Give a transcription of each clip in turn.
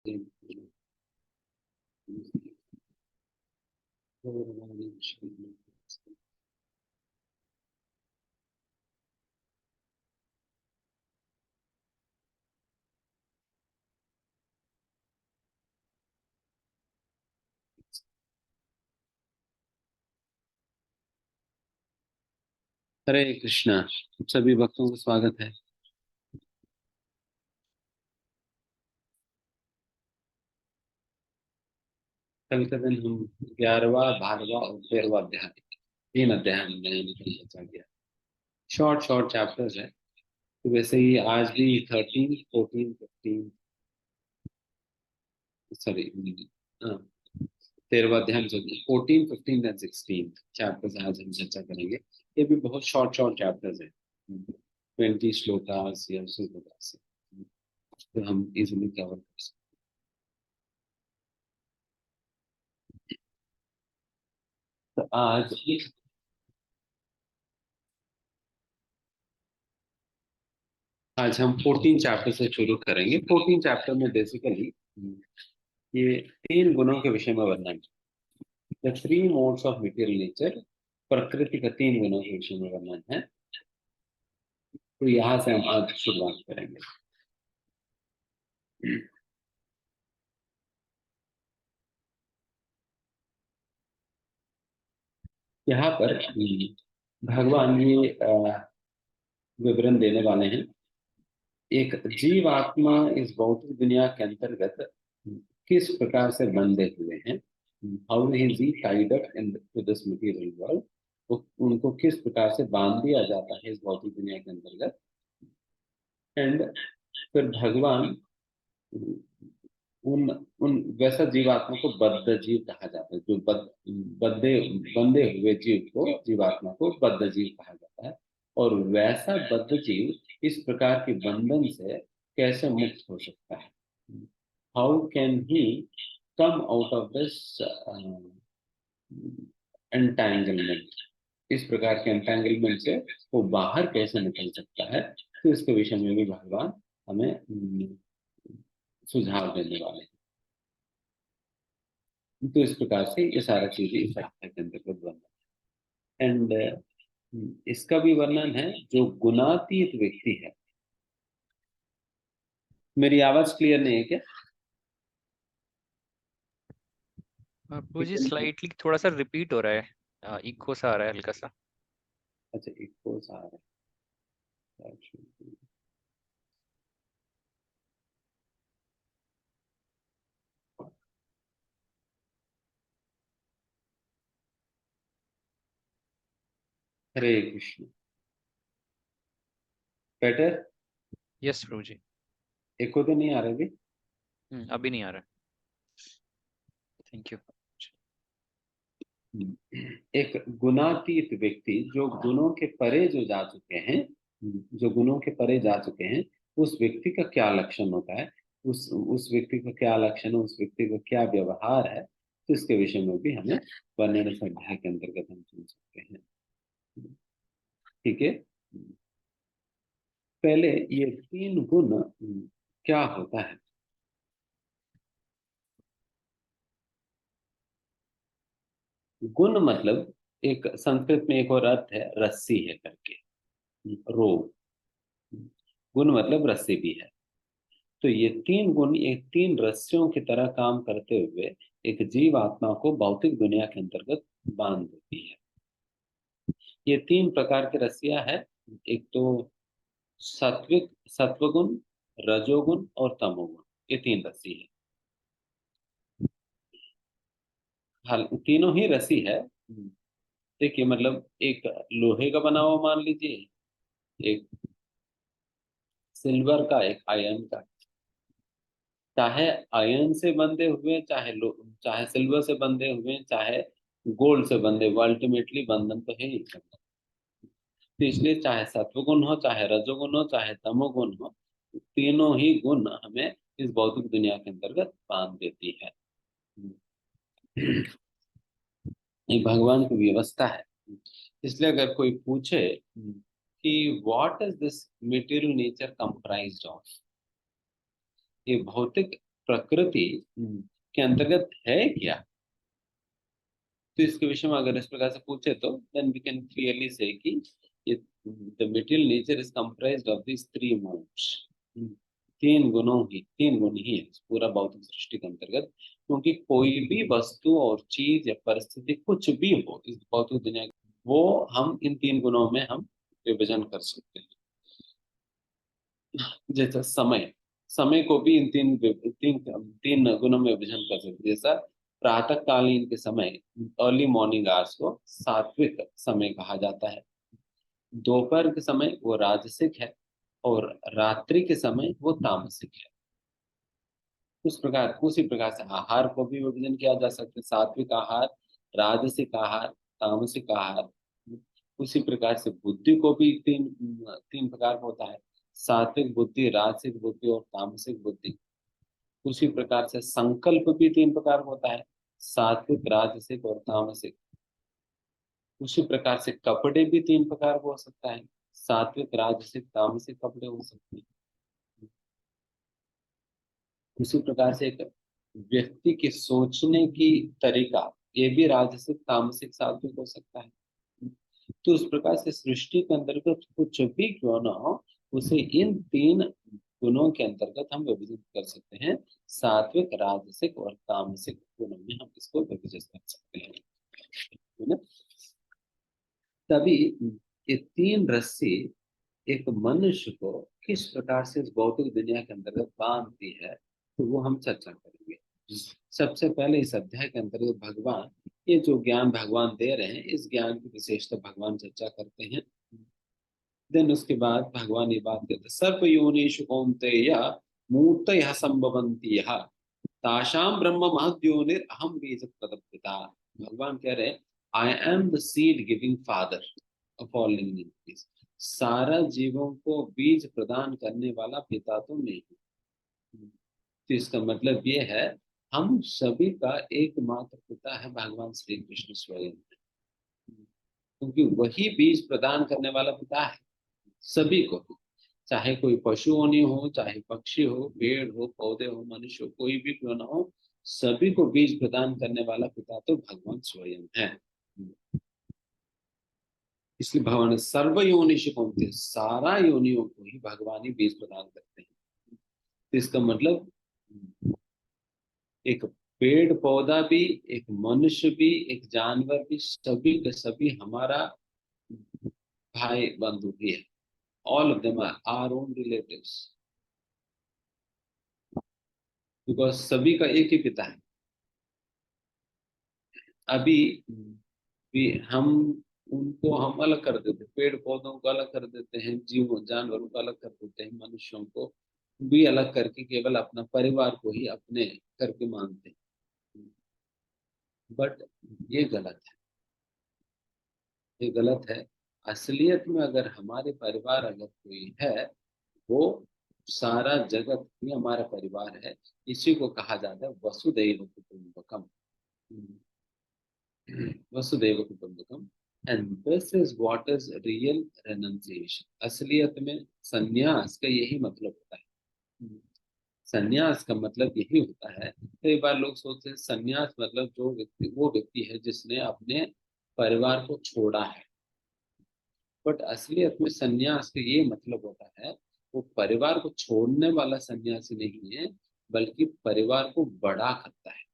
हरे कृष्णा। सभी भक्तों का स्वागत है। कल के दिन हम 11वां 12वां और 13वां अध्याय, 3 अध्याय हमने चर्चा किया। शॉर्ट शॉर्ट चैप्टर्स है, तो वैसे ही आज भी 13 14 15 सॉरी 13वां अध्याय में 14 15 एंड 16 चैप्टर्स आज हम चर्चा करेंगे। ये भी बहुत शॉर्ट शॉर्ट चैप्टर्स है, 20 श्लोकास या उससे ज्यादा से, तो हम इजिली कवर कर सकते हैं। तो आज हम 14 चैप्टर से शुरू करेंगे। 14 चैप्टर में बेसिकली ये 3 गुणों के विषय में वर्णन, the 3 modes of material nature, प्रकृति का 3 गुणों के विषय में वर्णन है। तो यहाँ से हम आज शुरुआत करेंगे। यहाँ पर भगवान ये विवरण देने वाले हैं। एक जीव आत्मा इस भौतिक दुनिया के अंतर्गत किस प्रकार से बंधे हुए हैं, how is he tied up into this material world, उनको किस प्रकार से बांध दिया जाता है इस भौतिक दुनिया के अंतर्गत। एंड फिर भगवान उन उन वैसा जीवात्मा को बद्ध जीव कहा जाता है, जो बद्धे बंधे हुए जीव को, जीवात्मा को बद्ध जीव कहा जाता है। और वैसा बद्ध जीव इस प्रकार के बंधन से कैसे मुक्त हो सकता है, how can he come out of this entanglement, इस प्रकार के एंटैंगलमेंट से वो बाहर कैसे निकल सकता है। तो इसके विषय में भी भगवान हमें सुझाव देने वाले हैं। तो इस प्रकार से ये सारा चीजें इस अध्याय के अंतर्गत वर्णन एंड इसका भी वर्णन है। जो गुणातीत व्यक्ति है, मेरी आवाज क्लियर नहीं है क्या? वो जी स्लाइटली थोड़ा सा रिपीट हो रहा है, इको सा आ रहा है हल्का सा। अच्छा, इको आ रहा है। हरे कृष्ण। बेटर? यस प्रभु जी। इको तो नहीं आ रहा अभी? अभी नहीं आ रहा। Thank you. एक गुणातीत व्यक्ति, जो गुणों के परे जो जा चुके हैं, जो गुणों के परे जा चुके हैं, उस व्यक्ति का क्या लक्षण होता है, उस व्यक्ति का क्या लक्षण है, उस व्यक्ति का क्या व्यवहार है, तो इसके विषय में भी हमें वर्णन इस अध्याय के अंतर्गत हम सुन सकते हैं। ठीक है। पहले ये 3 गुण क्या होता है। गुण मतलब, एक संस्कृत में एक और अर्थ है रस्सी है करके, रोप। गुण मतलब रस्सी भी है। तो ये 3 गुण एक 3 रस्सियों की तरह काम करते हुए एक जीव आत्मा को भौतिक दुनिया के अंतर्गत बांध देती है। ये 3 प्रकार की रस्सियां हैं। एक तो सात्विक सत्वगुण, रजोगुण और तमोगुण, ये 3 रस्सी है। हाल तीनों ही रस्सी है। देखिए, मतलब एक लोहे का बना हुआ मान लीजिए, एक सिल्वर का, एक आयरन का। चाहे आयरन से बंधे हुए, चाहे सिल्वर से बंधे हुए, चाहे गोल्ड से बंधे हुए, अल्टीमेटली बंधन तो है ही सब। तो इसलिए चाहे सत्वगुण हो, चाहे रजोगुण हो, चाहे तमोगुण हो, तीनों ही गुण हमें इस भौतिक दुनिया के अंतर्गत बांध देती है। ये भगवान की व्यवस्था है। इसलिए अगर कोई पूछे कि what is this material nature comprised of, ये भौतिक प्रकृति के अंतर्गत है क्या? तो इसके विषय में अगर इस प्रकार से पूछे तो देन वी कैन क्लियरली से कि ये the material nature is comprised of this three modes. तीन गुण ही है इस पूरा भौतिक सृष्टि के अंतर्गत, क्योंकि कोई भी वस्तु और चीज या परिस्थिति कुछ भी हो इस भौतिक दुनिया वो हम इन तीन गुणों में हम विभाजन कर सकते हैं। जैसा समय, समय को भी इन तीन गुणों में विभाजन कर सकते हैं। जैसा प्रातः कालीन के समय, अर्ली मॉर्निंग आवर्स को सात्विक समय कहा जाता है, दोपहर के समय वो राजसिक है, और रात्रि के समय वो तामसिक है। उसी प्रकार से आहार को भी विभाजन किया जा सकता है, सात्विक आहार, राजसिक आहार, तामसिक आहार। उसी प्रकार से बुद्धि को भी तीन तीन प्रकार का होता है, सात्विक बुद्धि, राजसिक बुद्धि और तामसिक बुद्धि। उसी प्रकार से संकल्प भी तीन प्रकार का होता है, सात्विक, राजसिक और तामसिक। उसी प्रकार से कपड़े भी तीन प्रकार का हो सकता है, सात्विक, राजसिक, तामसिक कपड़े हो सकते हैं। उसी प्रकार से एक व्यक्ति के सोचने की तरीका, ये भी राजसिक, तामसिक, सात्विक हो सकता है। तो उस प्रकार से सृष्टि के अंतर्गत कुछ भी क्यों ना हो, उसे इन तीन गुणों के अंतर्गत हम विभाजित कर सकते हैं। सात्विक, राजसिक और तामसिक गुणों में हम इसको विभाजित कर सकते हैं, है ना। तभी ये तीन रस्सी एक मनुष्य को किस प्रकार से इस भौतिक दुनिया के अंतर्गत बांधती है, तो वो हम चर्चा करेंगे। सबसे पहले इस अध्याय के अंतर्गत भगवान ये जो ज्ञान भगवान दे रहे हैं, इस ज्ञान की विशेषता भगवान चर्चा करते हैं। देन उसके बाद भगवान ये बात कहते हैं, सर्व योनिषु कौन्तेय मूर्तयः संभवन्ति यः तासाम ब्रह्म महद्योनिर अहम बीज प्रदपिता। भगवान कह रहे हैं, I am the seed giving father of all living entities. सारा जीवों को बीज प्रदान करने वाला पिता तो मैं हूँ। तो इसका मतलब ये है, हम सभी का एकमात्र पिता है भगवान श्री कृष्ण स्वयं, क्योंकि वही बीज प्रदान करने वाला पिता है सभी को। चाहे कोई पशु होनी हो, चाहे पक्षी हो, पेड़ हो, पौधे हो, मनुष्य हो, कोई भी क्यों ना हो, सभी को बीज प्रदान करने वाला पिता तो भगवान स्वयं है। इसलिए भगवान सर्व योनिष कौनते, सारा योनियों को ही भगवान ही बीज प्रदान करते हैं। तो इसका मतलब एक पेड़ पौधा भी, एक मनुष्य भी, एक जानवर भी, सभी के सभी हमारा भाई बंधु भी है। All of them are our own relatives, because सभी का एक ही पिता है। अभी भी हम उनको हम अलग कर देते, पेड़ पौधों को अलग कर देते हैं, जीवों जानवरों को अलग कर देते हैं, मनुष्यों को भी अलग करके केवल अपना परिवार को ही अपने करके मानते हैं। बट ये गलत है, ये गलत है। असलियत में अगर हमारे परिवार अगर कोई है, वो सारा जगत ही हमारा परिवार है। इसी को कहा जाता है वसुदैव कुटुंबकम। वसुदैव कुटुंबकम। And this is what is real renunciation. असलियत में संन्यास का यही मतलब होता है। संन्यास का मतलब यही होता है। कई बार लोग सोचते हैं संन्यास मतलब जो व्यक्ति, वो व्यक्ति है जिसने अपने परिवार को छोड़ा है। बट असलियत में संन्यास का ये मतलब होता है, वो परिवार को छोड़ने वाला सन्यासी नहीं है, बल्कि परिवार को बड़ा करता है।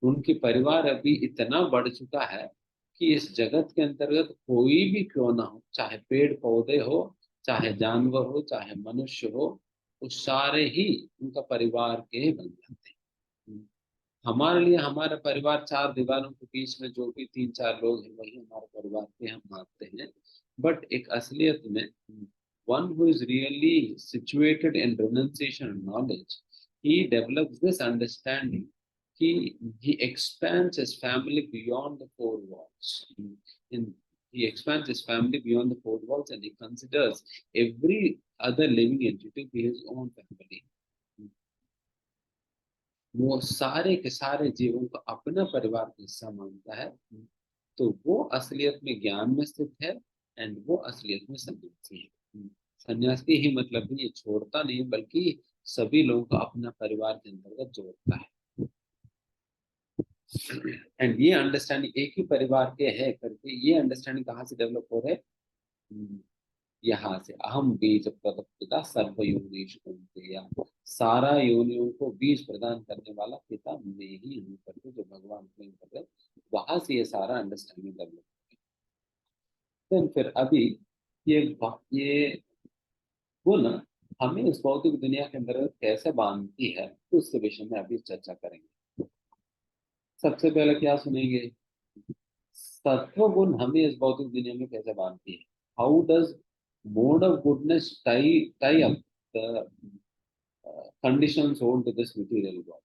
उनके परिवार अभी इतना बढ़ चुका है कि इस जगत के अंतर्गत कोई भी क्यों ना हो, चाहे पेड़ पौधे हो, चाहे जानवर हो, चाहे मनुष्य हो, वो सारे ही उनका परिवार के बन जाते हैं। हमारे लिए हमारा परिवार चार दीवारों के बीच में जो भी तीन चार लोग हैं, वही हमारे परिवार के हम मानते हैं। बट एक असलियत में one who is really situated in renunciation and knowledge, he develops this understanding. He expands his family beyond the four walls. In, he expands his family beyond the four walls, and he considers every other living entity to be his own family. वो सारे के सारे जीवों को अपना परिवार का हिस्सा मानता है। तो वो असलियत में ज्ञान में स्थित है, एंड वो असलियत में सन्यासी है। सन्यासी ही मतलब ये छोड़ता नहीं, बल्कि सभी लोगों को अपना परिवार के अंतर्गत जोड़ता है। एंड ये अंडरस्टैंडिंग एक ही परिवार के है करके, ये अंडरस्टैंडिंग कहाँ से डेवलप हो रहे हैं? यहाँ से, अहम बीज प्रदपिता सर्व योनिषु कुंते, या सारा योनियों को बीज प्रदान करने वाला पिता मैं ही हूँ करके जो भगवान प्रेम कर रहे, वहां से ये सारा अंडरस्टैंडिंग डेवलप। देन फिर अभी ये ये गुण हमें इस भौतिक दुनिया के अंदर कैसे बांधती है, तो उसके विषय में अभी चर्चा करेंगे। सबसे पहले क्या सुनेंगे? सत्व गुण हमें इस भौतिक दुनिया में कैसे बांधती है? How does mode of goodness tie up the conditions own to this material world?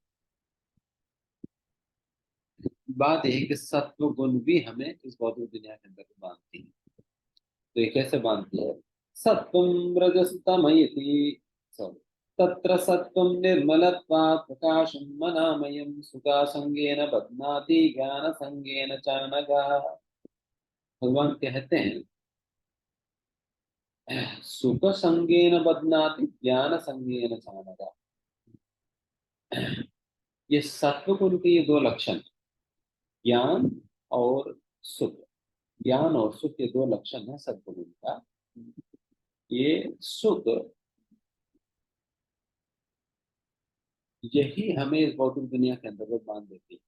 बात यह है कि सत्व गुण भी हमें इस भौतिक दुनिया के अंदर बांधती है। तो ये कैसे बांधती है? सत्वं रजस्तमयति, सॉरी, तत्र सत्वं निर्मलत्वात् प्रकाशं मनामयं सुखासंगेन बध्नाति ज्ञानसंगेन च नघः। भगवान कहते हैं सुख संगेन बध्नाति ज्ञान संगेन च नघः। ये सत्व गुण के ये दो लक्षण, ज्ञान और सुख, ज्ञान और सुख ये दो लक्षण है सत्व गुण का। ये सुख यही हमें इस भौतिक दुनिया के अंतर्गत बांध देती है।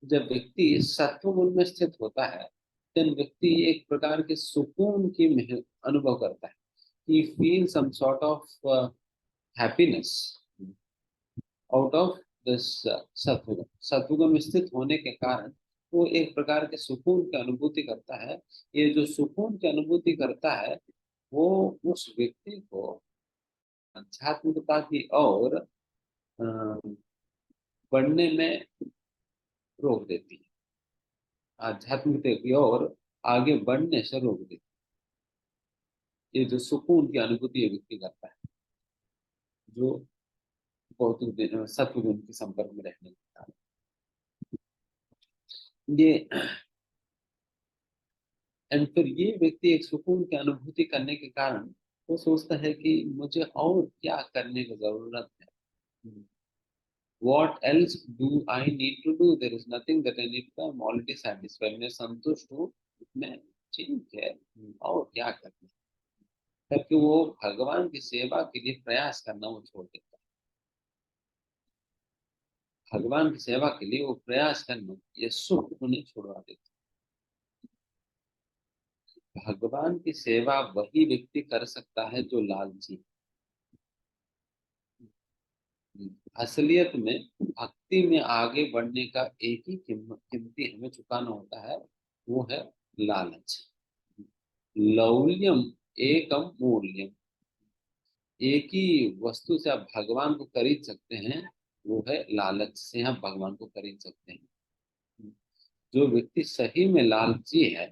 जब व्यक्ति सत्व गुण में स्थित होता है, then व्यक्ति एक प्रकार के सुकून की अनुभव करता है। he feels some sort of happiness out of this सत्वगुण। सत्वगुण में स्थित होने के कारण वो एक प्रकार के सुकून की अनुभूति करता है। ये जो सुकून की अनुभूति करता है, वो उस व्यक्ति को आध्यात्मिकता की ओर बढ़ने में रोक देती है, आध्यात्मिकता की ओर आगे बढ़ने से रोक देती है। ये जो सुकून की अनुभूति ये व्यक्ति करता है, जो भौतिक सत्व गुण के संपर्क में रहने के कारण, ये एंड फिर ये व्यक्ति एक सुकून की अनुभूति करने के कारण वो सोचता है कि मुझे और क्या करने की जरूरत है। What else do I need to do? There is nothing that I need to do. I'm already satisfied. मैं संतुष्ट हूँ, मैं ठीक है, और क्या करना है? ताकि वो भगवान की सेवा के लिए प्रयास करना वो छोड़ देता है। भगवान की सेवा के लिए वो प्रयास करना, ये सुख उन्हें छुड़वा देता है। भगवान की सेवा वही व्यक्ति कर सकता है जो लालची। असलियत में भक्ति में आगे बढ़ने का एक ही कीमती हमें चुकाना होता है, वो है लालच। लौल्यम एकम मूल्यम, एक ही वस्तु से आप भगवान को खरीद सकते हैं, वो है लालच से आप भगवान को खरीद सकते हैं। जो व्यक्ति सही में लालची है,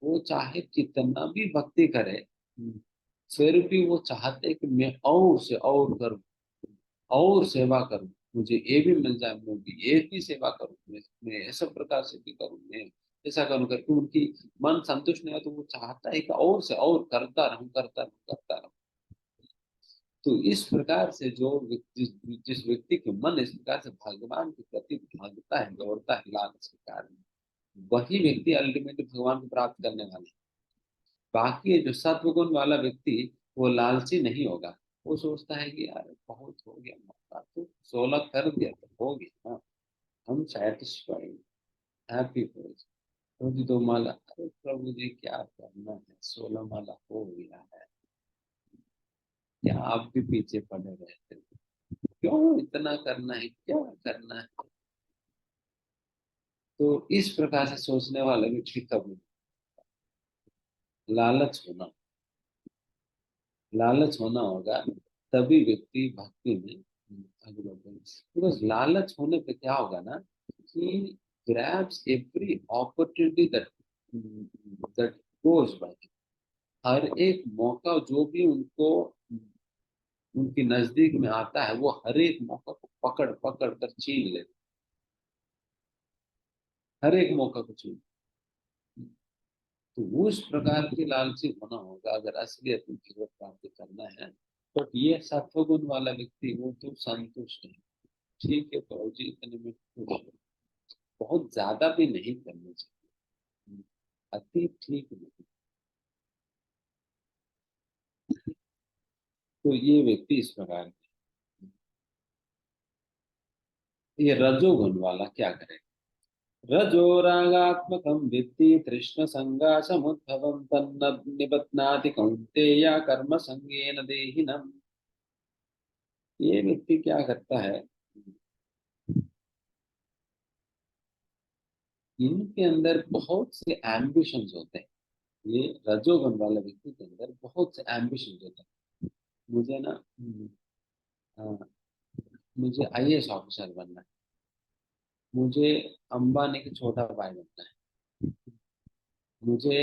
वो चाहे कितना भी भक्ति करे, फिर भी वो चाहते कि मैं और से और करूं, और सेवा करूं, मुझे ये भी मिल जाए, मैं भी ये भी सेवा करूं, मैं ऐसा प्रकार से भी करूं, मैं ऐसा करूं करके उनकी मन संतुष्ट नहीं है, तो वो चाहता है कि और से और करता रहूं, करता रहूं, करता रहूं। तो इस प्रकार से जो जिस व्यक्ति के मन इस प्रकार से भगवान के प्रति भागता है, दौड़ता है लालच के कारण, वही व्यक्ति अल्टीमेटली भगवान को प्राप्त करने वाला है। बाकी ये जो सत्वगुण वाला व्यक्ति, वो लालची नहीं होगा। वो सोचता है कि यार बहुत हो गया, मौका तो 16 कर दिया तो हो गया ना, हम सेटिस्फाइड, हैप्पी हो। तो जी 2 माला, अरे प्रभु जी क्या करना है, 16 माला हो गया है, क्या आप भी पीछे पड़े रहते हो? क्यों इतना करना है, क्या करना है? तो इस प्रकार से सोचने वाले व्यक्ति कभी, लालच होना, लालच होना होगा, तभी व्यक्ति भक्ति में आगे बढ़ेगा। बिकॉज लालच होने पे क्या होगा ना, कि grabs every opportunity that goes by। हर एक मौका जो भी उनको उनके नजदीक में आता है, वो हर एक मौका को पकड़ पकड़ कर छीन ले, हर एक मौका को छीन। तो उस प्रकार के लालची होना होगा अगर असलियत में भगवत प्राप्ति करना है। बट ये सत्वगुण वाला व्यक्ति वो तो संतुष्ट है, ठीक है प्रभु जी इतने में खुश है, बहुत ज्यादा भी नहीं करना चाहिए, अति ठीक नहीं। तो ये व्यक्ति इस प्रकार है। ये रजोगुण वाला क्या करे? रजो रागात्मकं विद्धि तृष्ण संगा समुद्भवं तन्न निबध्नाति कौन्तेय कर्म संगेन देहिनम्। ये व्यक्ति क्या करता है, इनके अंदर बहुत से एम्बिशंस होते हैं। ये रजोगुण वाले व्यक्ति के अंदर बहुत से एम्बिशंस होते हैं। मुझे ना हाँ, मुझे आईएएस ऑफिसर बनना है, मुझे अंबानी के छोटा भाई बनना है, मुझे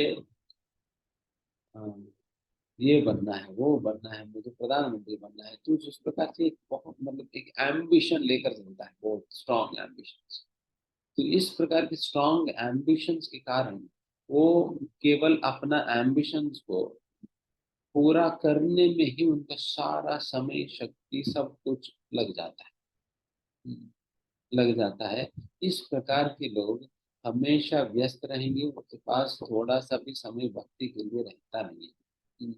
हाँ, ये बनना है वो बनना है, मुझे प्रधानमंत्री बनना है। तो जिस प्रकार से एक बहुत मतलब एक एम्बिशन लेकर चलता है, बहुत स्ट्रॉन्ग एम्बिशन। तो इस प्रकार के स्ट्रॉन्ग एम्बिशंस के कारण वो केवल अपना एम्बिशंस को पूरा करने में ही उनका सारा समय शक्ति सब कुछ लग जाता है, लग जाता है। इस प्रकार के लोग हमेशा व्यस्त रहेंगे, उनके पास थोड़ा सा भी समय भक्ति के लिए रहता नहीं है।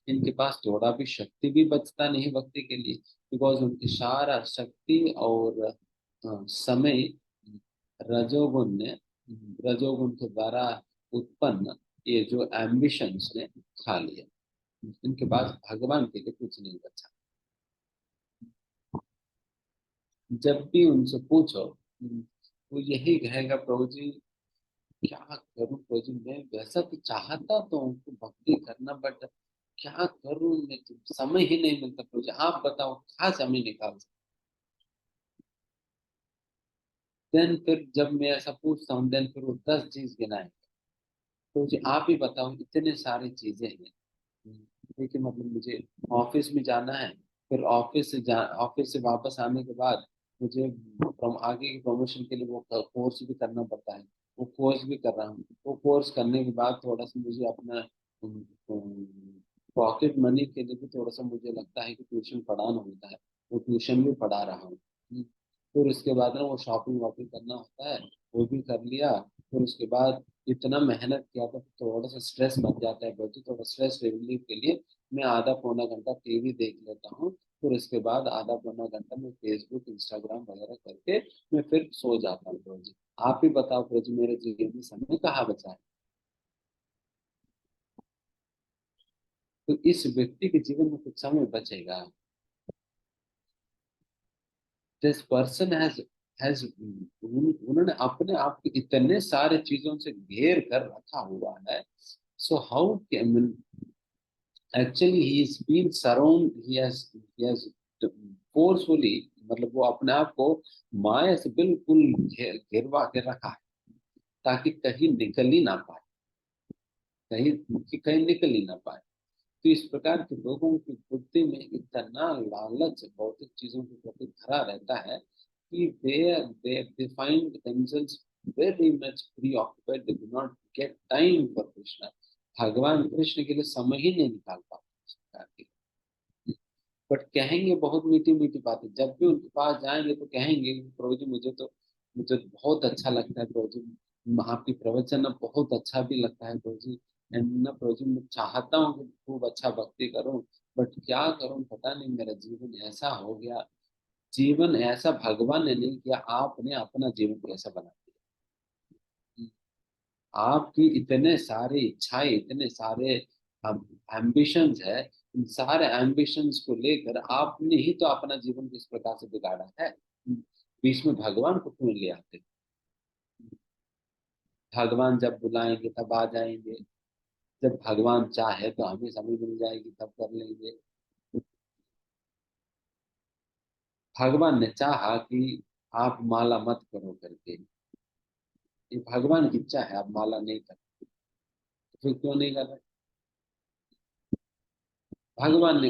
इनके पास थोड़ा भी शक्ति भी बचता नहीं भक्ति के लिए, बिकॉज उनकी सारा शक्ति और समय रजोगुण ने, रजोगुण के द्वारा उत्पन्न ये जो एम्बिशंस ने खा लिया। इनके पास भगवान के लिए कुछ नहीं बचा। जब भी उनसे पूछो वो यही कहेगा, प्रभु जी क्या करूं प्रभु जी, मैं वैसा तो चाहता तो उनको भक्ति करना, बट क्या करूं मैं, तो समय ही नहीं मिलता प्रभु जी, आप बताओ क्या समय निकाल सकते। देन फिर जब मैं ऐसा पूछता हूँ, देन फिर वो 10 चीज गिनाए, प्रभु जी आप ही बताओ इतने सारी चीजें हैं। देखिए मतलब मुझे ऑफिस में जाना है, फिर ऑफिस से वापस आने के बाद मुझे आगे की प्रमोशन के लिए वो कोर्स भी करना पड़ता है, वो कोर्स भी कर रहा हूँ। वो कोर्स करने के बाद थोड़ा सा मुझे अपना पॉकेट मनी के लिए भी थोड़ा सा मुझे लगता है कि ट्यूशन पढ़ाना होता है, वो ट्यूशन भी पढ़ा रहा हूँ। फिर उसके बाद ना वो शॉपिंग वॉपिंग करना होता है, वो भी कर लिया। फिर उसके बाद इतना मेहनत किया तो थोड़ा सा स्ट्रेस बन जाता है, बल्कि थोड़ा स्ट्रेस रिलीफ के लिए मैं आधा पौना घंटा टीवी देख लेता हूँ। फिर उसके बाद आधा पौना घंटा मैं फेसबुक इंस्टाग्राम वगैरह करके मैं फिर सो जाता हूँ रोज। आप ही बताओ रोज मेरे जीवन में समय कहाँ बचा है? तो इस व्यक्ति के जीवन में कुछ समय बचेगा? दिस पर्सन हैज उन्होंने अपने आप को इतने सारे चीजों से घेर कर रखा हुआ है। So how can actually he is been surround, he has forcefully, मतलब वो अपने आप को माया से बिल्कुल घेरवा के रखा है, ताकि कहीं निकल ही ना पाए, कहीं निकल ही ना पाए। तो इस प्रकार के लोगों की बुद्धि में इतना लालच भौतिक चीजों के प्रति भरा रहता है कि they find themselves very much preoccupied, they do not get time for Krishna। भगवान कृष्ण के लिए समय ही नहीं निकाल पाते इस प्रकार के। बट कहेंगे बहुत मीठी मीठी बातें, जब भी उनके पास जाएंगे तो कहेंगे प्रभु जी मुझे बहुत अच्छा लगता है प्रभु जी, आपकी प्रवचन ना बहुत अच्छा भी लगता है प्रभु जी। एंड ना प्रभु जी मैं चाहता हूँ कि खूब अच्छा भक्ति करूं, बट क्या करूं पता नहीं, मेरा जीवन ऐसा हो गया। जीवन ऐसा भगवान ने नहीं किया, आपने अपना जीवन कैसा बना दिया। आपकी इतने सारे इच्छाएं, इतने सारे एम्बिशंस है, इन सारे एम्बिशंस को लेकर आपने ही तो अपना जीवन किस प्रकार से बिगाड़ा है। बीच में भगवान को क्यों ले आते? भगवान जब बुलाएंगे तब आ जाएंगे, जब भगवान चाहे तो हमें समय मिल जाएगी तब कर लेंगे। भगवान ने चाहा कि आप माला मत करो करके, ये भगवान की इच्छा है, आप माला नहीं कर, तो फिर क्यों नहीं कर रहे?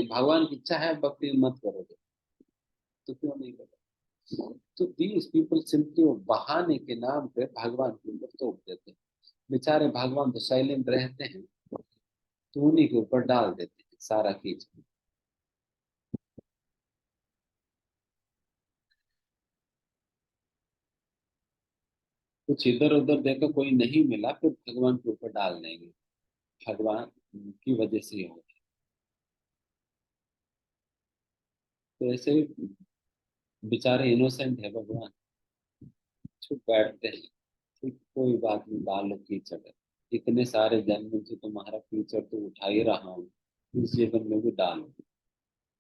भगवान की इच्छा है भक्ति मत करोगे, तो क्यों नहीं कर रहे? तो दीज पीपल सिंपली वो बहाने के नाम पे भगवान के ऊपर थोप देते हैं। बेचारे भगवान तो साइलेंट रहते हैं, तो उन्हीं के ऊपर डाल देते हैं सारा कीचड़। कुछ इधर उधर देखो कोई नहीं मिला, फिर भगवान के ऊपर डाल देंगे, भगवान की वजह से ही हो गया। तो ऐसे ही बेचारे इनोसेंट है भगवान, चुप बैठते हैं, ठीक कोई बात नहीं, डालो कीचड़, इतने सारे जन्म से तुम्हारा कीचड़ तो उठा ही रहा हूँ, इस जीवन में भी डालो,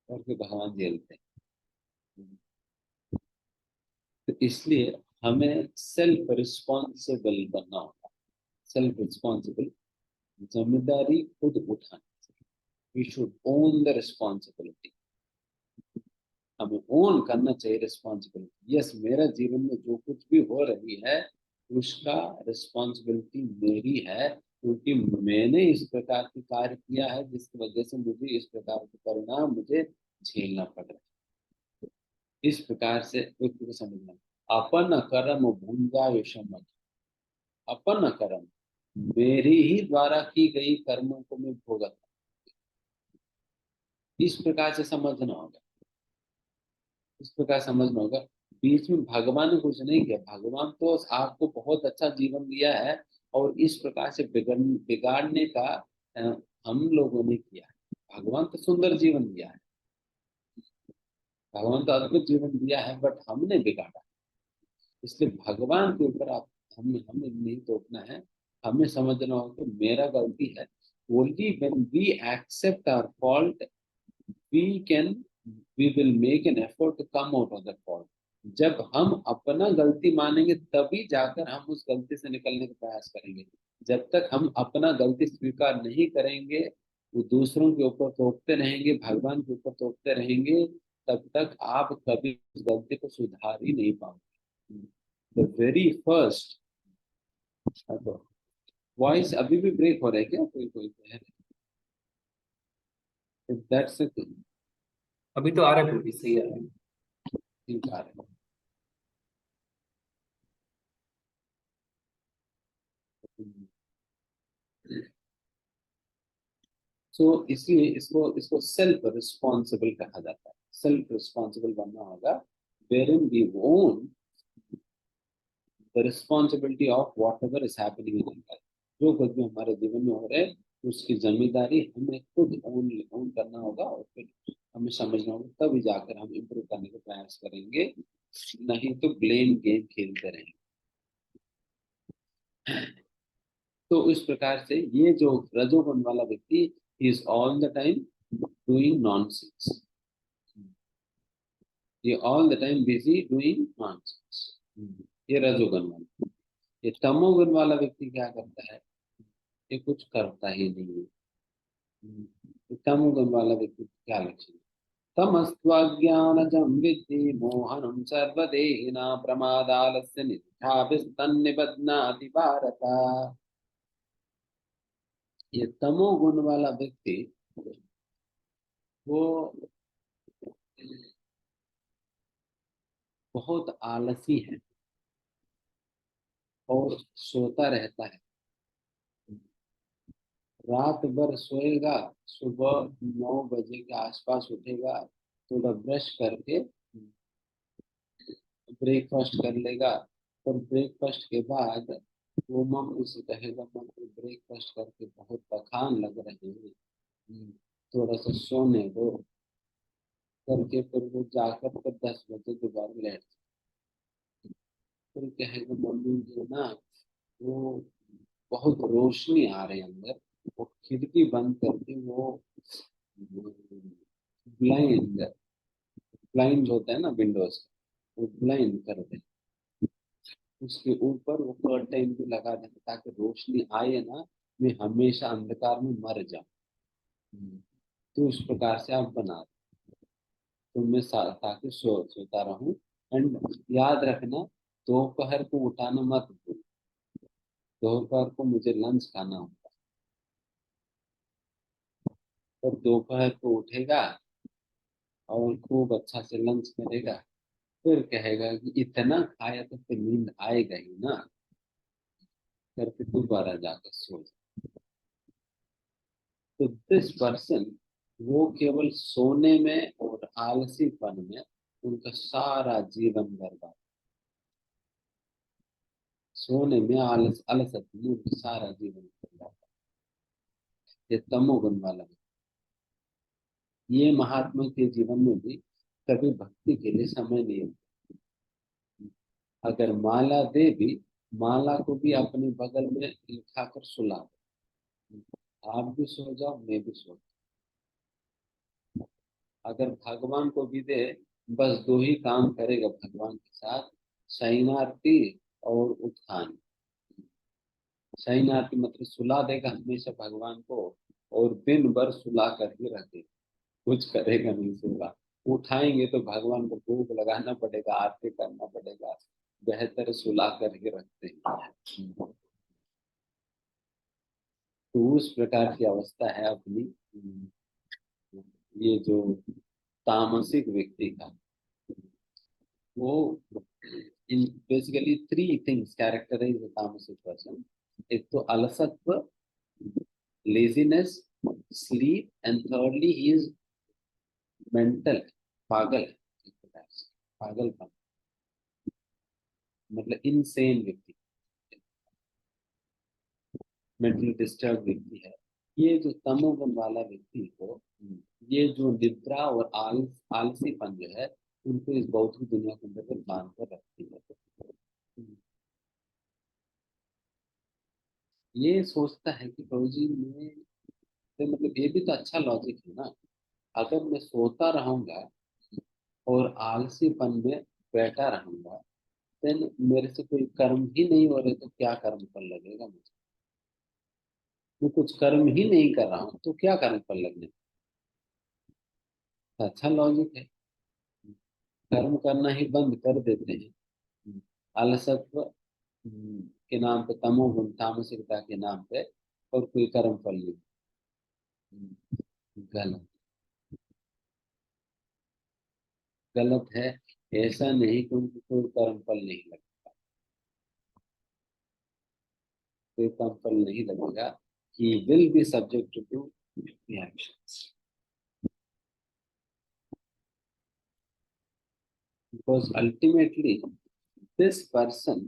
और फिर भगवान झेलते हैं। तो इसलिए हमें सेल्फ रिस्पॉन्सिबल बनना होगा, सेल्फ रिस्पॉन्सिबल, जिम्मेदारी खुद उठानी, we should own the responsibility, हमें ओन करना चाहिए रिस्पॉन्सिबिलिटी। यस, मेरा जीवन में जो कुछ भी हो रही है उसका रिस्पॉन्सिबिलिटी मेरी है, क्योंकि मैंने इस प्रकार की कार्य किया है जिसकी वजह से मुझे इस प्रकार के परिणाम मुझे झेलना पड़ रहा है। इस प्रकार से व्यक्ति को समझना, अपन कर्म भूंजा समझ, अपन कर्म, मेरी ही द्वारा की गई कर्मों को मैं भुगत, इस प्रकार से समझना होगा, इस प्रकार समझना होगा। बीच में भगवान ने कुछ नहीं किया, भगवान तो आपको बहुत अच्छा जीवन दिया है, और इस प्रकार से बिगाड़ने का अ, हम लोगों ने किया है। भगवान तो सुंदर जीवन दिया है, भगवान तो अद्भुत जीवन दिया है, बट हमने बिगाड़ा। इसलिए भगवान के ऊपर आप, हमें हमें नहीं थोपना है, हमें समझना होगा कि मेरा गलती है। Only when we accept our fault we can, we will make an effort to come out of that fault. जब हम अपना गलती मानेंगे तभी जाकर हम उस गलती से निकलने का प्रयास करेंगे। जब तक हम अपना गलती स्वीकार नहीं करेंगे, वो दूसरों के ऊपर थोपते रहेंगे, भगवान के ऊपर थोपते रहेंगे, तब तक आप कभी उस गलती को सुधार ही नहीं पाओगे। द वेरी फर्स्ट, वॉइस अभी भी ब्रेक हो रहा है क्या, कोई कोई कह रहे, दैट्स अ अभी तो आ रहा है, बिल्कुल सही आ रहा है। थिंक आ रहा है। सो इसलिए इसको इसको सेल्फ रिस्पॉन्सिबल कहा जाता है, सेल्फ रिस्पॉन्सिबल बनना होगा, wherein we own the responsibility of whatever is happening in life. जो कुछ भी हमारे जीवन में हो रहा है उसकी जिम्मेदारी हमें खुद ओन करना होगा, और फिर हमें समझना होगा, तभी जाकर हम इम्प्रूव करने का प्रयास करेंगे, नहीं तो ब्लेम गेम खेलते रहेंगे। तो इस प्रकार से ये जो रजोगुण वाला व्यक्ति is all the time doing nonsense, ये all the time busy doing nonsense, ये रजोगुण वाला। ये तमोगुण वाला व्यक्ति क्या करता है, ये कुछ करता ही नहीं है। ये तमोगुण वाला व्यक्ति क्या लक्षण है, तमस्त्वज्ञानजं विद्धि मोहनं सर्वदेहिना प्रमादालस्य निद्राभिस्तन्निबध्नाति भारत। ये तमोगुण वाला व्यक्ति वो बहुत आलसी है और सोता रहता है, रात भर सोएगा, सुबह 9 बजे के आसपास उठेगा, थोड़ा ब्रश करके ब्रेकफास्ट कर लेगा, और ब्रेकफास्ट के बाद वो मम्मी से कहेगा मम्मी ब्रेकफास्ट करके बहुत थकान लग रही है, थोड़ा सा सोने दो, करके फिर वो जाकर फिर 10 बजे दोबारा लेट, फिर कहेगा मम्मी जो ना वो बहुत रोशनी आ रही है अंदर, वो खिड़की बंद करके वो ब्लाइंड, ब्लाइंड होता है ना विंडोज, वो ब्लाइंड कर दे, उसके ऊपर वो कर्टेन भी लगा दें ताकि रोशनी आए ना, मैं हमेशा अंधकार में मर जाऊं। तो इस प्रकार से आप बना दो, तो मैं ताकि सोता रहूं। एंड याद रखना, दोपहर को उठाना मत भूल, दोपहर को मुझे लंच खाना होगा, तो दोपहर को उठेगा और खूब अच्छा से लंच करेगा, फिर कहेगा कि इतना खाया तो फिर नींद आएगा ही ना, करके दोबारा जाकर सो जाए। तो दिस पर्सन, वो केवल सोने में और आलसीपन में उनका सारा जीवन बर्बाद, सोने में आलस अलसत में सारा जीवन निकल जाता है। ये तमोगुण वाला है। ये महात्मा के जीवन में भी कभी भक्ति के लिए समय नहीं होता। अगर माला दे भी, माला को भी अपने बगल में लिखा कर सुला दो। आप भी सो जाओ, मैं भी सो जाऊं। अगर भगवान को भी दे, बस दो ही काम करेगा भगवान के साथ, शयनार्थी और उत्थान। शयनार्थी मतलब सुला देगा हमेशा भगवान को, और दिन भर सुला कर ही रख देगा, कुछ करेगा नहीं सुला। उठाएंगे तो भगवान को भोग लगाना पड़ेगा, आरती करना पड़ेगा, बेहतर सुला कर ही रखते हैं। तो उस प्रकार की अवस्था है अपनी। ये जो तामसिक व्यक्ति का, वो इन basically three things characterize the तामसिक पर्सन। एक तो अलसत्व, laziness, sleep, and thirdly he is mental, पागल है एक प्रकार से। पागलपन मतलब इनसेन व्यक्ति, मेंटली डिस्टर्ब व्यक्ति है। ये जो तमोगुण वाला व्यक्ति को, ये जो निद्रा और आलसीपन जो है, उनको इस भौतिक दुनिया के अंदर बांध कर रखती है। ये सोचता है कि प्रभु जी मैं, तो मतलब ये भी तो अच्छा लॉजिक है ना। अगर मैं सोता रहूंगा और आलसीपन में बैठा रहूंगा, देन मेरे से कोई कर्म ही नहीं हो रहे, तो क्या कर्म फल लगेगा मुझे? मैं कुछ कर्म ही नहीं कर रहा हूँ तो क्या कर्म फल लगने? तो अच्छा लॉजिक है। कर्म करना ही बंद कर देते हैं अलसत्व के नाम पे, तमोगुण तामसिकता के नाम पे, और कोई कर्म फल नहीं। गलत, गलत है। ऐसा नहीं कि उनको कोई कर्म फल नहीं लगता, कोई कर्म फल नहीं लगेगा। he will be subject to reactions because ultimately this person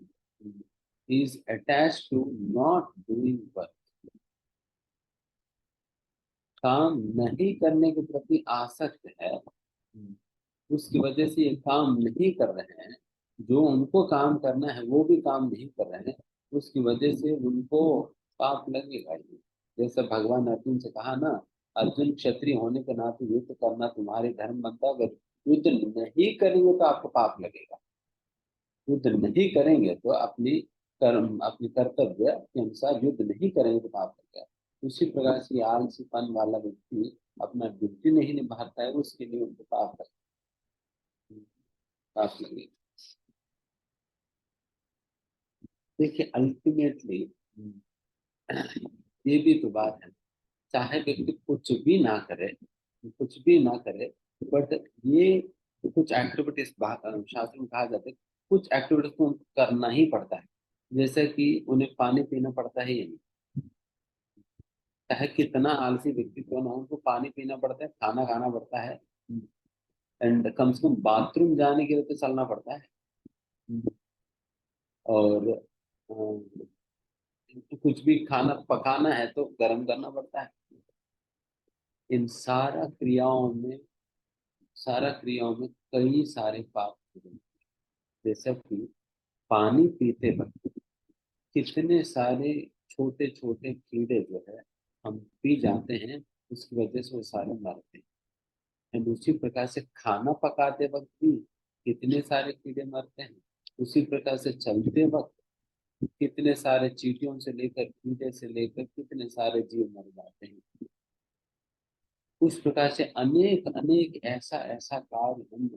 is attached to not doing work। काम नहीं करने के प्रति आसक्त है, उसकी वजह से ये काम नहीं कर रहे हैं। जो उनको काम करना है वो भी काम नहीं कर रहे हैं, उसकी वजह से उनको पाप लगेगा ही। जैसे भगवान अर्जुन से कहा ना, अर्जुन क्षत्रिय होने के नाते युद्ध करना तुम्हारे धर्म बनता, अगर युद्ध नहीं करेंगे तो आपको पाप लगेगा। युद्ध नहीं करेंगे तो अपनी कर्म, अपनी कर्तव्य के अनुसार युद्ध नहीं करेंगे तो पाप लगेगा। उसी प्रकार से आलसीपन वाला व्यक्ति अपना ड्यूटी नहीं निभाता है, उसके लिए उनको पाप लगेगा। देखिए अल्टीमेटली ये भी तो बात है, चाहे व्यक्ति कुछ भी ना करे, कुछ भी ना करे, बट ये कुछ एक्टिविटीज शास्त्र में कहा जाता है, कुछ एक्टिविटीज को उनको करना ही पड़ता है। जैसे कि उन्हें पानी पीना पड़ता है या नहीं, चाहे कितना आलसी व्यक्ति क्यों ना हो, उनको पानी पीना पड़ता है, खाना खाना पड़ता है, एंड कम से कम बाथरूम जाने के लिए तो चलना पड़ता है। और कुछ भी खाना पकाना है तो गर्म करना पड़ता है। इन सारा क्रियाओं में कई सारे पाप जुड़े हैं। जैसे कि पानी पीते वक्त कितने सारे छोटे छोटे कीड़े जो है हम पी जाते हैं, उसकी वजह से वो सारे मरते हैं। एंड उसी प्रकार से खाना पकाते वक्त भी कितने सारे कीड़े मरते हैं। उसी प्रकार से चलते वक्त कितने सारे चींटियों से लेकर, कीड़े से लेकर कितने सारे जीव मर जाते हैं। उस प्रकार से अनेक अनेक ऐसा ऐसा कार्य हम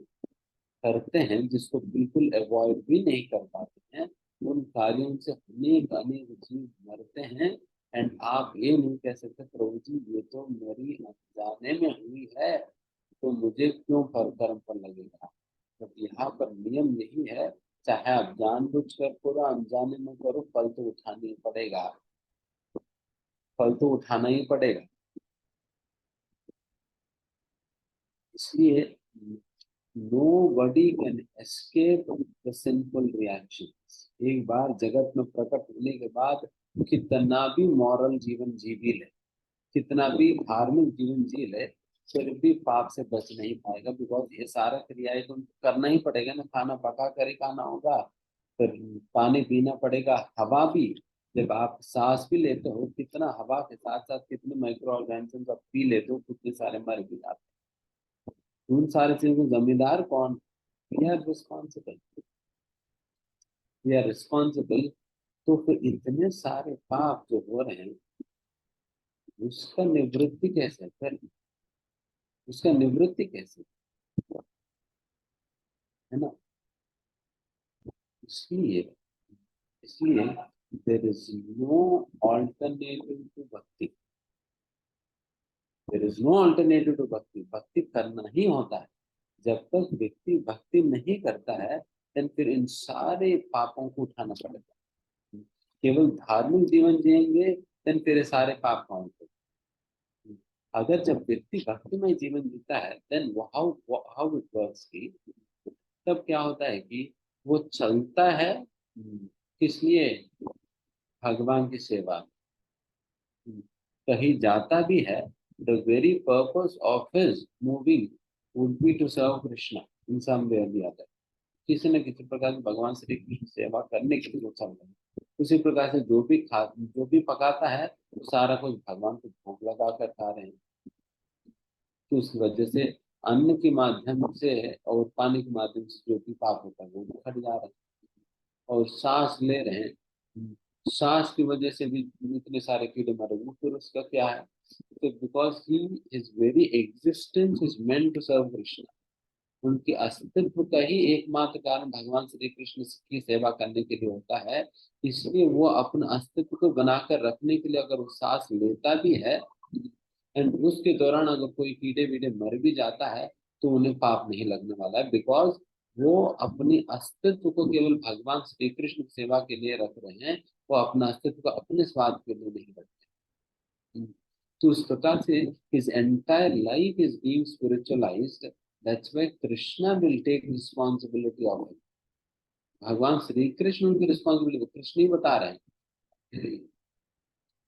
करते हैं जिसको बिल्कुल अवॉइड भी नहीं कर पाते हैं। उन कार्यों से अनेक अनेक जीव मरते हैं। एंड आप ये नहीं कह सकते प्रभु जी ये तो मेरी अनजाने में हुई है, तो मुझे क्यों फल कर्म पर लगेगा। तो यहाँ पर नियम यही है, चाहे आप जानबूझकर करो अनजाने में करो, फल तो उठाना ही पड़ेगा। फल तो उठाना ही पड़ेगा। इसलिए nobody can escape the simple reactions. एक बार जगत में प्रकट होने के बाद कितना भी मॉरल जीवन जी भी ले, कितना भी धार्मिक जीवन जी ले, फिर भी पाप से बच नहीं पाएगा, बिकॉज ये सारा क्रियाएं तो करना ही पड़ेगा ना। खाना पका कर ही खाना होगा, फिर पानी पीना पड़ेगा, हवा भी, जब आप सांस भी लेते हो, कितना हवा के साथ साथ कितने माइक्रो ऑर्गेनिज्म आप पी लेते हो, कितने सारे मर भी जाते हैं। उन सारे चीजों को जिम्मेदार कौन? We are responsible, we are responsible. तो फिर इतने सारे पाप जो हो रहे हैं, उसका निवृत्ति कैसे फिर, उसका निवृत्ति कैसे, है ना? इसलिए इसलिए there is no alternative to भक्ति, there is no alternative to भक्ति। भक्ति करना ही होता है। जब तक व्यक्ति भक्ति नहीं करता है, देन फिर इन सारे पापों को उठाना पड़ेगा। केवल धार्मिक जीवन जिएंगे, देन फिर ये सारे पाप काउंट होंगे। अगर जब व्यक्ति भक्तिमय जीवन जीता है, then how how it works की, तब क्या होता है कि वो चलता है किस लिए? भगवान की सेवा में। कहीं जाता भी है, the very purpose of his moving would be to serve Krishna in some way or the other. किसी न किसी प्रकार से भगवान श्री कृष्ण की सेवा करने के लिए वो चल रहे हैं। उसी प्रकार से जो भी पकाता है, वो सारा कुछ भगवान को भोग लगा कर खा रहे हैं। तो उस वजह से अन्न के माध्यम से और पानी के माध्यम से जो भी पाप होता है वो भी हट जा रहा है। और सांस ले रहे हैं, सांस की वजह से भी इतने सारे कीड़े मरे, वो फिर उसका क्या है? तो because he is very existence is meant to serve Krishna. उनके अस्तित्व का ही एकमात्र कारण भगवान श्री कृष्ण की सेवा करने के लिए होता है। इसलिए वो अपने अस्तित्व को बनाकर रखने के लिए अगर वो सांस लेता भी है, एंड उसके दौरान अगर कोई कीड़े वीड़े मर भी जाता है, तो उन्हें पाप नहीं लगने वाला है, बिकॉज वो अपने अस्तित्व को केवल भगवान श्री कृष्ण की सेवा के लिए रख रहे हैं। वो अपना अस्तित्व को अपने स्वार्थ के लिए नहीं रखते। तो उस प्रकार से his entire life is being spiritualized. That's why Krishna will take responsibility of it. भगवान श्री कृष्ण उनकी रिस्पॉन्सिबिलिटी कृष्ण ही बता रहे हैं,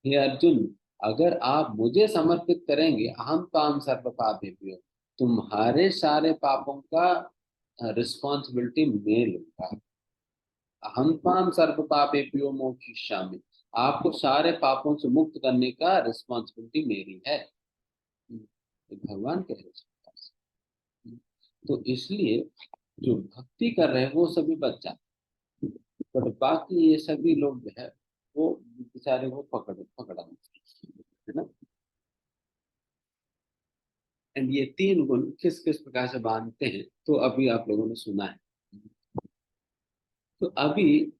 हे अर्जुन, अगर आप मुझे समर्पित करेंगे, अहम ताम सर्व पापेभ्यो, तुम्हारे सारे पापों का रिस्पॉन्सिबिलिटी मैं लूंगा। अहम ताम सर्व पापेभ्यो मोक्षयिष्यामि, आपको सारे पापों से मुक्त करने का रिस्पॉन्सिबिलिटी मेरी है। तो भगवान कह रहे हैं। तो इसलिए जो भक्ति कर रहे हैं वो सभी बच जाते, पर बाकी ये सभी लोग जो है वो बेचारे वो पकड़ा है ना। एंड ये तीन गुण किस किस प्रकार से बांधते हैं, तो अभी आप लोगों ने सुना है। तो अभी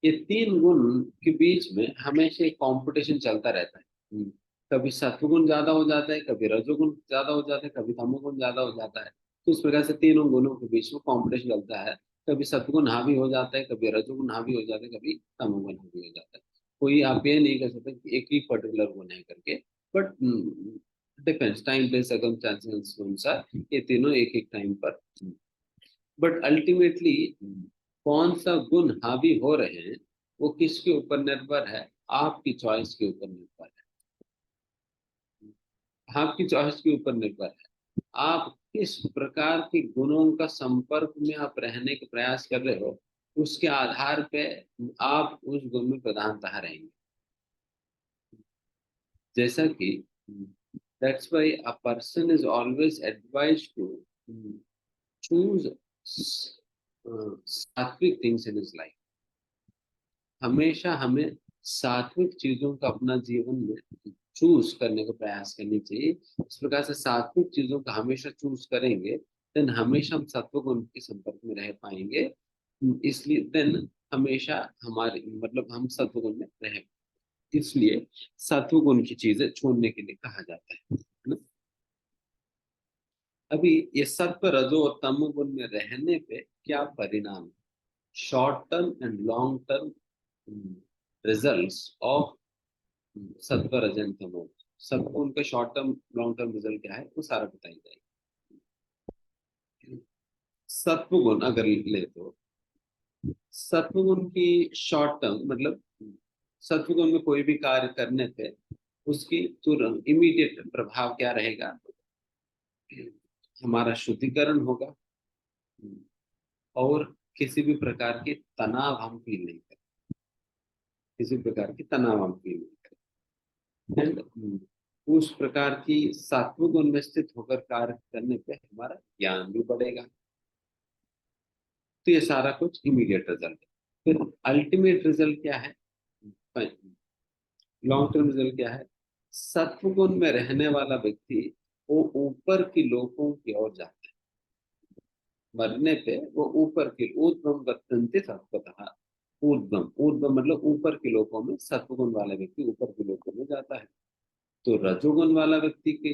ये तीन गुण के बीच में हमेशा एक कंपटीशन चलता रहता है। कभी सत्वगुण ज्यादा हो जाता है, कभी रजोगुण ज्यादा हो जाता है, कभी तमोगुण ज्यादा हो जाता है। तो इस प्रकार से तीनों गुणों के बीच में कंपटीशन चलता है। कभी सत्वगुण हावी हो जाता है, कभी रजोगुण हावी हो जाता है, कभी तमोगुण हावी हो जाता है। कोई आप ये नहीं कर सकते कि एक ही पर्टिकुलर गुण है करके, बट डिपेंड्स टाइम पे सर्कमस्टेंसेस के अनुसार ये तीनों एक एक टाइम पर। बट अल्टीमेटली कौन सा गुण हावी हो रहे हैं वो किसके ऊपर निर्भर है? आपकी चॉइस के ऊपर निर्भर है। आपकी चॉइस के ऊपर निर्भर है, आप किस प्रकार के गुणों का संपर्क में आप रहने का प्रयास कर रहे हो, उसके आधार पे आप उस गुण में प्रधानता रहेंगे। जैसा कि that's why a person is always advised to choose sattvic things in his life. हमेशा हमें सात्विक चीजों का अपना जीवन में चूज करने का प्रयास करनी चाहिए। इस प्रकार से सात्विक चीजों का हमेशा चूज करेंगे, देन हमेशा हम सत्व गुण के संपर्क में रह पाएंगे। इसलिए देन हमेशा हमारे मतलब हम सत्व गुण में रह, इसलिए सत्व गुण की चीजें छोड़ने के लिए कहा जाता है ना। अभी ये सत्व रजो और तम गुण में रहने पे क्या परिणाम है? Short term and long term results of सत्व रजन तमो। सबको उनका short term long term result क्या है वो सारा बताई जाएगी। सत्व गुण अगर ले तो सत्वगुण की शॉर्ट टर्म मतलब सत्वगुण में कोई भी कार्य करने पे उसकी तुरंत इमीडिएट प्रभाव क्या रहेगा, हमारा शुद्धिकरण होगा और किसी भी प्रकार के तनाव हम फील नहीं करें, किसी प्रकार की तनाव हम फील नहीं करें। एंड उस प्रकार की सात्विक गुण में स्थित होकर कार्य करने पे हमारा ज्ञान भी बढ़ेगा। तो ये सारा कुछ इमीडिएट रिजल्ट है। फिर अल्टीमेट रिजल्ट क्या है, लॉन्ग टर्म रिजल्ट क्या है, सत्व गुण में रहने वाला व्यक्ति वो ऊपर की लोकों की ओर जाता है। मरने पे वो ऊपर की ऊर्ध्वम गच्छन्ति सत्वतः, ऊर्ध्वम ऊर्ध्वम मतलब ऊपर के लोकों में सत्वगुण वाला व्यक्ति ऊपर के लोकों में जाता है। तो रजोगुण वाला व्यक्ति की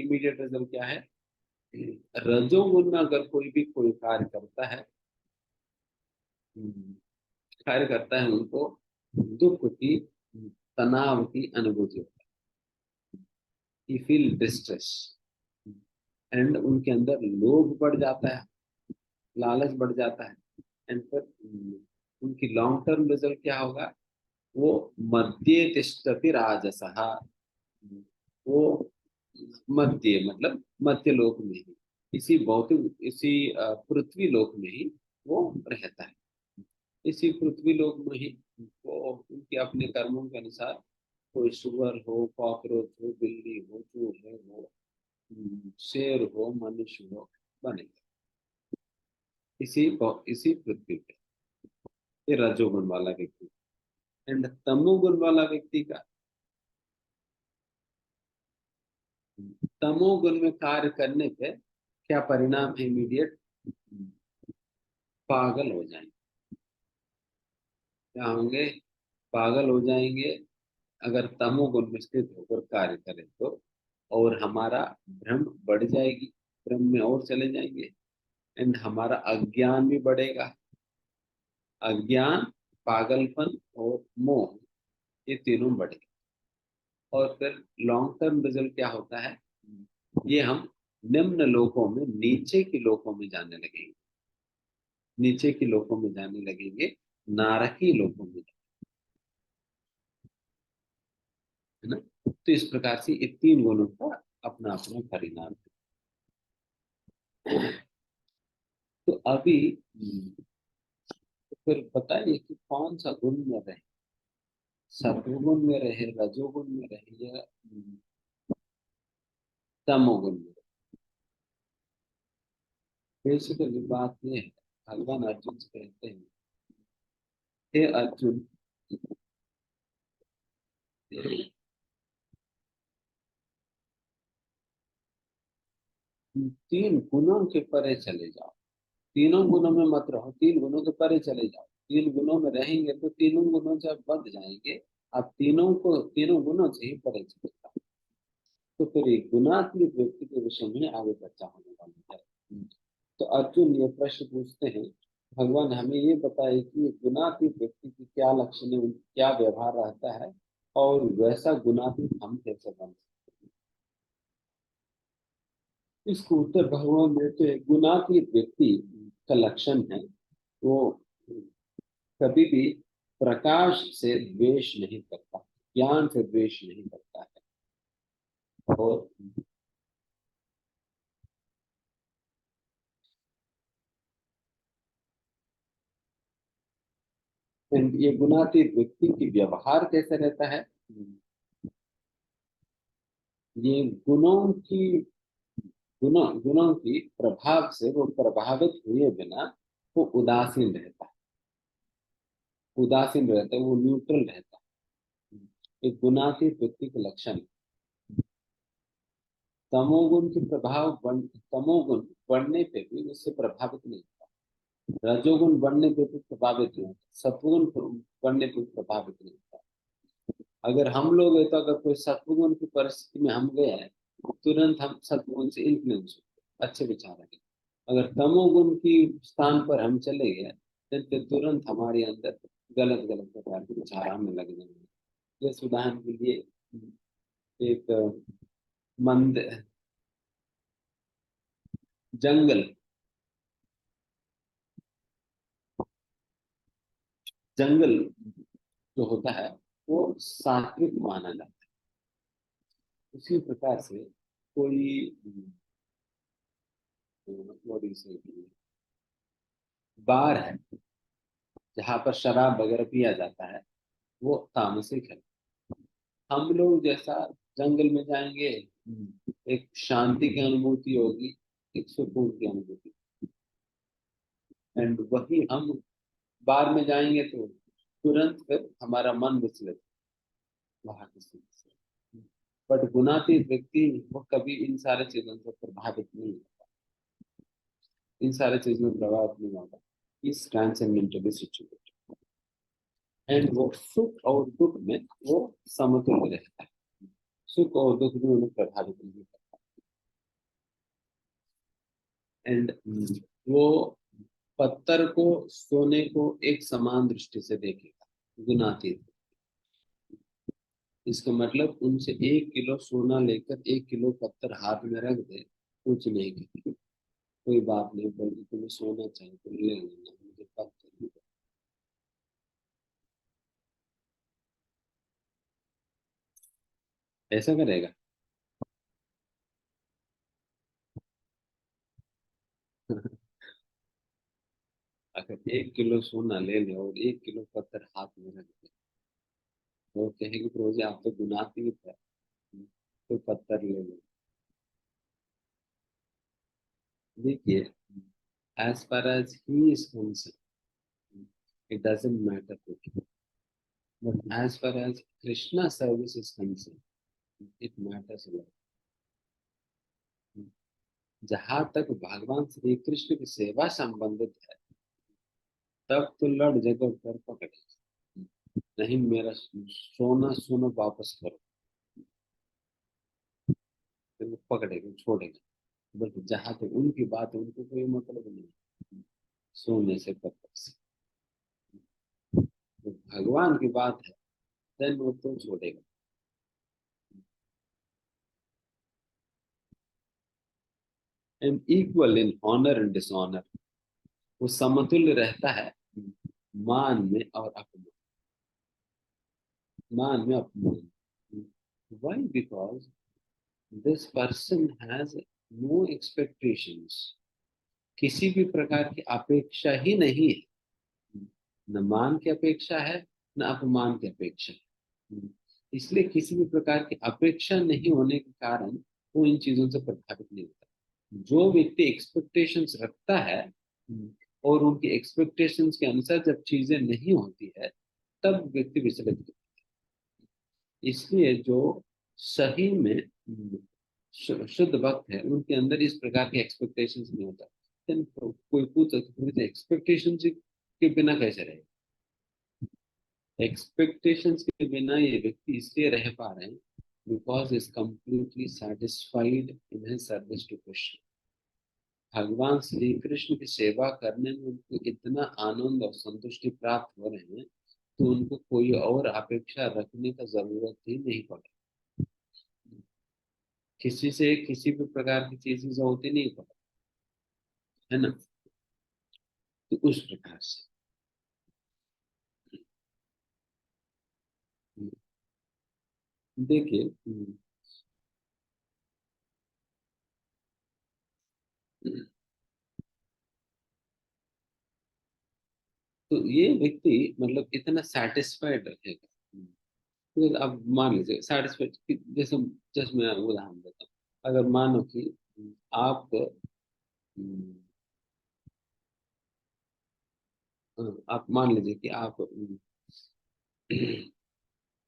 इमीडिएट रिजल्ट क्या है, रजोगुण में अगर कोई भी कोई कार्य करता है, उनको दुख की, तनाव की अनुभूति होती है, फील डिस्ट्रेस एंड उनके अंदर लोभ बढ़ जाता है, लालच बढ़ जाता है। एंड फिर उनकी लॉन्ग टर्म रिजल्ट क्या होगा, वो मध्य तिष्ठति राजसः, वो मध्य मतलब मध्य लोक में ही, इसी पृथ्वी लोक में ही वो रहता है। इसी पृथ्वी लोक में ही वो उनके अपने कर्मों के अनुसार कोई सुअर हो, कॉकरोच हो, बिल्ली हो, चूहे हो, शेर हो, मनुष्य हो, बनेगा इसी पृथ्वी पे। ये रजोगुण वाला व्यक्ति। एंड तमोगुण वाला व्यक्ति का, तमोगुण में कार्य करने पे क्या परिणाम है इमीडिएट, पागल हो जाएंगे। क्या होंगे, पागल हो जाएंगे अगर तमोगुण में स्थित होकर कार्य करें तो। और हमारा भ्रम बढ़ जाएगी, भ्रम में और चले जाएंगे। एंड हमारा अज्ञान भी बढ़ेगा। अज्ञान, पागलपन और मोह, ये तीनों बढ़ेगा। और फिर लॉन्ग टर्म रिजल्ट क्या होता है, ये हम निम्न लोकों में, नीचे के लोकों में जाने लगेंगे, नीचे के लोकों में जाने लगेंगे, नारकी लोकों में, है ना। तो इस प्रकार से ये तीन गुणों का अपना अपना परिणाम है। तो अभी तो फिर बताइए कि कौन सा गुण में रहे, सत्वगुण में रहे, रजोगुण में रहे या तमोगुण में रहे। बेसिकली बात ये है, भगवान अर्जुन से कहते हैं, हे अर्जुन, तीन गुणों के परे चले जाओ, तीनों गुणों में मत रहो, तीन गुणों के परे चले जाओ। तीन गुणों में रहेंगे तो तीनों गुणों से आप बंध जाएंगे, आप तीनों गुणों से ही परे चले जाओ। तो फिर एक गुणात्मक व्यक्ति के विषय में आगे चर्चा होने वाली है। तो अर्जुन ये प्रश्न पूछते हैं, भगवान हमें ये बताए कि गुणातीत व्यक्ति की क्या लक्षण है, क्या व्यवहार रहता है, और वैसा गुणातीत हम कैसे बन सकते हैं। इसको उत्तर भगवान देते हैं, गुणातीत व्यक्ति का लक्षण है वो कभी भी प्रकाश से द्वेष नहीं करता, ज्ञान से द्वेष नहीं करता है। और ये गुणातीत व्यक्ति की व्यवहार कैसे रहता है, ये गुणों की प्रभाव से वो प्रभावित हुए बिना वो उदासीन रहता है, वो न्यूट्रल रहता है। एक गुणातीत व्यक्ति के लक्षण, तमोगुण बढ़ने पे भी उससे प्रभावित नहीं होता, रजोगुण बढ़ने पे भी प्रभावित नहीं होता, सत्वगुण बढ़ने पे प्रभावित नहीं होता। अगर हम लोग हैं तो अगर कोई सत्वगुण की परिस्थिति में हम गए हैं, तुरंत हम सत्वगुण से इन्फ्लुएंस होते, अच्छे विचार आएंगे। अगर तमोगुण की स्थान पर हम चले गए तो तुरंत हमारे अंदर गलत गलत प्रकार के विचार आने लग जाएंगे। जैसे उदाहरण के लिए एक मंद जंगल, जंगल जो होता है वो सात्विक माना जाता है। उसी प्रकार से कोई what do you say, बार है जहाँ पर शराब वगैरह पिया जाता है, वो तामसिक है। हम लोग जैसा जंगल में जाएंगे, एक शांति की अनुभूति होगी, एक सुकून की अनुभूति, एंड वही हम बार में जाएंगे तो तुरंत फिर हमारा मन विचलित वहां की स्थिति से। बट गुणातीत व्यक्ति वो कभी इन सारे चीजों से प्रभावित नहीं होता, इन सारे चीजों में प्रभावित नहीं होता। इस ट्रांसेंडेंटली सिचुएटेड, एंड वो सुख और दुख में वो समतुल्य रहता है, सुख और दुख में उन्हें प्रभावित नहीं करता। एंड वो पत्थर को सोने को एक समान दृष्टि से देखेगा, गुणातीत। इसका मतलब उनसे 1 किलो सोना लेकर 1 किलो पत्थर हाथ में रख दे, कुछ नहीं कहेंगे, कोई बात नहीं, बल्कि तुम्हें सोना चाहिए तो ले लेना, मुझे पत्थर नहीं। ऐसा करेगा? अगर 1 किलो सोना ले ले और 1 किलो पत्थर हाथ में रख दे, तो कहेगी प्रभु जी आप तो गुनातीत है, तो पत्थर ले लो। देखिए, as far as he is concerned, it doesn't matter to him. But as far as Krishna service is concerned, it matters a lot. जहां तक भगवान श्री कृष्ण की सेवा संबंधित है, तब तो लड़ जगह पर पकड़े, नहीं मेरा सोना सोना वापस करो, फिर वो पकड़ेगा छोड़ेगा। बट जहां तक उनकी बात है, उनको कोई मतलब नहीं सोने से पत्थर से। तो भगवान की बात है, देन वो तो छोड़ेगा। And equal in honour and dishonour, वो समतुल्य रहता है मान में और अपमान, मान में अपमान। Why? Because this person has no expectations, किसी भी प्रकार की अपेक्षा ही नहीं है, न मान की अपेक्षा है न अपमान की अपेक्षा है। इसलिए किसी भी प्रकार की अपेक्षा नहीं होने के कारण वो इन चीजों से प्रभावित नहीं होता। जो व्यक्ति एक्सपेक्टेशंस रखता है और उनकी एक्सपेक्टेशंस के अनुसार जब चीजें नहीं होती है, तब व्यक्ति विचलित होता है। इसलिए जो सही में शुद्ध भक्त है, उनके अंदर इस प्रकार के एक्सपेक्टेशंस नहीं होता। Then कोई पूछे एक्सपेक्टेशन के बिना कैसे रहे? एक्सपेक्टेशंस के बिना ये व्यक्ति इसलिए रह पा रहे हैं because is completely satisfied in his service to Krishna. भगवान श्री कृष्ण की सेवा करने में उनको इतना आनंद और संतुष्टि प्राप्त हो रहे हैं, तो उनको कोई और अपेक्षा रखने का जरूरत ही नहीं पड़ा। किसी से किसी भी प्रकार की चीजें होती नहीं पड़ा, है ना? तो उस प्रकार से देखिए, तो ये व्यक्ति मतलब इतना सेटिस्फाइड रहेगा। तो अब मान लीजिए सेटिस्फाइड, जैसे जैसे मैं उदाहरण देता हूँ। अगर मानो कि आप आप मान लीजिए कि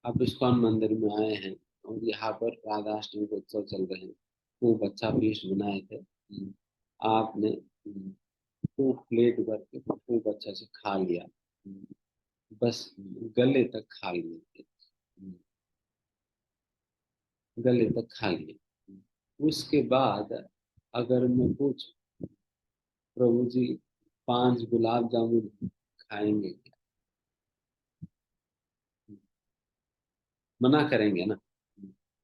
आप इस्कॉन मंदिर में आए हैं और यहाँ पर राधाष्टमी के उत्सव चल रहे हैं, वो बच्चा पीस बनाए थे, आपने वो प्लेट भर के खूब अच्छा से खा लिया, बस गले तक खा लिए, गले तक खा लिए। उसके बाद अगर मैं पूछ, प्रभु जी 5 गुलाब जामुन खाएंगे क्या? मना करेंगे ना?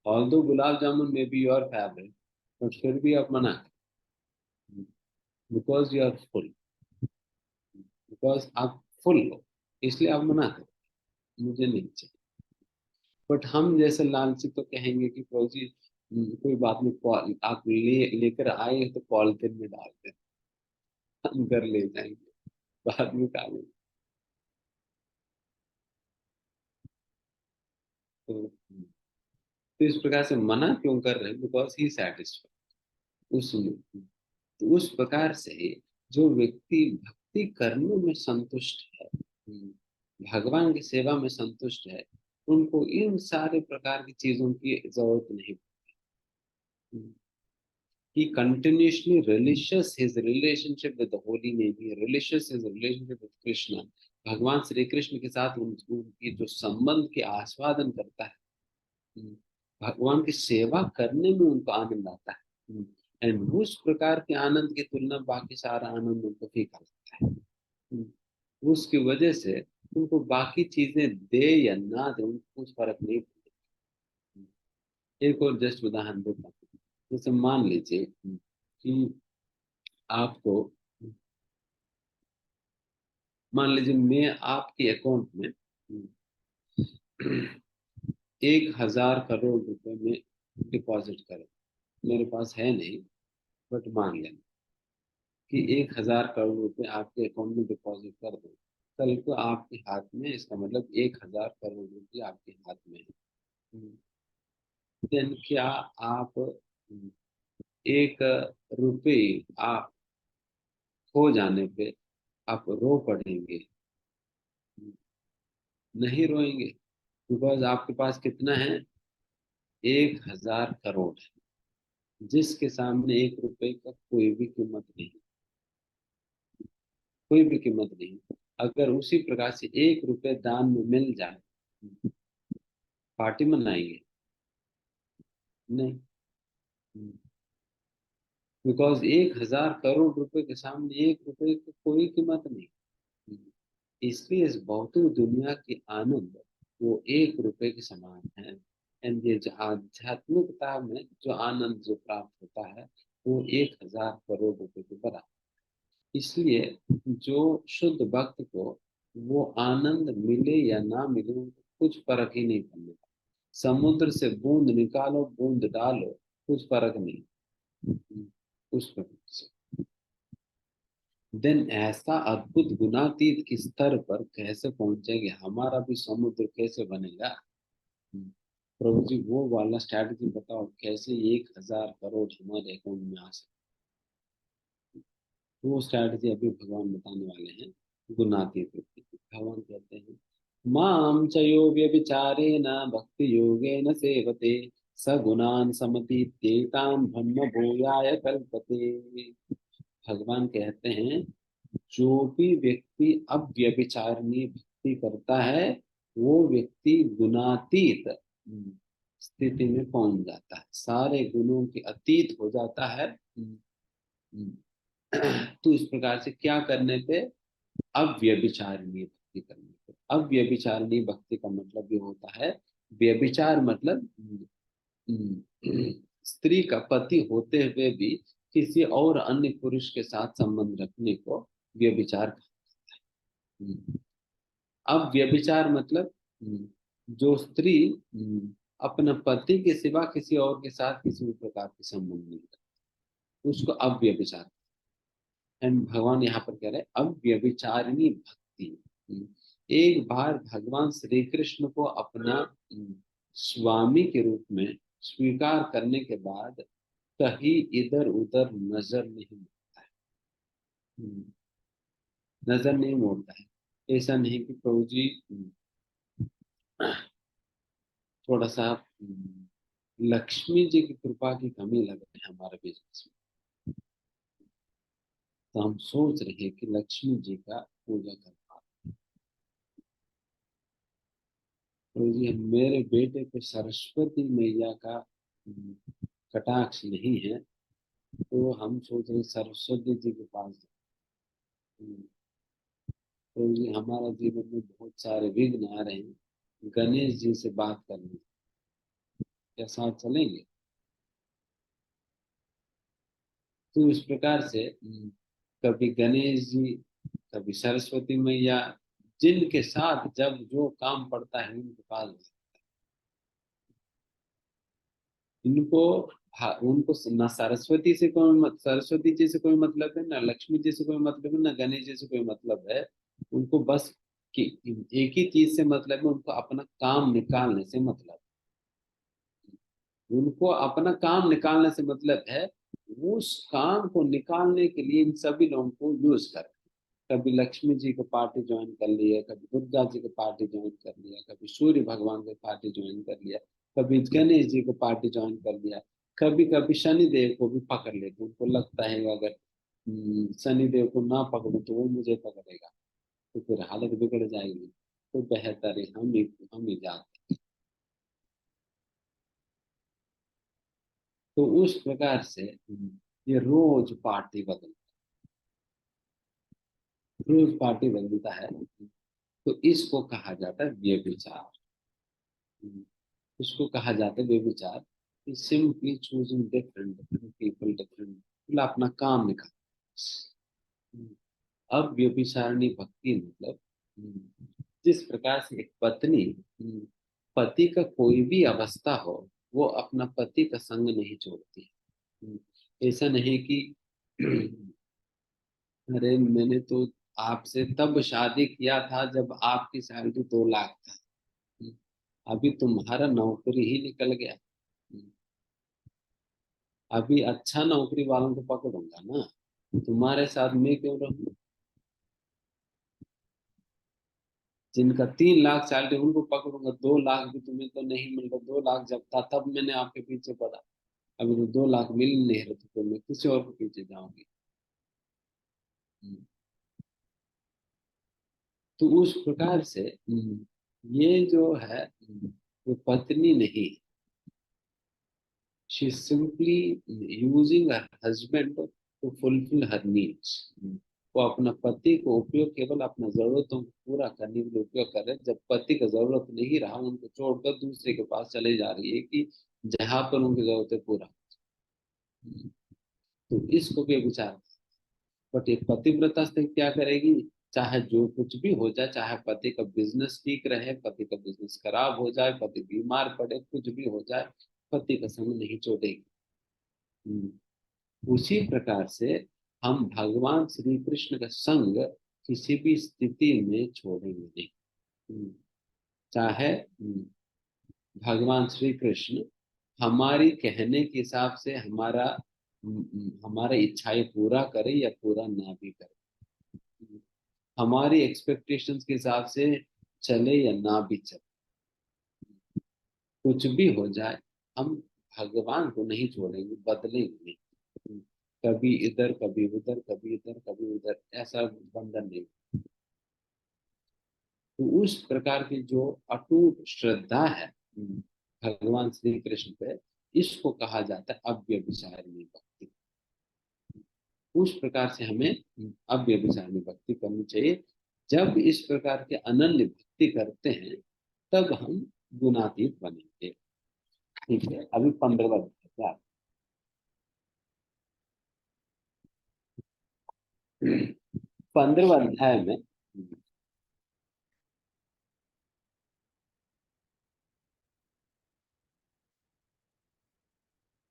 ऑल दो गुलाब जामुन में बी योर फेवरेट, बट फिर भी आप मना करें, because you are full, because आप फुल हो। इसलिए आप मना करो, मुझे नहीं चाहिए। बट हम जैसे लालची तो कहेंगे कि प्रभु जी कोई बात नहीं, आप लेकर आए तो पॉलिथीन में डाल दें, हम घर ले जाएंगे, बाद में खा लेंगे। तो इस प्रकार से मना क्यों कर रहे हैं? बिकॉज ही सेटिस्फाइड उसमें। तो उस प्रकार से जो व्यक्ति भक्ति करने में संतुष्ट है, भगवान की सेवा में संतुष्ट है, उनको इन सारे प्रकार की चीजों की जरूरत नहीं। He continuously relishes his relationship with the holy name. He relishes his relationship with Krishna. भगवान श्री कृष्ण के साथ उनकी जो संबंध के आस्वादन करता है, भगवान की सेवा करने में उनको आनंद आता है। एंड उस प्रकार के आनंद की तुलना बाकी सारा आनंद उनको फीका लगता है। उसकी वजह से उनको बाकी चीजें दे या ना दे उनको कुछ फर्क नहीं पड़ता। एक और जस्ट उदाहरण देता हूँ। जैसे मान लीजिए कि आपको, मान लीजिए मैं आपके अकाउंट में 1,000 करोड़ रुपए में डिपॉजिट करें। मेरे पास है नहीं, बट मान लें कि 1,000 करोड़ रुपए आपके अकाउंट में डिपॉजिट कर दो। कल को आपके हाथ में, इसका मतलब 1,000 करोड़ रुपए आपके हाथ में है। देन क्या आप 1 रुपए आप खो जाने पे आप रो पड़ेंगे? नहीं रोएंगे, बिकॉज आपके पास कितना है? 1,000 करोड़ है, जिसके सामने 1 रुपए का कोई भी कीमत नहीं, कोई भी कीमत नहीं। अगर उसी प्रकार से 1 रुपए दान में मिल जाए, पार्टी मनाएंगे? नहीं, बिकॉज 1,000 करोड़ रुपए के सामने 1 रुपए की कोई कीमत नहीं। इसलिए इस भौतिक दुनिया की आनंद वो 1 रुपए के समान है। एंड ये जो आध्यात्मिकता में जो आनंद जो प्राप्त होता है, वो 1,000 करोड़ रुपए के बराबर। इसलिए जो शुद्ध भक्त को वो आनंद मिले या ना मिले, उनको कुछ फर्क ही नहीं पड़ने का। समुद्र से बूंद निकालो, बूंद डालो, कुछ फर्क नहीं। उस प्रकार से देन ऐसा अद्भुत गुणातीत के स्तर पर कैसे पहुंचेंगे? हमारा भी समुद्र कैसे बनेगा? प्रभु जी वो वाला स्ट्रैटेजी बताओ, कैसे 1,000 करोड़ हमारे अकाउंट में आ सकते? वो स्ट्रैटेजी अभी भगवान बताने वाले हैं। गुणातीत व्यक्ति भगवान कहते हैं, माम च यो व्यभिचारेण भक्ति योगेन सेवते स गुणान समतीत्येतान ब्रह्म भूयाय कल्पते। भगवान कहते हैं, जो भी व्यक्ति अव्यभिचारिणी भक्ति करता है, वो व्यक्ति गुणातीत स्थिति में पहुंच जाता है, सारे गुणों के अतीत हो जाता है। तो इस प्रकार से क्या करने पे? अव्यभिचारिणी भक्ति करने पे। अव्यभिचारिणी भक्ति का मतलब ये होता है, व्यभिचार मतलब स्त्री का पति होते हुए भी किसी और अन्य पुरुष के साथ संबंध रखने को व्यभिचार कहा जाता है। अब व्यभिचार मतलब जो स्त्री अपने पति के सिवा किसी और के साथ किसी भी प्रकार के संबंध नहीं रखती, उसको अव्यभिचार। एंड भगवान यहाँ पर कह रहे हैं अव्यभिचारिणी भक्ति। एक बार भगवान श्री कृष्ण को अपना स्वामी के रूप में स्वीकार करने के बाद कहीं इधर उधर नजर नहीं मोड़ता है। नजर नहीं मोड़ता है। ऐसा नहीं कि प्रभु जी थोड़ा सा लक्ष्मी जी की कृपा की कमी लग रही है हमारे बिजनेस में, तो हम सोच रहे हैं कि लक्ष्मी जी का पूजा कर पाए। प्रभु जी मेरे बेटे पे सरस्वती मैया का कटाक्ष नहीं है, तो हम सोच रहे सरस्वती जी के पास जाएं। प्रभु जी हमारा जीवन में बहुत सारे विघ्न आ रहे हैं, गणेश जी से बात करनी, क्या साथ चलेंगे? तो इस प्रकार से कभी गणेश जी, कभी सरस्वती मैया, जिनके साथ जब जो काम पड़ता है उनको पाल देता है। इनको उनको न सरस्वती से कोई सरस्वती जी से कोई मतलब है, ना लक्ष्मी जी से कोई मतलब है, ना गणेश जी से कोई मतलब है। उनको बस कि एक ही चीज से मतलब है, उनको अपना काम निकालने से मतलब है। उनको अपना काम निकालने से मतलब है। उस काम को निकालने के लिए इन सभी लोगों को यूज कर, कभी लक्ष्मी जी को पार्टी ज्वाइन कर लिया, कभी दुर्गा जी को पार्टी ज्वाइन कर लिया, कभी सूर्य भगवान को पार्टी ज्वाइन कर लिया, कभी गणेश जी को पार्टी ज्वाइन कर लिया, कभी कभी शनि देव को भी पकड़ लेते। उनको लगता है कि अगर शनि देव को ना पकड़ो तो वो मुझे पकड़ेगा, तो फिर हालत बिगड़ जाएगी। तो बेहतर है हम ही जाते। तो उस प्रकार से ये रोज पार्टी बदलता है। तो इसको कहा जाता है व्यभिचार। उसको कहा जाता है व्यभिचार। Simply choosing different different people, different मतलब अपना काम निकाल। अब व्यभिचारिणी भक्ति मतलब जिस प्रकार से एक पत्नी पति का कोई भी अवस्था हो, वो अपना पति का संग नहीं छोड़ती। ऐसा नहीं कि अरे मैंने तो आपसे तब शादी किया था जब आपकी सैलरी 2 लाख था, अभी तुम्हारा नौकरी ही निकल गया, अभी अच्छा नौकरी वालों को पकड़ूंगा ना, तुम्हारे साथ मैं क्यों रहूं। जिनका 3 लाख सैलरी उनको पकड़ूंगा, 2 लाख भी तुम्हें तो नहीं मिल रहा। 2 लाख जब था तब मैंने आपके पीछे पड़ा, अभी तो 2 लाख मिल नहीं रहे तो मैं किसी और के पीछे जाऊंगी। तो उस प्रकार से ये जो है वो पत्नी नहीं, she simply using her husband to fulfil her needs. वो अपना पति को उपयोग केवल अपना जरूरतों को पूरा करने के लिए उपयोग कर रहे हैं। जब पति का जरूरत नहीं रहा, उनको छोड़कर दूसरे के पास चले जा रही है कि जहां पर उनकी जरूरतें पूरा। तो इसको भी विचार। बट एक पतिव्रता स्त्री क्या करेगी, चाहे जो कुछ भी हो जाए, चाहे पति का बिजनेस ठीक रहे, पति का बिजनेस खराब हो जाए, पति बीमार पड़े, कुछ भी हो जाए, पति का संग नहीं छोड़ेगी। उसी प्रकार से हम भगवान श्री कृष्ण का संग किसी भी स्थिति में छोड़ेंगे नहीं। चाहे भगवान श्री कृष्ण हमारी कहने के हिसाब से हमारे इच्छाएं पूरा करे या पूरा ना भी करे, हमारी एक्सपेक्टेशंस के हिसाब से चले या ना भी चले, कुछ भी हो जाए, हम भगवान को नहीं छोड़ेंगे, बदलेंगे नहीं। कभी इधर कभी उधर, कभी इधर कभी उधर, ऐसा बंधन नहीं। तो उस प्रकार की जो अटूट श्रद्धा है भगवान श्री कृष्ण पे, इसको कहा जाता है अव्यभिचारिणी भक्ति। उस प्रकार से हमें अव्यभिचारिणी भक्ति करनी चाहिए। जब इस प्रकार के अनन्य भक्ति करते हैं तब हम गुणातीत बनेंगे। ठीक है, अभी 15वां अध्याय। 15वां अध्याय में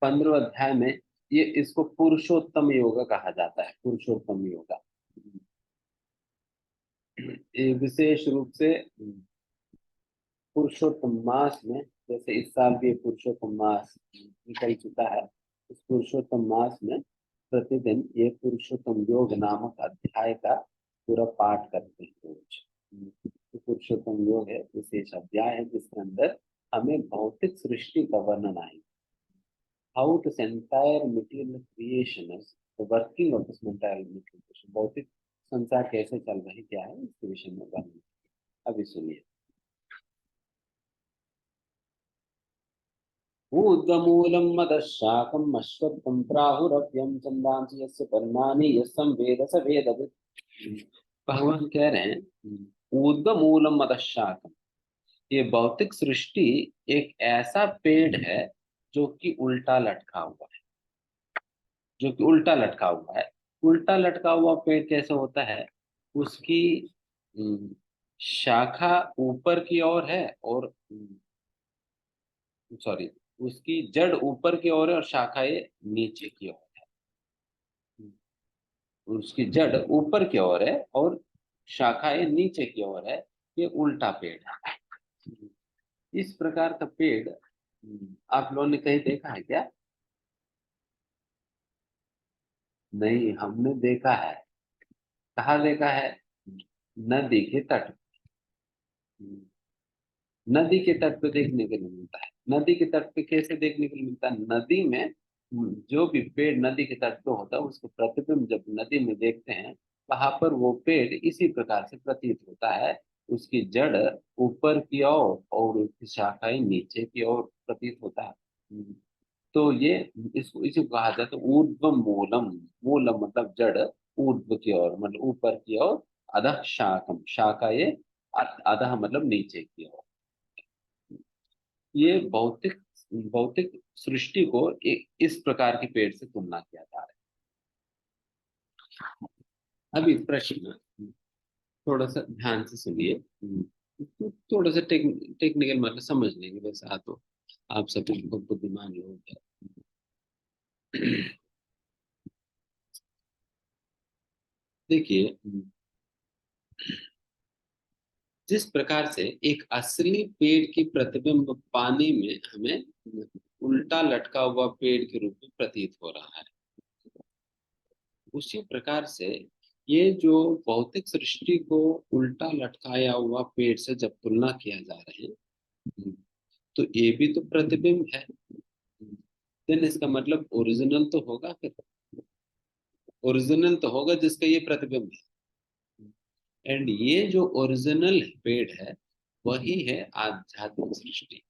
15वें अध्याय में ये इसको पुरुषोत्तम योगा कहा जाता है। पुरुषोत्तम योगा ये विशेष रूप से पुरुषोत्तम मास में, जैसे इस साल भी पुरुषोत्तम मास निकल चुका है, इस पुरुषोत्तम मास में प्रतिदिन ये पुरुषोत्तम योग नामक अध्याय का पूरा पाठ करते हैं रोज। तो पुरुषोत्तम योग है, विशेष अध्याय है जिसके अंदर हमें भौतिक सृष्टि का वर्णन आएगा। How this entire material creation is the working of this entire material creation, भौतिक संसार कैसे चल रही क्या है इसके विषय में वर्णन। अभी सुनिए। ऊर्ध्वमूलं मदशाकम् अश्वत्थं प्राहुरव्यं छन्दांसि यस्य पर्णानि यस्सं वेद स वेदवित्। भगवान कह रहे हैं ऊर्ध्वमूलं मदशाकम्, ये भौतिक सृष्टि एक ऐसा पेड़ है जो कि उल्टा लटका हुआ है। जो कि उल्टा लटका हुआ है। उल्टा लटका हुआ पेड़ कैसे होता है, उसकी शाखा ऊपर की ओर है और सॉरी, उसकी जड़ ऊपर की ओर है और शाखाएं नीचे की ओर है। उसकी जड़ ऊपर की ओर है और शाखाएं नीचे की ओर है। ये उल्टा पेड़ है। इस प्रकार का पेड़ आप लोगों ने कहीं देखा है क्या? नहीं, हमने देखा है। कहाँ देखा है? नदी के तट। नदी के तट पे देखने के लिए मिलता है। नदी के तट पे कैसे देखने के लिए मिलता है? नदी में जो भी पेड़ नदी के तट पे होता है उसको प्रतिबिंब जब नदी में देखते हैं, वहां पर वो पेड़ इसी प्रकार से प्रतीत होता है। उसकी जड़ ऊपर की ओर और उसकी शाखाएं नीचे की ओर प्रतीत होता है। तो ये इसको इसी को कहा जाता है ऊर्ध्व मूलम। मूलम मतलब जड़, ऊर्ध्व की ओर मतलब ऊपर की ओर, अधः शाखम शाखाएं, अधः मतलब नीचे की ओर। ये भौतिक भौतिक सृष्टि को इस प्रकार के पेड़ से तुलना किया जा रहा है। अभी प्रश्न थोड़ा सा ध्यान से सुनिए। थोड़ा सा टेक्निकल मतलब समझ लेंगे, वैसे तो आप सब बहुत बुद्धिमान लोग हैं। देखिए, जिस प्रकार से एक असली पेड़ की प्रतिबिंब पानी में हमें उल्टा लटका हुआ पेड़ के रूप में प्रतीत हो रहा है, उसी प्रकार से ये जो भौतिक सृष्टि को उल्टा लटकाया हुआ पेड़ से जब तुलना किया जा रहे हैं, तो ये भी तो प्रतिबिंब है। देन इसका मतलब ओरिजिनल तो होगा, फिर ओरिजिनल तो होगा जिसका ये प्रतिबिंब है। एंड ये जो ओरिजिनल पेड़ है वही है आध्यात्मिक सृष्टि।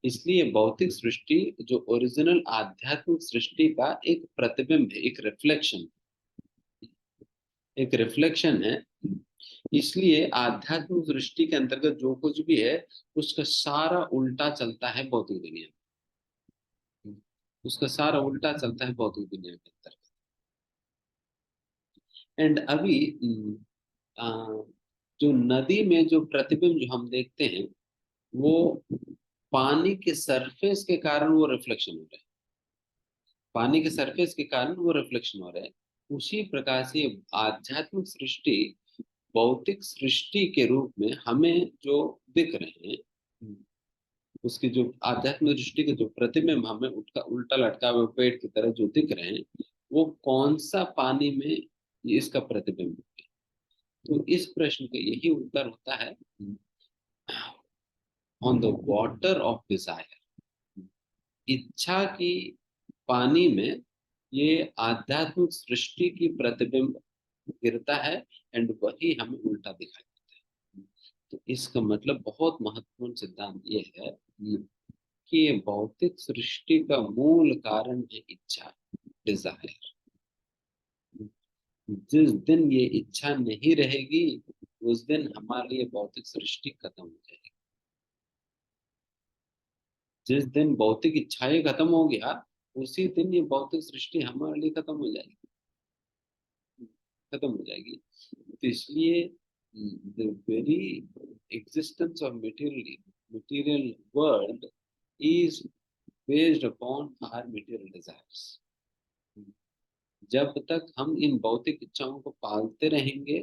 इसलिए भौतिक सृष्टि जो ओरिजिनल आध्यात्मिक सृष्टि का एक प्रतिबिंब है, एक रिफ्लेक्शन है। इसलिए आध्यात्मिक दृष्टि के अंतर्गत जो कुछ भी है उसका सारा उल्टा चलता है भौतिक दुनिया में। उसका सारा उल्टा चलता है भौतिक दुनिया के अंतर्गत। एंड अभी आ, जो नदी में जो प्रतिबिंब जो हम देखते हैं वो पानी के सरफेस के कारण वो रिफ्लेक्शन हो रहा है। पानी के सरफेस के कारण वो रिफ्लेक्शन हो रहा है। उसी प्रकार से आध्यात्मिक सृष्टि भौतिक सृष्टि के रूप में हमें जो दिख रहे हैं, उसकी जो आध्यात्मिक दृष्टि के जो प्रतिबिंब हमें उल्टा उल्टा लटका हुए पेड़ की तरह जो दिख रहे हैं, वो कौन सा पानी में ये इसका प्रतिबिंब है? तो इस प्रश्न का यही उत्तर होता है on the water of desire. इच्छा की पानी में ये आध्यात्मिक सृष्टि की प्रतिबिंब गिरता है एंड वही हमें उल्टा दिखाई देता है। तो इसका मतलब बहुत महत्वपूर्ण सिद्धांत ये है कि ये भौतिक सृष्टि का मूल कारण है इच्छा, डिजायर। जिस दिन ये इच्छा नहीं रहेगी उस दिन हमारे लिए भौतिक सृष्टि खत्म हो जाएगी। जिस दिन भौतिक इच्छाएं खत्म हो गया उसी दिन ये भौतिक सृष्टि हमारे लिए खत्म हो जाएगी, खत्म हो जाएगी। तो इसलिए the very existence of material world is based upon our material desires. जब तक हम इन भौतिक इच्छाओं को पालते रहेंगे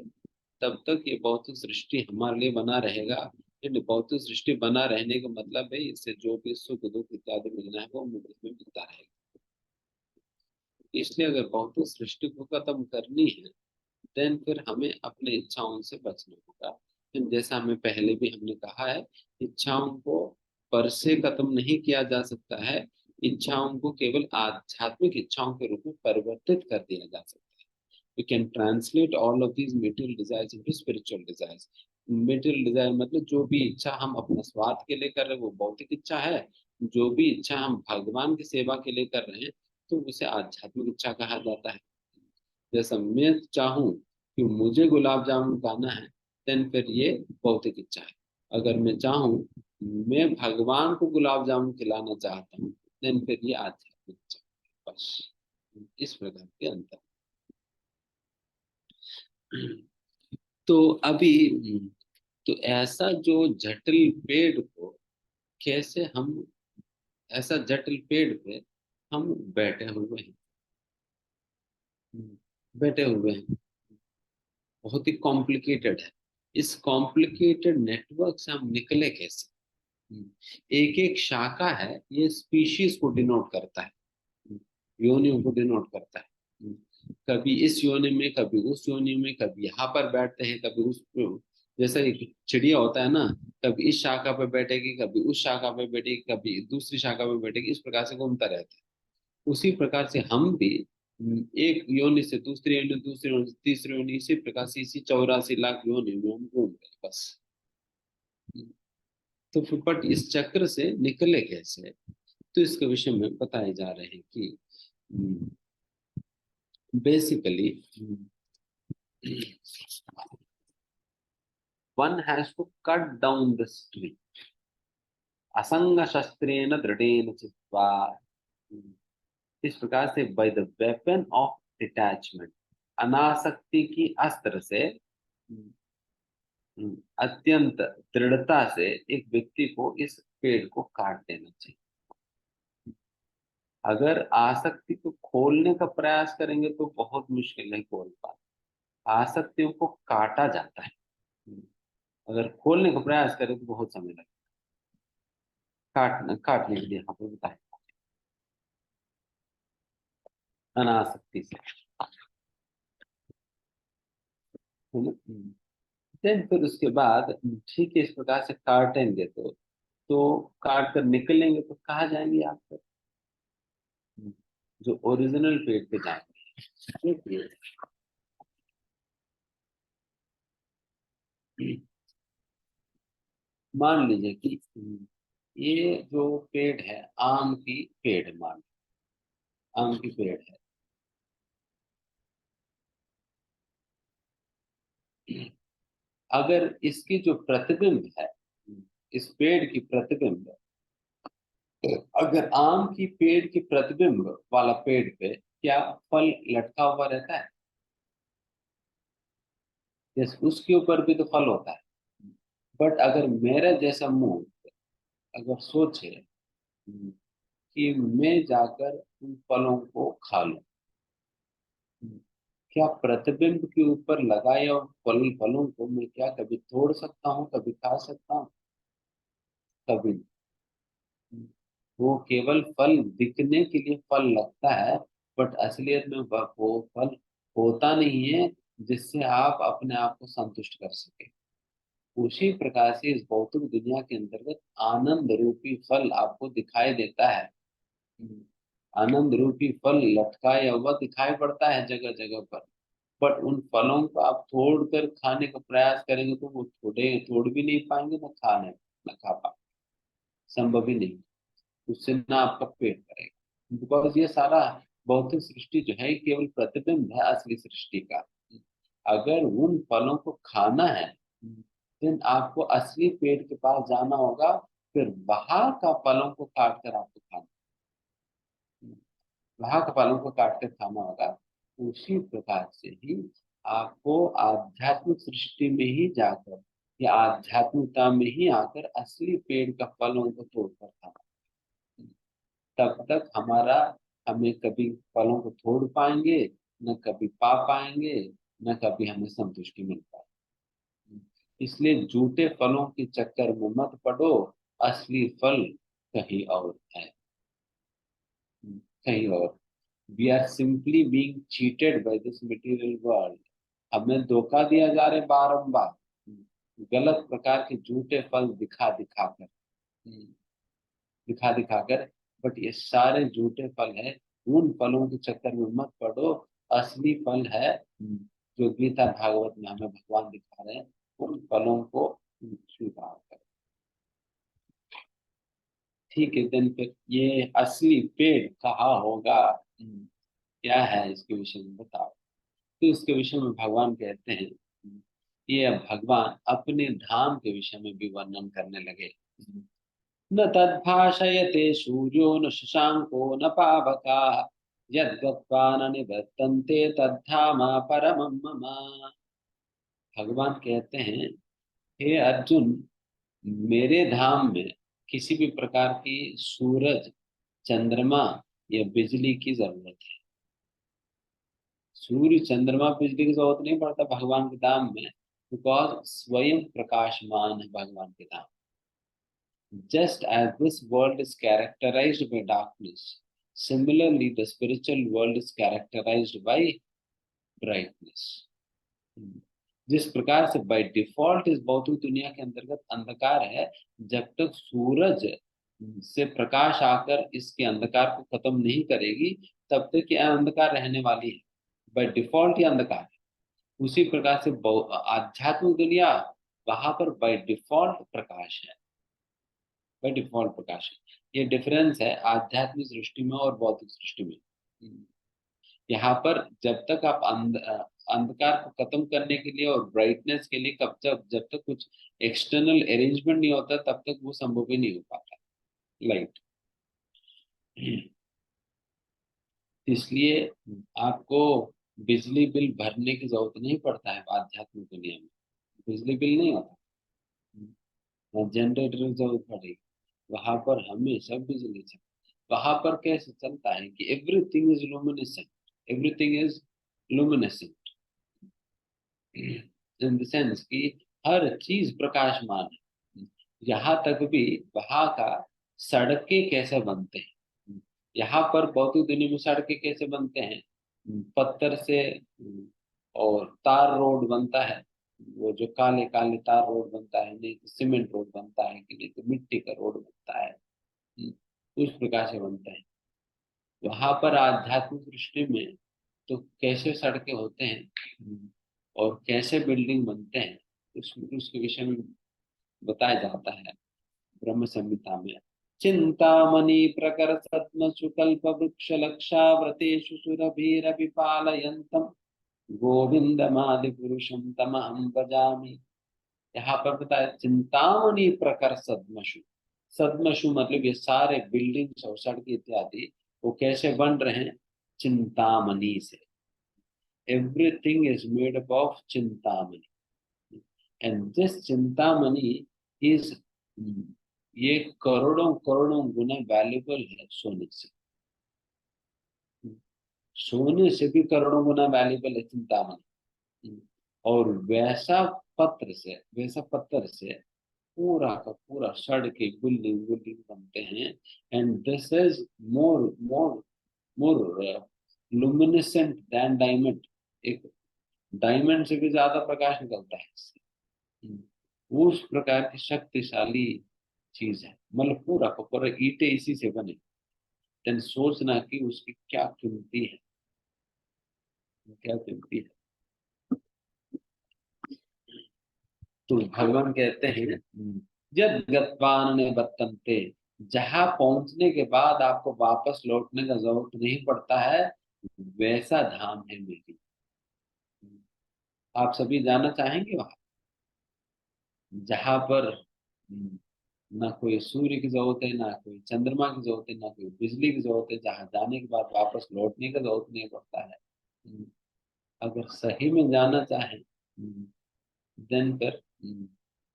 तब तक ये भौतिक सृष्टि हमारे लिए बना रहेगा। इन भौतिक सृष्टि बना रहने का मतलब है इससे जो भी सुख दुख इत्यादि मिलना है वो इसमें मिलता रहेगा। इसलिए अगर भौतिक सृष्टि को खत्म करनी है देन फिर हमें अपने इच्छाओं से बचना होगा। फिर जैसा हमें पहले भी हमने कहा है, इच्छाओं को पर से खत्म नहीं किया जा सकता है। इच्छाओं को केवल आध्यात्मिक इच्छाओं के रूप में परिवर्तित कर दिया जा सकता है। We can translate all of these material desires into spiritual desires. Material desire मतलब जो भी इच्छा हम अपने स्वार्थ के लिए कर रहे हैं वो भौतिक इच्छा है। जो भी इच्छा हम भगवान की सेवा के लिए कर रहे हैं तो उसे आध्यात्मिक इच्छा कहा जाता है। जैसा मैं चाहूं कि मुझे गुलाब जामुन खाना है देन फिर ये भौतिक इच्छा है। अगर मैं चाहूं मैं भगवान को गुलाब जामुन खिलाना चाहता हूँ देन फिर ये आध्यात्मिक इच्छा है। बस इस प्रकार के अंतर। तो अभी तो ऐसा जो जटिल पेड़ को कैसे हम, ऐसा जटिल पेड़ पे हम बैठे हुए हैं, बैठे हुए हैं, बहुत ही कॉम्प्लिकेटेड है। इस कॉम्प्लिकेटेड नेटवर्क से हम निकले कैसे? एक एक शाखा है, ये स्पीशीज को डिनोट करता है, योनियों को डिनोट करता है। कभी इस योनि में, कभी उस योनि में, कभी यहाँ पर बैठते हैं, कभी उस, जैसा एक चिड़िया होता है ना, कभी इस शाखा पर बैठेगी, कभी उस शाखा पर बैठेगी, कभी दूसरी शाखा पर बैठेगी, इस प्रकार से घूमता रहता है। उसी प्रकार से हम भी एक योनि से दूसरी योनि, दूसरी योनि से तीसरी योनि, इसी प्रकार से इसी 84 लाख योनि में हम घूम रहे बस। तो फिर बट इस चक्र से निकले कैसे? तो इसके विषय में बताए जा रहे हैं कि basically one has to cut down this tree असंग शस्त्रेण दृढ़ेन चित्वा। इस प्रकार से by the weapon of detachment, अनासक्ति की अस्त्र से अत्यंत दृढ़ता से एक व्यक्ति को इस पेड़ को काट देना चाहिए। अगर आसक्ति को खोलने का प्रयास करेंगे तो बहुत मुश्किल है खोल पाए, आसक्तियों को काटा जाता है। अगर खोलने का प्रयास करें तो बहुत समय लगता है। काटने के लिए यहाँ पे बताया अनासक्ति से, है ना। देन फिर उसके बाद ठीक है, इस प्रकार से काटेंगे तो काट कर निकलेंगे तो कहाँ जाएंगे आप फिर? जो ओरिजिनल पेड़ पे जाएंगे। देखिए, मान लीजिए कि ये जो पेड़ है आम की पेड़, आम की पेड़ है। अगर इसकी जो प्रतिबिंब है, इस पेड़ की प्रतिबिंब, अगर आम की पेड़ की प्रतिबिंब वाला पेड़ पे क्या फल लटका हुआ रहता है? यस, उसके ऊपर भी तो फल होता है। बट अगर मेरा जैसा मुंह अगर सोचे कि मैं जाकर उन फलों को खा लूं, क्या प्रतिबिंब के ऊपर लगाए और फलों को मैं क्या कभी तोड़ सकता हूँ, कभी खा सकता हूँ? कभी नहीं। वो केवल फल दिखने के लिए फल लगता है, बट असलियत में वो फल होता नहीं है जिससे आप अपने आप को संतुष्ट कर सके। उसी प्रकार से इस भौतिक दुनिया के अंतर्गत आनंद रूपी फल आपको दिखाई देता है। आनंद रूपी फल लटकाया हुआ दिखाई पड़ता है जगह जगह पर, बट उन फलों को आप तोड़ कर खाने का प्रयास करेंगे तो वो तोड़ भी नहीं पाएंगे, न खा पाएंगे, संभव ही नहीं। उससे ना आपका पेट भरेगा, बिकॉज ये सारा भौतिक सृष्टि जो है केवल प्रतिबिंब है असली सृष्टि का। अगर उन फलों को खाना है, देन आपको असली पेड़ के पास जाना होगा, फिर वहां का फलों को काट कर आपको खाना, वहां के फलों को काट कर खाना होगा। उसी प्रकार से ही आपको आध्यात्मिक सृष्टि में ही जाकर या आध्यात्मिकता में ही आकर असली पेड़ का फलों को तोड़कर खाना, तब तक हमें कभी फलों को तोड़ पाएंगे, न कभी पा पाएंगे, न कभी हमें संतुष्टि मिल पाएगी। इसलिए झूठे फलों के चक्कर में मत पड़ो, असली फल कहीं और है, कहीं और। We are simply being cheated by this material world. हमें धोखा दिया जा रहा है बारंबार, गलत प्रकार के झूठे फल दिखा दिखाकर। बट ये सारे झूठे फल है, उन फलों के चक्कर में मत पड़ो। असली फल है जो गीता भागवत में हमें भगवान दिखा रहे हैं, उन फलों को स्वीकार करो। ठीक है, देन फिर ये असली पेड़ कहाँ होगा, क्या है, इसके विषय में बताओ। तो इसके विषय में भगवान कहते हैं, ये अब भगवान अपने धाम के विषय में भी वर्णन करने लगे। न तद्भाषयते सूर्यो न शशांको न पावकाः यद्गत्वा न निवर्तन्ते तद्धाम परमं मम। भगवान कहते हैं, हे अर्जुन, मेरे धाम में किसी भी प्रकार की सूरज, चंद्रमा या बिजली की जरूरत है। सूर्य, चंद्रमा, बिजली की जरूरत नहीं पड़ता भगवान के धाम में, बिकॉज स्वयं प्रकाशमान है भगवान के धाम। Just as this world is characterized by darkness, similarly the spiritual world is characterized by brightness. जिस प्रकार से बाय डिफॉल्ट इस भौतिक दुनिया के अंतर्गत अंधकार है, जब तक सूरज से प्रकाश आकर इसके अंधकार को खत्म नहीं करेगी, तब तक यह अंधकार रहने वाली है। बाय डिफॉल्ट ये अंधकार है। उसी प्रकार से आध्यात्मिक दुनिया, वहां पर बाय डिफॉल्ट प्रकाश है, बाय डिफॉल्ट प्रकाश है। ये डिफरेंस है आध्यात्मिक सृष्टि में और भौतिक सृष्टि में। यहाँ पर जब तक आप अंधकार को खत्म करने के लिए और ब्राइटनेस के लिए जब तक कुछ एक्सटर्नल अरेंजमेंट नहीं होता, तब तक वो संभव ही नहीं हो पाता लाइट। इसलिए आपको बिजली बिल भरने की जरूरत नहीं पड़ता है आध्यात्मिक दुनिया में। बिजली बिल नहीं होता, जनरेटर की जरूरत पड़ेगी। वहां पर हमेशा बिजली चलती। वहां पर कैसे चलता है कि everything is luminescent, everything is luminescent in the sense कि हर चीज प्रकाशमान है। यहाँ तक भी वहां का सड़कें कैसे बनते हैं, यहाँ पर भौतिक दुनिया में सड़कें कैसे बनते हैं, पत्थर से और तार रोड बनता है। वो जो काले काले तार रोड बनता है, नहीं तो सीमेंट रोड बनता है, कि नहीं तो मिट्टी का रोड बनता है, उस प्रकार से बनता है। वहां पर आध्यात्मिक दृष्टि में तो कैसे सड़कें होते हैं और कैसे बिल्डिंग बनते हैं, उसके विषय में बताया जाता है ब्रह्म संहिता में। चिंतामणि प्रकर सत्मसु कल्प वृक्ष लक्षाव्रतेषु सुरभिरभिपालयन्तम् गोविंदमादि पुरुषम तमहं भजामि। यहाँ पर बताया चिंतामणि प्रकर सद्मशु। सद्मशु मतलब ये सारे बिल्डिंग्स और सड़क इत्यादि वो कैसे बन रहे हैं, चिंतामणि से। Everything is made up of Chintamani, and this Chintamani is, ये करोड़ों करोड़ों गुना वैल्यूबल है सोने से। सोने से भी करोड़ों गुना वैल्यूबल है चिंतामणि। और वैसा पत्थर से पूरा का पूरा सड़कें, बिल्डिंग बिल्डिंग बनते हैं। And this is more more more luminescent than diamond. एक डायमंड से भी ज्यादा प्रकाश निकलता है इससे। उस प्रकार की शक्तिशाली चीज है, मतलब पूरा का पूरा ईंटें इसी से बने। देन सोचना कि उसकी क्या कीमती है, क्या कीमती है। तो भगवान कहते हैं जब गत्वान ने बतंते, जहां पहुंचने के बाद आपको वापस लौटने का जरूरत नहीं पड़ता है, वैसा धाम है मेरी। आप सभी जाना चाहेंगे वहां जहां पर ना कोई सूर्य की जरूरत है, ना कोई चंद्रमा की जरूरत है, ना कोई बिजली की जरूरत है, जहां जाने के बाद वापस लौटने का जरूरत नहीं पड़ता है। अगर सही में जाना चाहें, देन फिर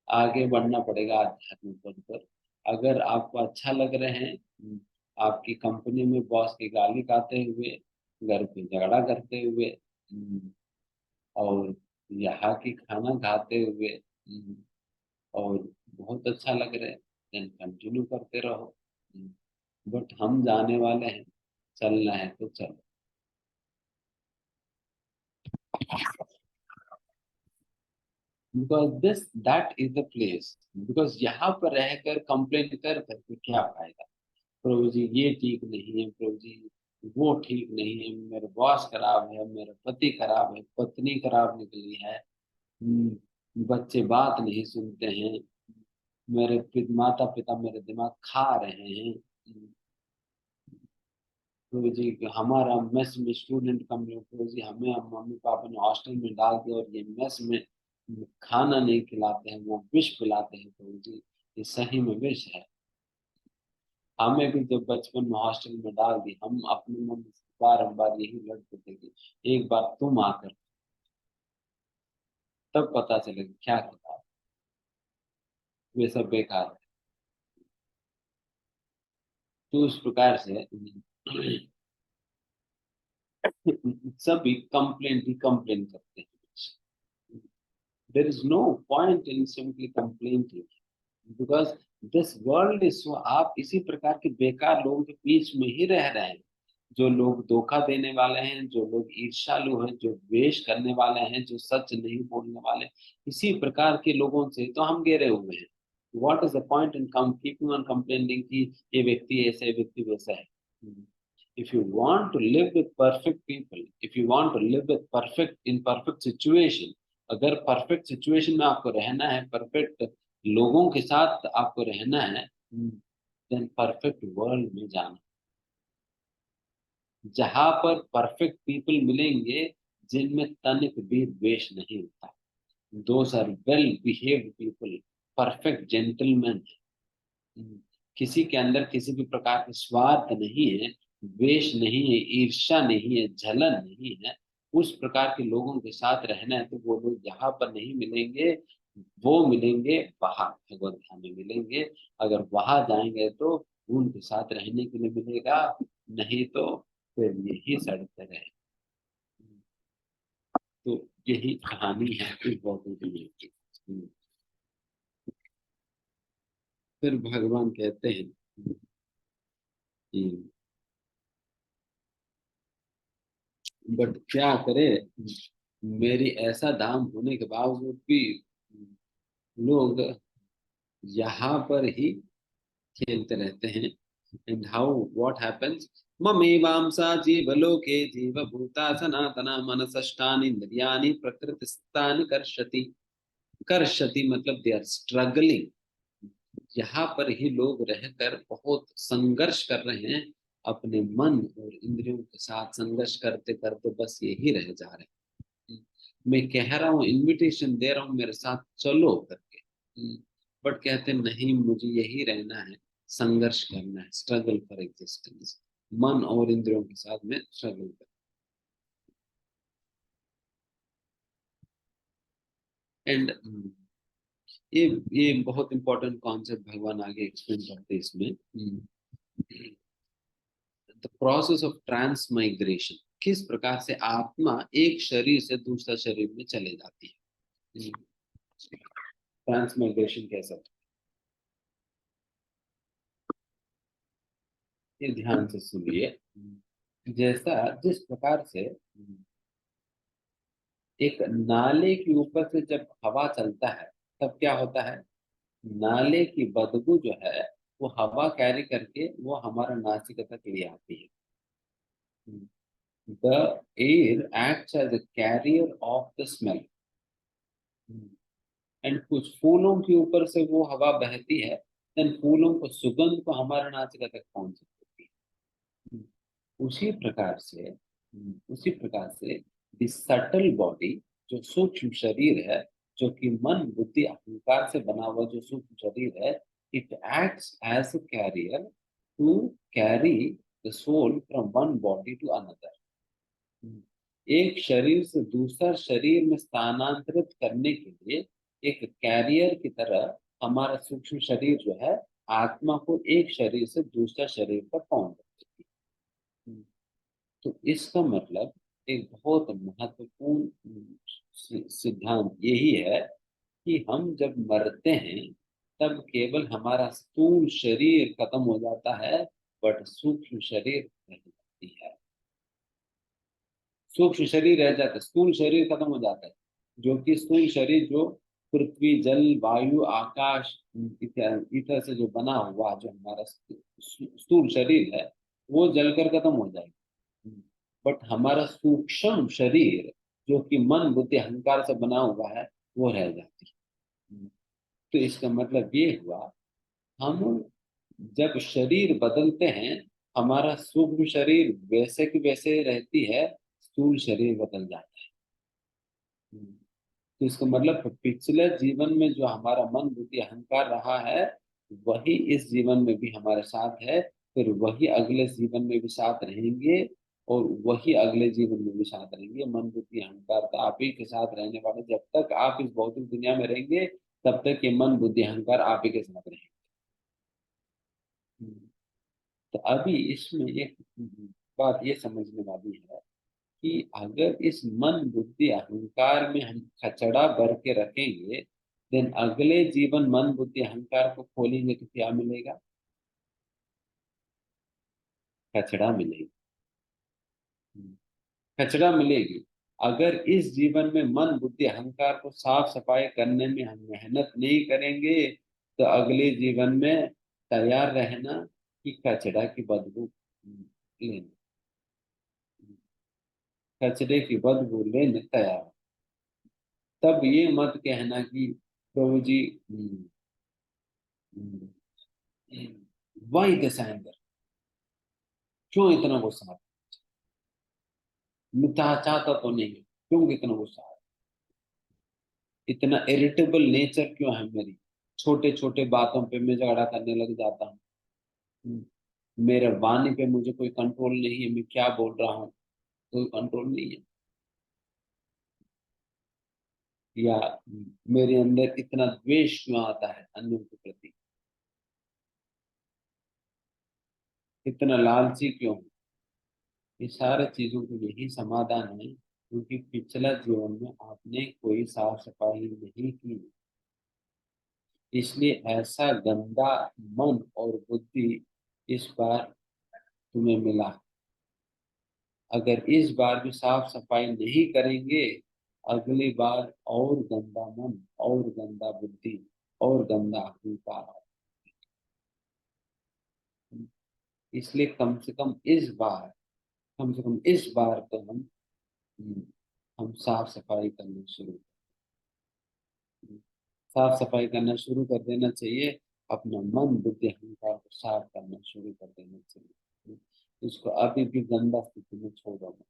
आगे बढ़ना पड़ेगा आध्यात्मिक पद पर। अगर आपको अच्छा लग रहे हैं आपकी कंपनी में बॉस की गाली खाते हुए, घर पे झगड़ा करते हुए, और यहाँ की खाना खाते हुए, और बहुत अच्छा लग रहा है, देन कंटिन्यू करते रहो। बट हम जाने वाले हैं, चलना है तो चलो। Because this that is the place. Because यहाँ पर रहकर कंप्लेन कर करके क्या फायदा। प्रभु जी ये ठीक नहीं है, प्रभु जी वो ठीक नहीं है, मेरे बॉस खराब है, मेरा पति खराब है, पत्नी खराब निकली है, बच्चे बात नहीं सुनते हैं, मेरे माता पिता मेरे दिमाग खा रहे हैं, प्रभु जी हमारा मेस में स्टूडेंट कम है, प्रभु जी हमें हम मम्मी पापा ने हॉस्टल में डाल दिया और ये मेस में खाना नहीं खिलाते हैं, वो विष पिलाते हैं, प्रभु जी ये सही में विष है। हमें भी जब बचपन में हॉस्टल में डाल दी, हम अपनी मम्मी से बारम्बार यही लड़ते थे कि एक बार तुम आकर, तब पता चलेगा क्या किताब। वे सब बेकार है। तो उस प्रकार से सभी कंप्लेंट ही कंप्लेन करते हैं। There is no point in simply complaining, because this world is so, आप इसी प्रकार के बेकार लोगों के बीच में ही रह रहे हैं। जो लोग धोखा देने वाले हैं, जो लोग ईर्ष्यालु हैं, जो द्वेष करने वाले हैं, जो सच नहीं बोलने वाले, इसी प्रकार के लोगों से तो हम घेरे हुए हैं। What is the point in keeping on complaining कि ये व्यक्ति ऐसा है, व्यक्ति वैसा है। If you want to live with perfect people, if you want to live with perfect in perfect situation, अगर परफेक्ट सिचुएशन में आपको रहना है, परफेक्ट लोगों के साथ आपको रहना है, देन परफेक्ट वर्ल्ड में जाना, जहां पर परफेक्ट पीपल मिलेंगे, जिनमें तनिक भी द्वेष नहीं होता। Those are well behaved people, perfect gentleman. किसी के अंदर किसी भी प्रकार के स्वार्थ नहीं है, द्वेष नहीं है, ईर्ष्या नहीं है, जलन नहीं है। उस प्रकार के लोगों के साथ रहना है तो वो लोग यहाँ पर नहीं मिलेंगे, वो मिलेंगे वहां, भगवत धाम में मिलेंगे। अगर वहां जाएंगे तो उनके साथ रहने के लिए मिलेगा, नहीं तो फिर यही सड़ते रहे। तो यही कहानी है इस गौतम दुनिया की। फिर भगवान कहते हैं कि बट क्या करे, मेरी ऐसा धाम होने के बावजूद भी लोग यहाँ पर ही खेलते रहते हैं। एंड हाउ व्हाट हैपेंस, ममेवांसा जीवलोके जीवभूता सनातना मनसष्टानि इंद्रियाणि प्रकृतिस्थानि कर्षति। कर्षति मतलब दे आर स्ट्रगलिंग। यहाँ पर ही लोग रहकर बहुत संघर्ष कर रहे हैं, अपने मन और इंद्रियों के साथ संघर्ष करते करते बस यही रह जा रहे हैं। मैं कह रहा हूँ, इनविटेशन दे रहा हूँ, मेरे साथ चलो करके, बट कहते नहीं, मुझे यही रहना है, संघर्ष करना है, स्ट्रगल फॉर एग्जिस्टेंस, मन और इंद्रियों के साथ में स्ट्रगल कर। एंड ये बहुत इंपॉर्टेंट कॉन्सेप्ट भगवान आगे एक्सप्लेन करते हैं इसमें। द प्रोसेस ऑफ ट्रांसमाइग्रेशन, किस प्रकार से आत्मा एक शरीर से दूसरा शरीर में चले जाती है। ट्रांसमाइग्रेशन कैसा, ये ध्यान से सुनिए। जैसा जिस प्रकार से एक नाले के ऊपर से जब हवा चलता है, तब क्या होता है, नाले की बदबू जो है वो हवा कैरी करके वो हमारा नासिका तक ले आती है। The air acts as a carrier of the smell. And कुछ फूलों के ऊपर से वो हवा बहती है, देन फूलों को सुगंध को हमारा नासिका तक पहुंच सकती है। उसी प्रकार से उसी प्रकार से द सटल बॉडी, जो सूक्ष्म शरीर है, जो कि मन बुद्धि अहंकार से बना हुआ जो सूक्ष्म शरीर है, it acts as a carrier to carry the soul from one body to another. एक शरीर से दूसरा शरीर में स्थानांतरित करने के लिए एक कैरियर की तरह हमारा सूक्ष्म शरीर जो है, आत्मा को एक शरीर से दूसरा शरीर पर पहुंच देती है। तो इसका मतलब एक बहुत महत्वपूर्ण सिद्धांत यही है कि हम जब मरते हैं तब केवल हमारा स्थूल शरीर खत्म हो जाता है, बट सूक्ष्म शरीर रह जाती है। सूक्ष्म शरीर रह जाता है, स्थूल शरीर खत्म हो जाता है। जो कि स्थूल शरीर जो पृथ्वी जल वायु आकाश इतर से जो बना हुआ जो हमारा स्थूल शरीर है, वो जलकर खत्म हो जाएगा। बट हमारा सूक्ष्म शरीर जो कि मन बुद्धि अहंकार से बना हुआ है, वो रह जाती है। तो इसका मतलब ये हुआ, हम जब शरीर बदलते हैं, हमारा सूक्ष्म शरीर वैसे की वैसे रहती है, स्थूल शरीर बदल जाता है। तो इसका मतलब पिछले जीवन में जो हमारा मन बुद्धि अहंकार रहा है, वही इस जीवन में भी हमारे साथ है, फिर वही अगले जीवन में भी साथ रहेंगे, और वही अगले जीवन में भी साथ रहेंगे। मन बुद्धि अहंकार तो आप ही के साथ रहने वाले, जब तक आप इस भौतिक दुनिया में रहेंगे तब तक ये मन बुद्धि अहंकार आप ही के साथ रहेंगे। तो अभी इसमें एक बात ये समझने वाली है कि अगर इस मन बुद्धि अहंकार में हम खचड़ा भर के रखेंगे, देन अगले जीवन मन बुद्धि अहंकार को खोलेंगे तो क्या मिलेगा? कचड़ा मिलेगी। कचड़ा मिलेगी। अगर इस जीवन में मन बुद्धि अहंकार को साफ सफाई करने में हम मेहनत नहीं करेंगे, तो अगले जीवन में तैयार रहना कि कचड़ा की बदबू लेने, कचरे की बदबू लेने तैयार। तब ये मत कहना कि प्रभु जी वाई दिस एंगर, क्यों इतना गुस्सा आता? मैं चाहता तो नहीं, क्यों इतना गुस्सा आता? इतना इरिटेबल नेचर क्यों है मेरी? छोटे छोटे बातों पे मैं झगड़ा करने लग जाता हूँ। मेरे वाणी पे मुझे कोई कंट्रोल नहीं है, मैं क्या बोल रहा हूँ कोई कंट्रोल नहीं है। या मेरे अंदर इतना द्वेष क्यों आता है अन्यों के प्रति, इतना लालची क्यों हूँ? ये सारे चीजों के यही समाधान है, क्योंकि पिछला जीवन में आपने कोई साफ सफाई नहीं की, इसलिए ऐसा गंदा मन और बुद्धि इस बार तुम्हें मिला। अगर इस बार भी साफ सफाई नहीं करेंगे, अगली बार और गंदा मन और गंदा बुद्धि और गंदा अहंकार। इसलिए कम से कम इस बार तो हम साफ सफाई करना शुरू करें। साफ सफाई करना शुरू कर देना चाहिए। अपना मन बुद्धि अहंकार को साफ करना शुरू कर देना चाहिए। इसको अभी भी गंदा स्थिति में छोड़ो मत।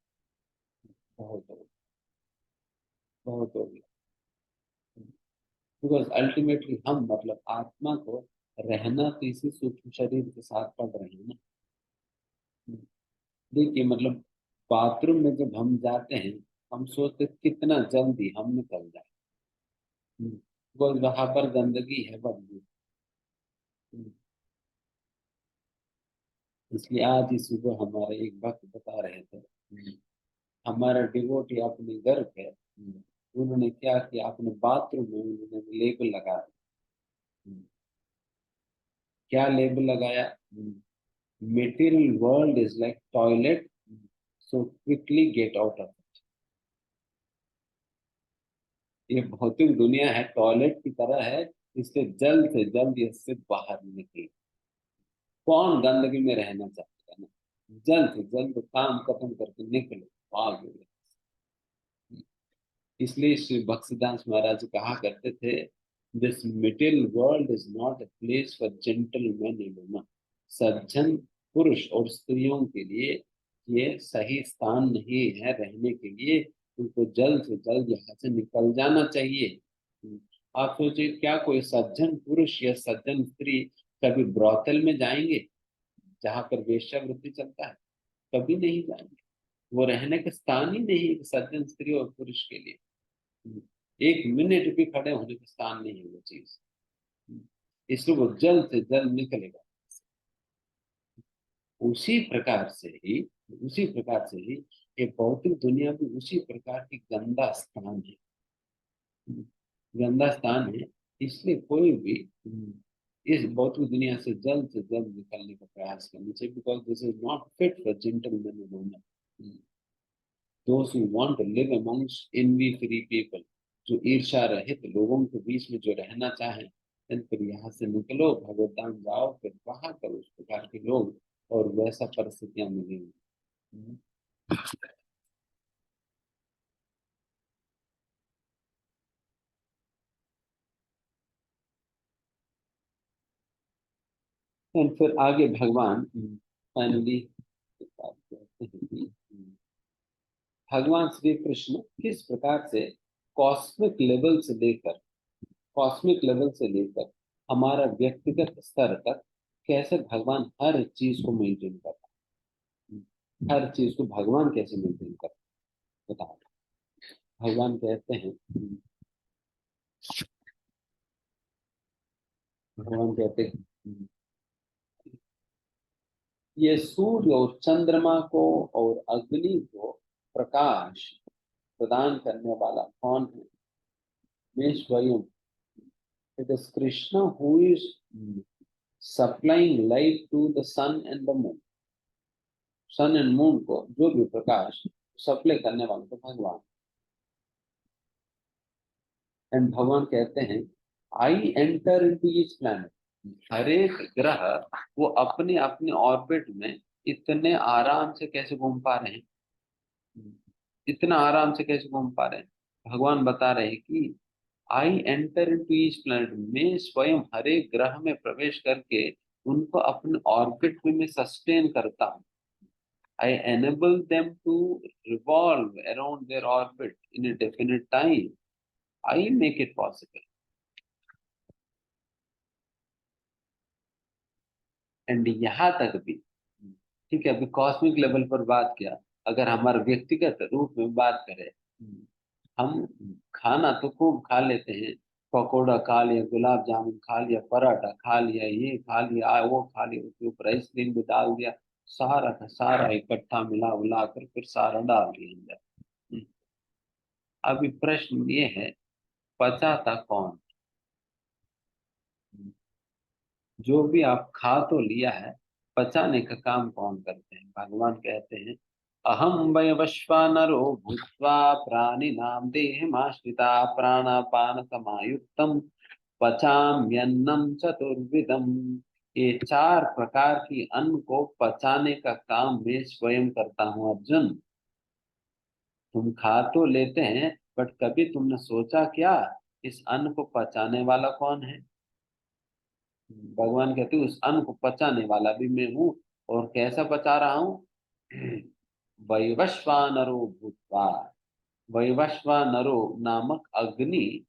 बहुत हो गया, बहुत हो गया। बिकॉज अल्टीमेटली हम मतलब आत्मा को रहना तो इसी सूक्ष्म शरीर के साथ पड़ रहे हैं ना। देखिए मतलब बाथरूम में जब हम जाते हैं, हम सोचते कितना जल्दी हम निकल जाए, बिकॉज वहां पर गंदगी है, बदबू। इसलिए आज ही सुबह हमारे एक भक्त बता रहे थे, हमारा डिवोटी अपने घर पे उन्होंने क्या किया, अपने बाथरूम में उन्होंने लेबल लगा दिया। क्या लेबल लगाया? material world is like toilet, so quickly get out of it। ये भौतिक दुनिया है, टॉयलेट की तरह है, इससे जल्द से जल्द इससे बाहर निकले। कौन गंदगी में रहना चाहता है ना? जल्द से जल्द काम खत्म करके निकले, भाग गए। इसलिए श्री बक्सीदास महाराज कहा करते थे, this middle world is not a place for gentleman and woman. सज्जन पुरुष और स्त्रियों के लिए ये सही स्थान नहीं है रहने के लिए। उनको जल्द से जल्द यहाँ से निकल जाना चाहिए। आप सोचिए, क्या कोई सज्जन पुरुष या सज्जन स्त्री कभी ब्रॉथल में जाएंगे जहां पर वेश्यावृत्ति चलता है? कभी नहीं जाएंगे। वो रहने का स्थान ही नहीं है सज्जन स्त्री और पुरुष के लिए। एक मिनट भी खड़े होने का स्थान नहीं है वो चीज। इसलिए वो जल्द से जल्द निकलेगा। उसी प्रकार से ही उसी प्रकार से ही ये भौतिक दुनिया भी उसी प्रकार की गंदा स्थान है, गंदा स्थान है। इसलिए कोई भी इस भौतिक दुनिया से जल्द निकलने का प्रयास करना चाहिए, because this is not fit for gentleman and women. Those who want to live amongst envy free people, जो ईर्ष्या रहित लोगों के बीच में जो रहना चाहे, फिर यहाँ से निकलो, भगवतान जाओ, फिर वहां पर उस प्रकार के लोग और वैसा परिस्थितियां मिलेंगी। और फिर आगे भगवान फाइनली कहते हैं कि भगवान श्री कृष्ण किस प्रकार से कॉस्मिक लेवल से लेकर कॉस्मिक लेवल से लेकर हमारा व्यक्तिगत स्तर तक कैसे भगवान हर चीज को मेंटेन करता है, हर चीज को भगवान कैसे मेंटेन करता है बताओ। भगवान कहते हैं भगवान कहते हैं ये सूर्य और चंद्रमा को और अग्नि को प्रकाश प्रदान करने वाला कौन है? मैं स्वयं। It is Krishna who is supplying light to the sun and the moon. Sun and moon को जो भी प्रकाश सप्लाई करने वाले तो भगवान। एंड भगवान कहते हैं I enter into each planet. हर एक ग्रह वो अपने अपने ऑर्बिट में इतने आराम से कैसे घूम पा रहे हैं, इतना आराम से कैसे घूम पा रहे हैं। भगवान बता रहे हैं कि आई एंटर इनटू ईच प्लैनेट, मैं स्वयं हर एक ग्रह में प्रवेश करके उनको अपने ऑर्बिट में मैं सस्टेन करता हूँ। I enable them to revolve around their orbit in a definite time. I make it possible. And यहाँ तक भी, ठीक है, अभी कॉस्मिक लेवल पर बात किया। अगर हमारे व्यक्तिगत रूप में बात करें, हम खाना तो खूब खा लेते हैं। पकौड़ा खा लिया, गुलाब जामुन खा लिया, पराठा खा लिया, ये खा लिया, वो खा लिया, उसके ऊपर आइसक्रीम भी डाल दिया, सारा का सारा इकट्ठा मिला उला कर फिर सारा डाल दिया अंदर। अभी प्रश्न ये है, पचाता कौन? जो भी आप खा तो लिया है, पचाने का काम कौन करते हैं? भगवान कहते हैं अहम वयवश्वानरो भूत्वा प्राणिनां देहमाश्रिता प्राणापान समायुक्तम पचाम्यन्नम चतुर्विधम। ये चार प्रकार की अन्न को पचाने का काम मैं स्वयं करता हूँ अर्जुन। तुम खा तो लेते हैं, बट कभी तुमने सोचा क्या इस अन्न को पचाने वाला कौन है? भगवान कहते हैं उस अन्न को पचाने वाला भी मैं हूँ। और कैसा पचा रहा हूँ? वैवस्वानरो भूत्वा। वैवस्वानरो नामक अग्नि,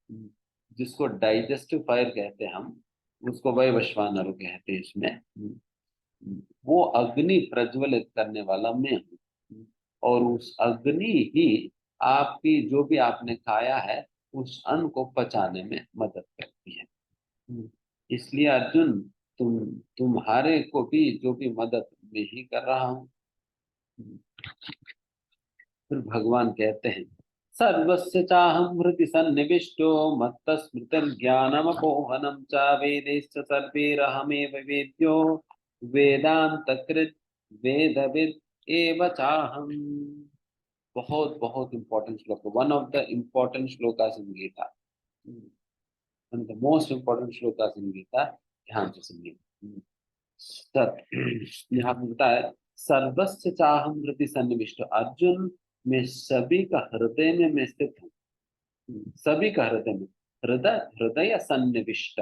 जिसको डाइजेस्टिव फायर कहते हैं हम, उसको वैवस्वानरो कहते हैं इसमें। वो अग्नि प्रज्वलित करने वाला मैं हूँ। और उस अग्नि ही आपकी जो भी आपने खाया है उस अन्न को पचाने में मदद करती है। इसलिए अर्जुन, तुम्हारे को भी जो भी मदद मैं ही कर रहा हूँ। फिर भगवान कहते हैं सर्वस्य चाहं हृदि सन्निविष्टो मत्तस्मृतिर्ज्ञानमपोहनं च वेदैश्च सर्वैरहमेव वेद्यो वेदान्तकृत् वेदविद् एव चाहम्। बहुत बहुत इंपॉर्टेंट श्लोक, वन ऑफ द इम्पोर्टेंट श्लोकास in Gita, one of the most important श्लोकास इन गीता। ध्यान से सुनिए। यहाँ पे बताया सर्वस्य चाहम हृदि सन्निविष्ट। अर्जुन, मैं सभी का हृदय में मैं स्थित हूँ। सभी का हृदय में, हृदय हृदय सन्निविष्ट,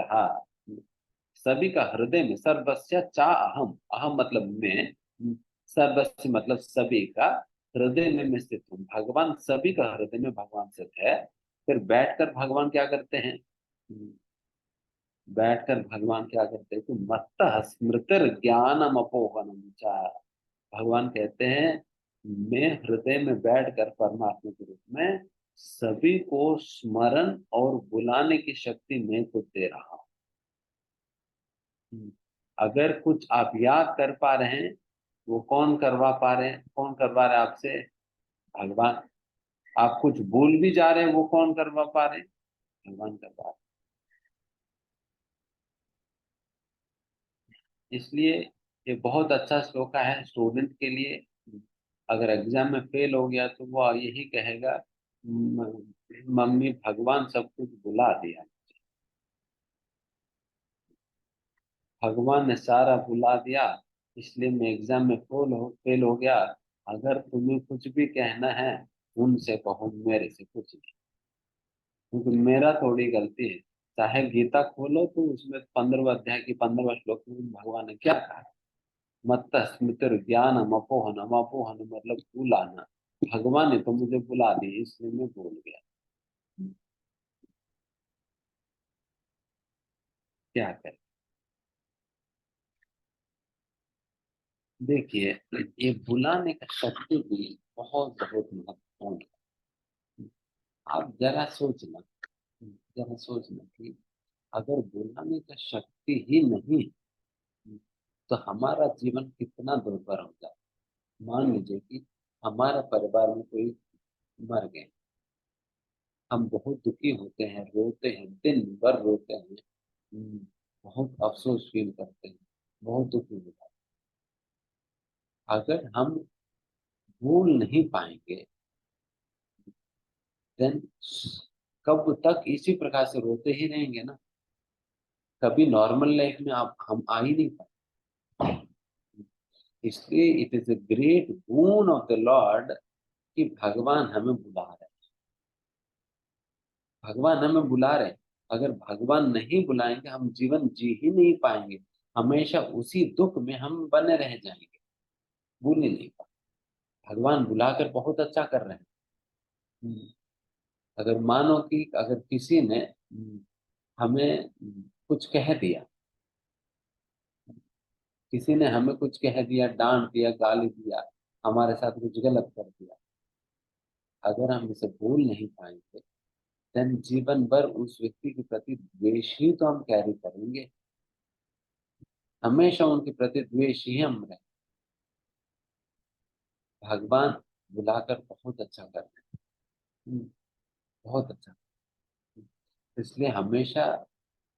सभी का हृदय में। सर्वस्य चा अहम, अहम मतलब मैं, सर्वस्य मतलब सभी का, हृदय में मैं स्थित हूँ। भगवान सभी का हृदय में भगवान स्थित है। फिर बैठकर भगवान क्या करते हैं? बैठकर भगवान क्या करते हैं? तो मत्त स्मृतिर ज्ञानम अपोहनम च। भगवान कहते हैं मैं हृदय में बैठकर परमात्मा के रूप में सभी को स्मरण और बुलाने की शक्ति मैं खुद दे रहा हूँ। अगर कुछ आप याद कर पा रहे हैं, वो कौन करवा पा रहे हैं? कौन करवा रहे हैं आपसे? भगवान। आप कुछ भूल भी जा रहे हैं, वो कौन करवा पा रहे हैं? भगवान करवा रहे हैं। इसलिए ये बहुत अच्छा श्लोक है स्टूडेंट के लिए। अगर एग्जाम में फेल हो गया तो वो यही कहेगा मम्मी भगवान सब कुछ भुला दिया, भगवान ने सारा भुला दिया, इसलिए मैं एग्जाम में फेल हो गया। अगर तुम्हें कुछ भी कहना है उनसे कहो, मेरे से कुछ नहीं, क्योंकि मेरा थोड़ी गलती है। चाहे गीता खोलो तो उसमें 15वें अध्याय की 15वां श्लोक में भगवान ने क्या कहा? मत्त स्मृतिर ज्ञानम अपोहनम, अपोहन मतलब भुलाना। भगवान ने तो मुझे बुला दी, इसलिए मैं भूल गया। क्या करें? देखिए, ये बुलाने का शक्ति भी बहुत बहुत महत्वपूर्ण है। आप जरा सोचना, जरा सोचना कि अगर बुलाने का शक्ति ही नहीं तो हमारा जीवन कितना दुर्भर हो जाए। मान लीजिए कि हमारे परिवार में कोई मर गए, हम बहुत दुखी होते हैं, रोते हैं, दिन भर रोते हैं, बहुत अफसोस फील करते हैं, बहुत दुखी होता है। अगर हम भूल नहीं पाएंगे देन कब तक इसी प्रकार से रोते ही रहेंगे ना, कभी नॉर्मल लाइफ में आप हम आ ही नहीं पाए। इसलिए it is a great boon of the Lord कि भगवान हमें बुला रहे हैं, भगवान हमें बुला रहे हैं। अगर भगवान नहीं बुलाएंगे हम जीवन जी ही नहीं पाएंगे, हमेशा उसी दुख में हम बने रह जाएंगे, भूल ही नहीं पाएंगे। भगवान बुलाकर बहुत अच्छा कर रहे हैं। अगर मानो कि अगर किसी ने हमें कुछ कह दिया, किसी ने हमें कुछ कह दिया, डांट दिया, गाली दिया, हमारे साथ कुछ गलत कर दिया, अगर हम इसे भूल नहीं पाएंगे देन जीवन भर उस व्यक्ति के प्रति द्वेष ही तो हम कैरी करेंगे, हमेशा उनके प्रति द्वेष ही हम रहे। भगवान बुलाकर बहुत अच्छा कर रहे हैं, बहुत अच्छा। इसलिए हमेशा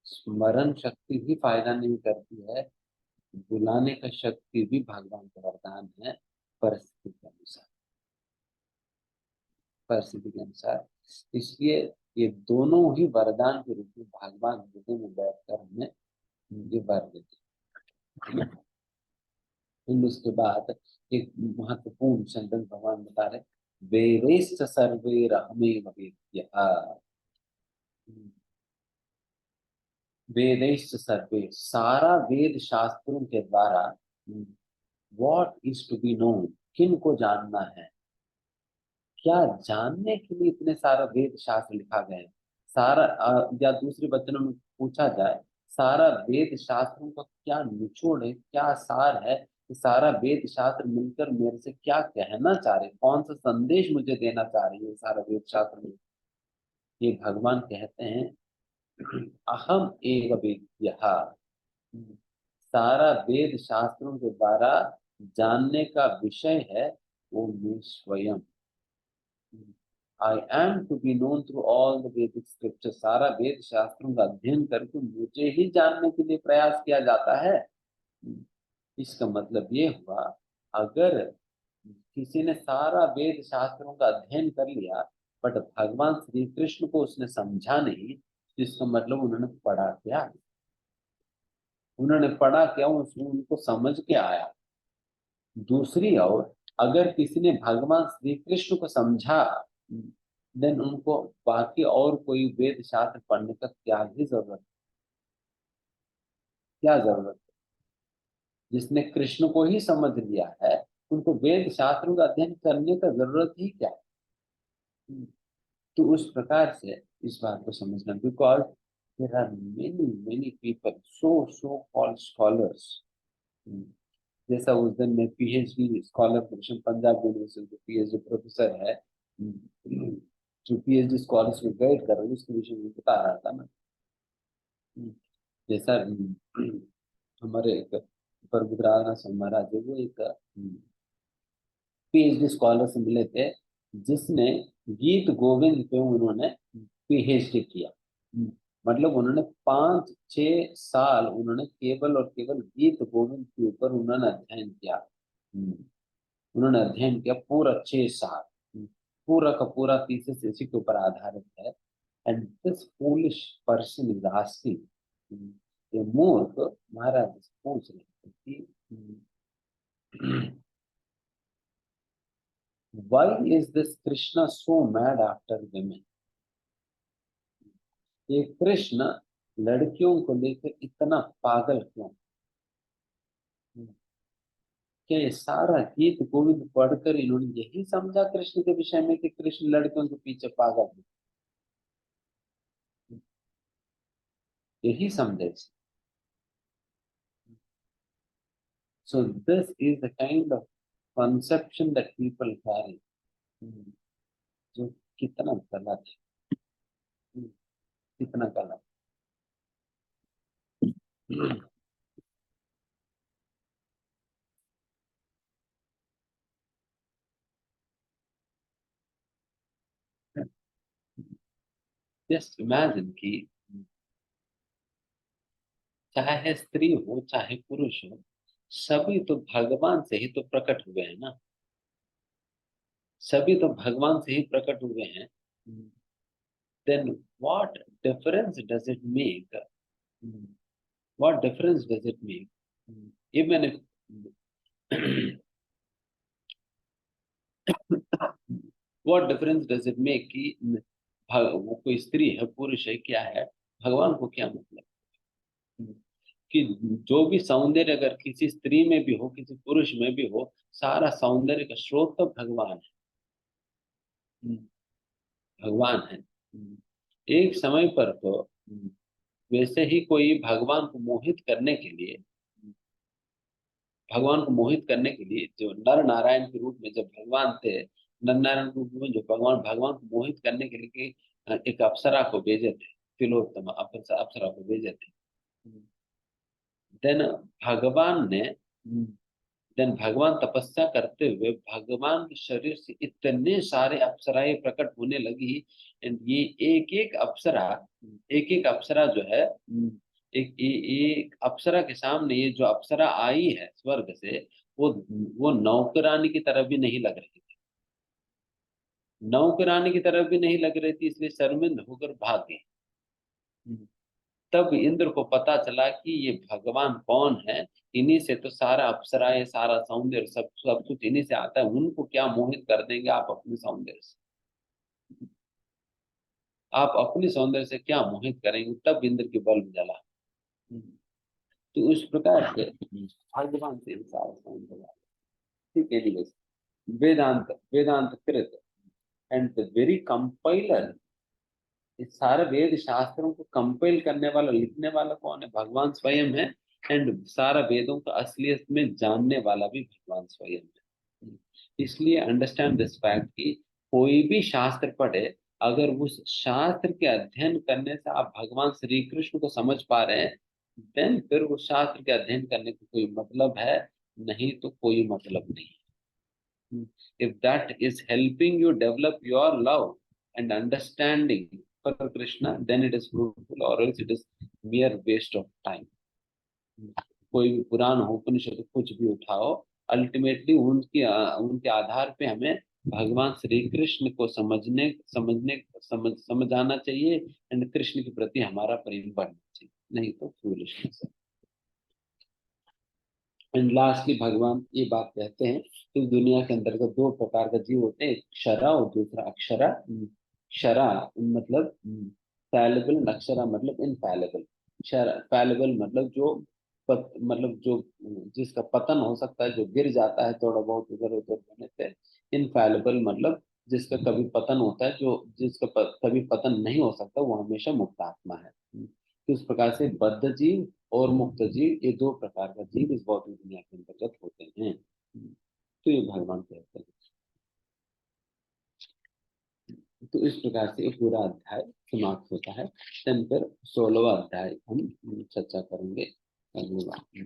स्मरण शक्ति ही फायदा नहीं करती है, बुलाने का शक्ति भी भगवान का वरदान है, परिस्थिति के अनुसार, परिस्थिति के अनुसार। इसलिए ये दोनों ही वरदान के रूप में भगवान हृदय में बैठकर हमें ये वर देते हैं। फिर उसके बाद एक महत्वपूर्ण सेंटेंस भगवान बता रहे, वेदैश्च सर्वैरहमेव वेद्यः। वेदैश्च सर्वे, सारा वेद शास्त्रों के द्वारा, what is to be known, किन को जानना है, क्या जानने के लिए इतने सारा वेद शास्त्र लिखा गया है। सारा या दूसरे वचनों में पूछा जाए, सारा वेद शास्त्रों का क्या निचोड़ है, क्या सार है, कि सारा वेद शास्त्र मिलकर मेरे से क्या कहना चाह रहे, कौन सा संदेश मुझे देना चाह रही है सारा वेद शास्त्र में। ये भगवान कहते हैं अहम एव वेद्यः। सारा वेद शास्त्रों के द्वारा जानने का विषय है वो मैं स्वयं। I am to be known through all the vedic scripture, सारा वेद शास्त्रों का अध्ययन करके मुझे ही जानने के लिए प्रयास किया जाता है। इसका मतलब ये हुआ, अगर किसी ने सारा वेद शास्त्रों का अध्ययन कर लिया बट भगवान श्री कृष्ण को उसने समझा नहीं, जिसका मतलब उन्होंने पढ़ा क्या, उन्होंने पढ़ा क्या, उसने उनको समझ के आया। दूसरी ओर अगर किसी ने भगवान श्री कृष्ण को समझा देन उनको बाकी और कोई वेद शास्त्र पढ़ने का क्या ही जरूरत, क्या जरूरत है। जिसने कृष्ण को ही समझ लिया है उनको वेद शास्त्रों का अध्ययन करने का जरूरत ही क्या है। तो उस प्रकार से इस बात को समझना, because there are many many people so called scholars. जैसा उस दिन मैं PhD scholar position Punjab university के पीएचडी प्रोफेसर है, जो पीएचडी स्कॉलर्स को गाइड कर रहे हैं, उसके विषय में बता रहा था मैं। जैसा हमारे एक प्रभुराज महाराज है, वो एक पीएचडी स्कॉलर से मिले थे, जिसने गीत गोविंद पे उन्होंने पीएचडी किया। मतलब उन्होंने 5-6 साल उन्होंने केवल और केवल गीत गोविंद के ऊपर उन्होंने अध्ययन किया। उन्होंने अध्ययन किया पूरा 6 साल, पूरा का पूरा थीसिस इसी के ऊपर आधारित है। And this foolish person is asking, ये मूर्ख महाराज से पूछ रहे थे कि why is this Krishna so mad after women? ये कृष्ण लड़कियों को लेकर इतना पागल क्यों? क्या ये सारा गीत गोविंद पढ़कर इन्होंने यही समझा कृष्ण के विषय में कि कृष्ण लड़कियों के पीछे पागल है, यही समझे? So this is the kind of conception that people carry, जो कितना गलत है, कितना गलत। जस्ट इमेजिन कि चाहे स्त्री हो चाहे पुरुष हो, सभी तो भगवान से ही तो प्रकट हुए हैं ना, सभी तो भगवान से ही प्रकट हुए हैं। Then what difference does it make, what difference does it make even if what difference does it make कि वो कोई स्त्री है पुरुष है क्या है, भगवान को क्या मतलब। कि जो भी सौंदर्य अगर किसी स्त्री में भी हो किसी पुरुष में भी हो, सारा सौंदर्य का स्रोत तो भगवान है। भगवान है। एक समय पर तो वैसे ही कोई भगवान को मोहित करने के लिए, भगवान को मोहित करने के लिए जो नर नारायण के रूप में जब भगवान थे, नर नारायण के रूप में जो भगवान भगवान को मोहित करने के लिए एक अप्सरा को भेजे थे, तिलोत्तमा अप्सरा को भेजे थे। देन भगवान ने देन भगवान तपस्या करते हुए भगवान के शरीर से इतने सारे अप्सराएं प्रकट होने लगी। एंड ये एक एक अप्सरा जो है, एक अप्सरा के सामने ये जो अप्सरा आई है स्वर्ग से, वो नौकरानी की तरह भी नहीं लग रही थी, नौकरानी की तरफ भी नहीं लग रही थी, इसलिए शर्मिंद होकर भाग गई। तब इंद्र को पता चला कि ये भगवान कौन है, इन्हीं से तो सारा अप्सराएं सारा सौंदर्य सब सब कुछ इन्हीं से आता है, उनको क्या मोहित कर देंगे आप अपने सौंदर्य से, आप अपने सौंदर्य से क्या मोहित करेंगे। तब इंद्र की बल्ब जला। तो उस प्रकार से भगवान से सारा सौंदर्य। ठीक है। anyways, वेदांत वेदांत कृत एंड द वेरी कंपाइलर, इस सारे वेद शास्त्रों को कंपाइल करने वाला लिखने वाला कौन है, भगवान स्वयं है। एंड सारा वेदों का असलियत में जानने वाला भी भगवान स्वयं है। इसलिए अंडरस्टैंड दिस फैक्ट कि कोई भी शास्त्र पढ़े, अगर उस शास्त्र के अध्ययन करने से आप भगवान श्री कृष्ण को समझ पा रहे हैं, देन फिर उस शास्त्र के अध्ययन करने का कोई मतलब है, नहीं तो कोई मतलब नहीं। If that is helping you develop your love and understanding for Krishna, then it is fruitful, or else it is mere waste of time. कोई भी पुराण हो उपनिषद कुछ भी उठाओ, अल्टीमेटली उनके आधार पे हमें भगवान श्री कृष्ण को समझाना चाहिए, एंड कृष्ण के प्रति हमारा प्रेम बढ़ना चाहिए, नहीं तो फूलिशनेस है। एंड लास्टली भगवान ये बात कहते हैं कि दुनिया के अंतर्गत दो प्रकार का जीव होते हैं, एक क्षरा और दूसरा अक्षरा। क्षरा मतलब फैलेबल, अक्षरा मतलब इनफैलेबल। फैलेबल मतलब मतलब जो जिसका पतन हो सकता है, जो गिर जाता है थोड़ा बहुत इधर उधर होने से। इनफैलेबल मतलब जिसका कभी पतन होता है, जो जिसका कभी पतन नहीं हो सकता, वो हमेशा मुक्त आत्मा है। तो इस प्रकार से बद्ध जीव और मुक्त जीव, ये दो प्रकार का जीव इस भौतिक दुनिया के अंतर्गत होते हैं। तो ये भगवान कहते हैं। तो इस प्रकार से एक पूरा अध्याय समाप्त होता है। देन फिर 16वां अध्याय हम चर्चा करेंगे अगली बार।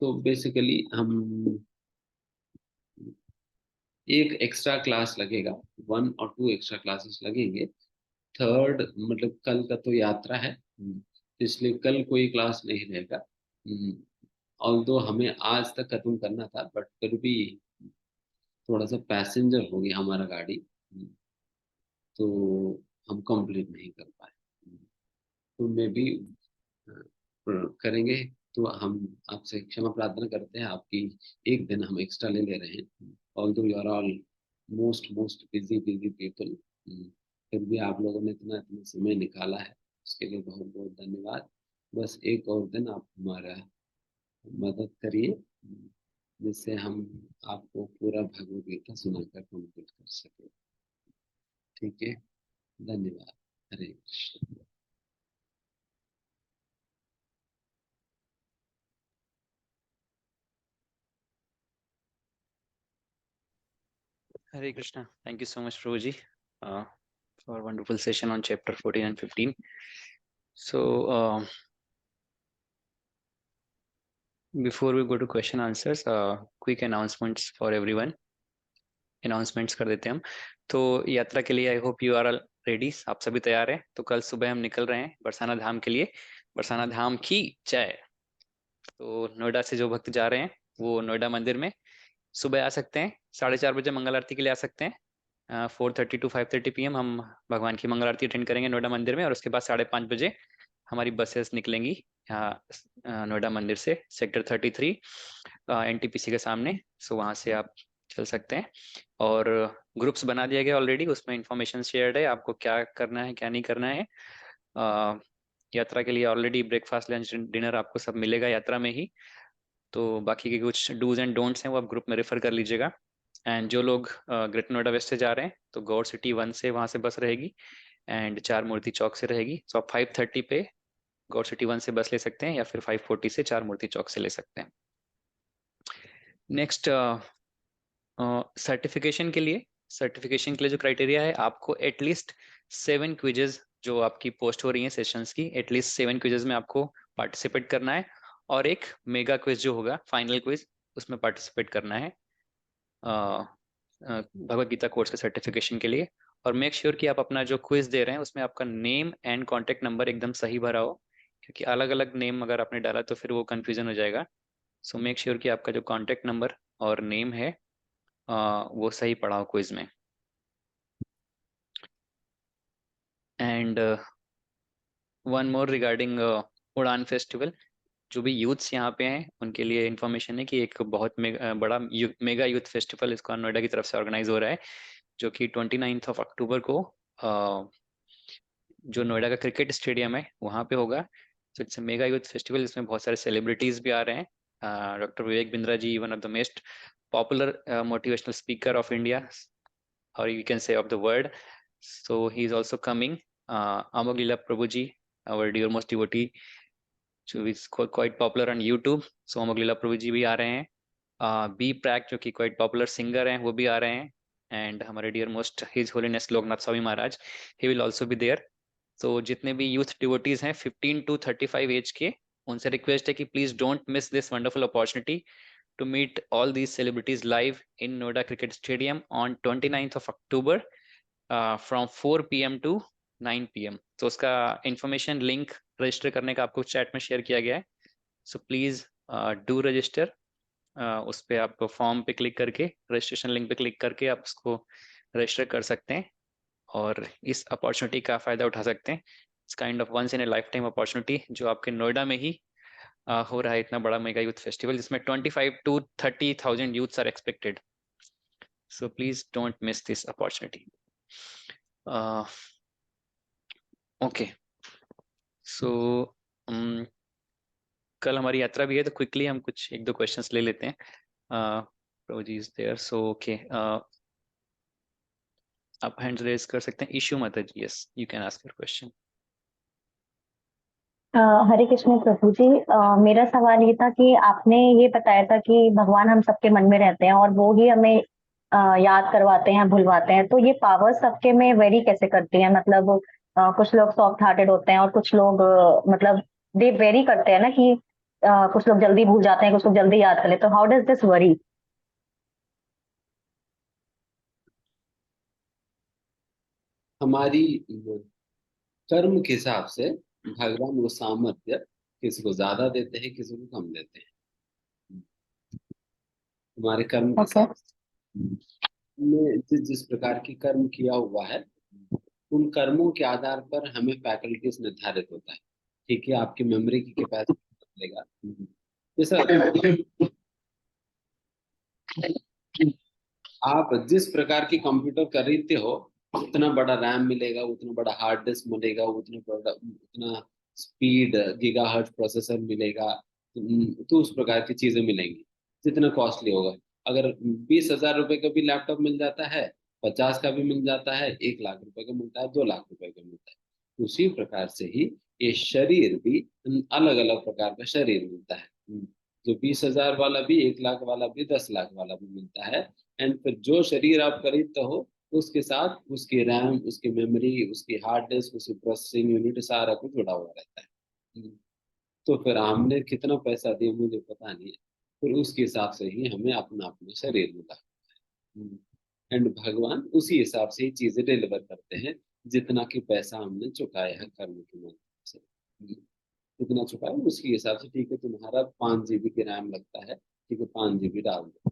तो बेसिकली हम एक एक्स्ट्रा क्लास लगेगा, 1 और 2 एक्स्ट्रा क्लासेस लगेंगे। थर्ड मतलब कल का तो यात्रा है, इसलिए कल कोई क्लास नहीं रहेगा। और दो हमें आज तक खत्म करना था, बट फिर भी थोड़ा सा पैसेंजर हो गया हमारा गाड़ी, तो हम कंप्लीट नहीं कर पाए। तो मे भी करेंगे। तो हम आपसे क्षमा प्रार्थना करते हैं, आपकी एक दिन हम एक्स्ट्रा ले ले रहे हैं। Although you are all most most busy busy people, फिर भी आप लोगों ने इतना इतना समय निकाला है, उसके लिए बहुत बहुत धन्यवाद। बस एक और दिन आप हमारा मदद करिए, जिससे हम आपको पूरा भगवद गीता सुनाकर कंप्लीट कर सके। ठीक है, धन्यवाद। हरे Krishna. Hare Krishna. Thank you so much, Prabhuji, for a wonderful session on chapter 14 and 15. So, Before we go to question answers, quick announcements for everyone. Announcements कर देते हैं हम। तो यात्रा के लिए I hope you are all ready, आप सभी तैयार हैं। तो कल सुबह हम निकल रहे हैं बरसाना धाम के लिए। बरसाना धाम की जय। तो नोएडा से जो भक्त जा रहे हैं वो नोएडा मंदिर में सुबह आ सकते हैं, 4:30 बजे मंगल आरती के लिए आ सकते हैं। 4:30 to 5:30 PM हम भगवान की मंगल आरती अटेंड करेंगे नोएडा मंदिर में, और उसके बाद 5:30 बजे हमारी बसेस निकलेंगी यहाँ नोएडा मंदिर से, सेक्टर 33 NTPC के सामने। सो वहाँ से आप चल सकते हैं। और ग्रुप्स बना दिया गया ऑलरेडी, उसमें इंफॉर्मेशन शेयर्ड है आपको क्या करना है क्या नहीं करना है। यात्रा के लिए ऑलरेडी ब्रेकफास्ट लंच डिनर आपको सब मिलेगा यात्रा में ही। तो बाकी के कुछ डूज एंड डोंट्स हैं वो आप ग्रुप में रेफर कर लीजिएगा। एंड जो लोग ग्रेटर नोएडा वेस्ट से जा रहे हैं तो गौर सिटी 1 से वहाँ से बस रहेगी, एंड 4 मूर्ति चौक से रहेगी। तो आप 5:30 पे गौर सिटी 1 से बस ले सकते हैं, या फिर 5:40 से 4 मूर्ति चौक से ले सकते हैं। नेक्स्ट, सर्टिफिकेशन के लिए जो क्राइटेरिया है, आपको एटलीस्ट 7 क्विजेज जो आपकी पोस्ट हो रही हैं सेशंस की, एटलीस्ट 7 क्विजेज में आपको पार्टिसिपेट करना है, और एक मेगा क्विज जो होगा फाइनल क्विज उसमें पार्टिसिपेट करना है भगवत गीता कोर्स के सर्टिफिकेशन के लिए। और मेक श्योर कि आप अपना जो क्विज दे रहे हैं उसमें आपका नेम एंड कॉन्टेक्ट नंबर एकदम सही भरा हो, क्योंकि अलग अलग नेम अगर आपने डाला तो फिर वो कंफ्यूजन हो जाएगा। सो मेक श्योर कि आपका जो कॉन्टेक्ट नंबर और नेम है वो सही पड़ा हो क्विज में। एंड वन मोर रिगार्डिंग उड़ान फेस्टिवल, जो भी यूथ्स यहाँ पे हैं उनके लिए इंफॉर्मेशन है कि एक बहुत बड़ा मेगा यूथ फेस्टिवल इसको नोएडा की तरफ से ऑर्गेनाइज हो रहा है, जो कि 29 अक्टूबर को जो नोएडा का क्रिकेट स्टेडियम है वहाँ पे होगा। तो इट्स मेगा यूथ फेस्टिवल, इसमें बहुत सारे सेलिब्रिटीज भी आ रहे हैं। Doctor Vivek Bindra ji, one of the most popular motivational speaker of India, or you can say of the world. So he is also coming. Amog Leela Prabhuji, our dearest devotee, जो is quite popular on YouTube. So Amog Leela Prabhuji भी आ रहे हैं। B Prague जो कि quite popular singer हैं वो भी आ रहे हैं। एंड हमारे dear most his holiness Lokanath Swami Maharaj, he will also be there. तो जितने भी यूथ डिवोटीज हैं 15 to 35 एज के, उनसे रिक्वेस्ट है कि please don't miss this wonderful opportunity to meet all these celebrities live in Noida Cricket Stadium on 29th of October from 4 p.m. to 9 p.m. तो उसका इंफॉर्मेशन लिंक रजिस्टर करने का आपको चैट में शेयर किया गया है। So please do register. उस पर आप फॉर्म पे क्लिक करके, रजिस्ट्रेशन लिंक पे क्लिक करके आप उसको रजिस्टर कर सकते हैं और इस अपॉर्चुनिटी का फायदा उठा सकते हैं। It's kind of once in a lifetime opportunity जो आपके नोएडा में ही हो रहा है, इतना बड़ा मेगा यूथ फेस्टिवल जिसमें 25 to 30,000 youths are expected. So please don't miss this opportunity. Okay, so कल हमारी यात्रा भी है, तो क्विकली हम कुछ 1-2 क्वेश्चंस ले लेते हैं। प्रभु जी इज देयर, सो ओके, आप हैंड्स रेज कर सकते हैं। इशू माता जी, yes you can ask your question. Hare Krishna प्रभु जी, मेरा सवाल ये था कि आपने ये बताया था कि भगवान हम सबके मन में रहते हैं और वो ही हमें याद करवाते हैं, भुलवाते हैं। तो ये पावर सबके में वेरी कैसे करती है? मतलब कुछ लोग सॉफ्ट हार्टेड होते हैं और कुछ लोग मतलब दे वेरी करते हैं ना कि कुछ लोग जल्दी भूल जाते हैं, कुछ लोग जल्दी याद कर लेते। तो हाउ डज दिस वरी? हमारी कर्म के हिसाब से भगवान वो सामर्थ्य किसी को ज्यादा देते हैं, किसी को कम देते हैं। हमारे कर्म के हिसाब से हमने जिस जिस प्रकार की कर्म किया हुआ है उन कर्मों के आधार पर हमें फैकल्टीज निर्धारित होता है। ठीक है, आपकी मेमोरी की कैपेसिटी बदलेगा। जैसा आप जिस प्रकार की कंप्यूटर खरीदते हो उतना बड़ा रैम मिलेगा, उतना बड़ा हार्ड डिस्क मिलेगा, उतना स्पीड गीगाहर्ट्ज प्रोसेसर मिलेगा। तो उस प्रकार की चीजें मिलेंगी जितना कॉस्टली होगा। अगर 20,000 रुपए का भी लैपटॉप मिल जाता है, 50 का भी मिल जाता है, 1 लाख रुपए का मिलता है, 2 लाख रुपए का मिलता है। उसी प्रकार से ही ये शरीर भी अलग अलग प्रकार का शरीर मिलता है। जो 20,000 वाला भी, 1 लाख वाला भी, 10 लाख वाला भी मिलता है। एंड फिर जो शरीर आप खरीदते हो उसके साथ उसकी रैम, उसकी मेमोरी, उसकी हार्ड डिस्क, उसकी प्रोसेसिंग यूनिट सारा कुछ जुड़ा हुआ रहता है। तो फिर हमने कितना पैसा दिया मुझे पता नहीं है, फिर उसके हिसाब से ही हमें अपना अपना शरीर मिला। एंड भगवान उसी हिसाब से ही चीजें डिलीवर करते हैं, जितना कि पैसा हमने चुकाया है कर्म की मदद से। जितना चुकाया उसके हिसाब से, ठीक है तुम्हारा 5 GB की रैम लगता है, ठीक है 5 GB डाल दो।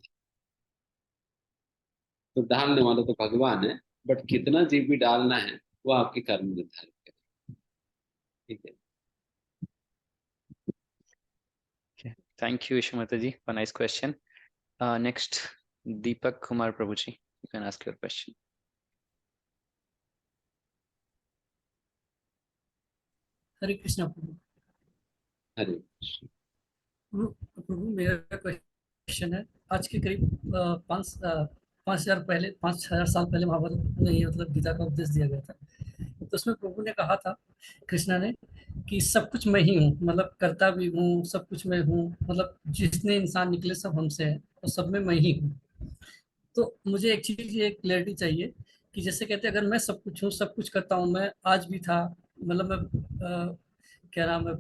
तो डालने वाला तो भगवान है, बट कितना GB डालना है वो आपके कर्म निर्धारित करें। ठीक है। Thank you, Ishmata ji, for nice question. Next, Deepak Kumar Prabhu ji, you can ask your question. हरे कृष्णा प्रभु। हरे कृष्ण। प्रभु मेरा क्वेश्चन है, आज के करीब 5,000 साल पहले महाभारत में ये मतलब गीता का उपदेश दिया गया था। तो उसमें प्रभु ने कहा था, कृष्णा ने, कि सब कुछ मैं ही हूँ, मतलब करता भी हूँ, सब कुछ मैं हूँ, मतलब जितने इंसान निकले सब हमसे हैं और सब में मैं ही हूँ। तो मुझे एक चीज, ये क्लैरिटी चाहिए कि जैसे कहते हैं अगर मैं सब कुछ हूँ, सब कुछ करता हूँ, मैं आज भी था, मतलब मैं क्या नाम है,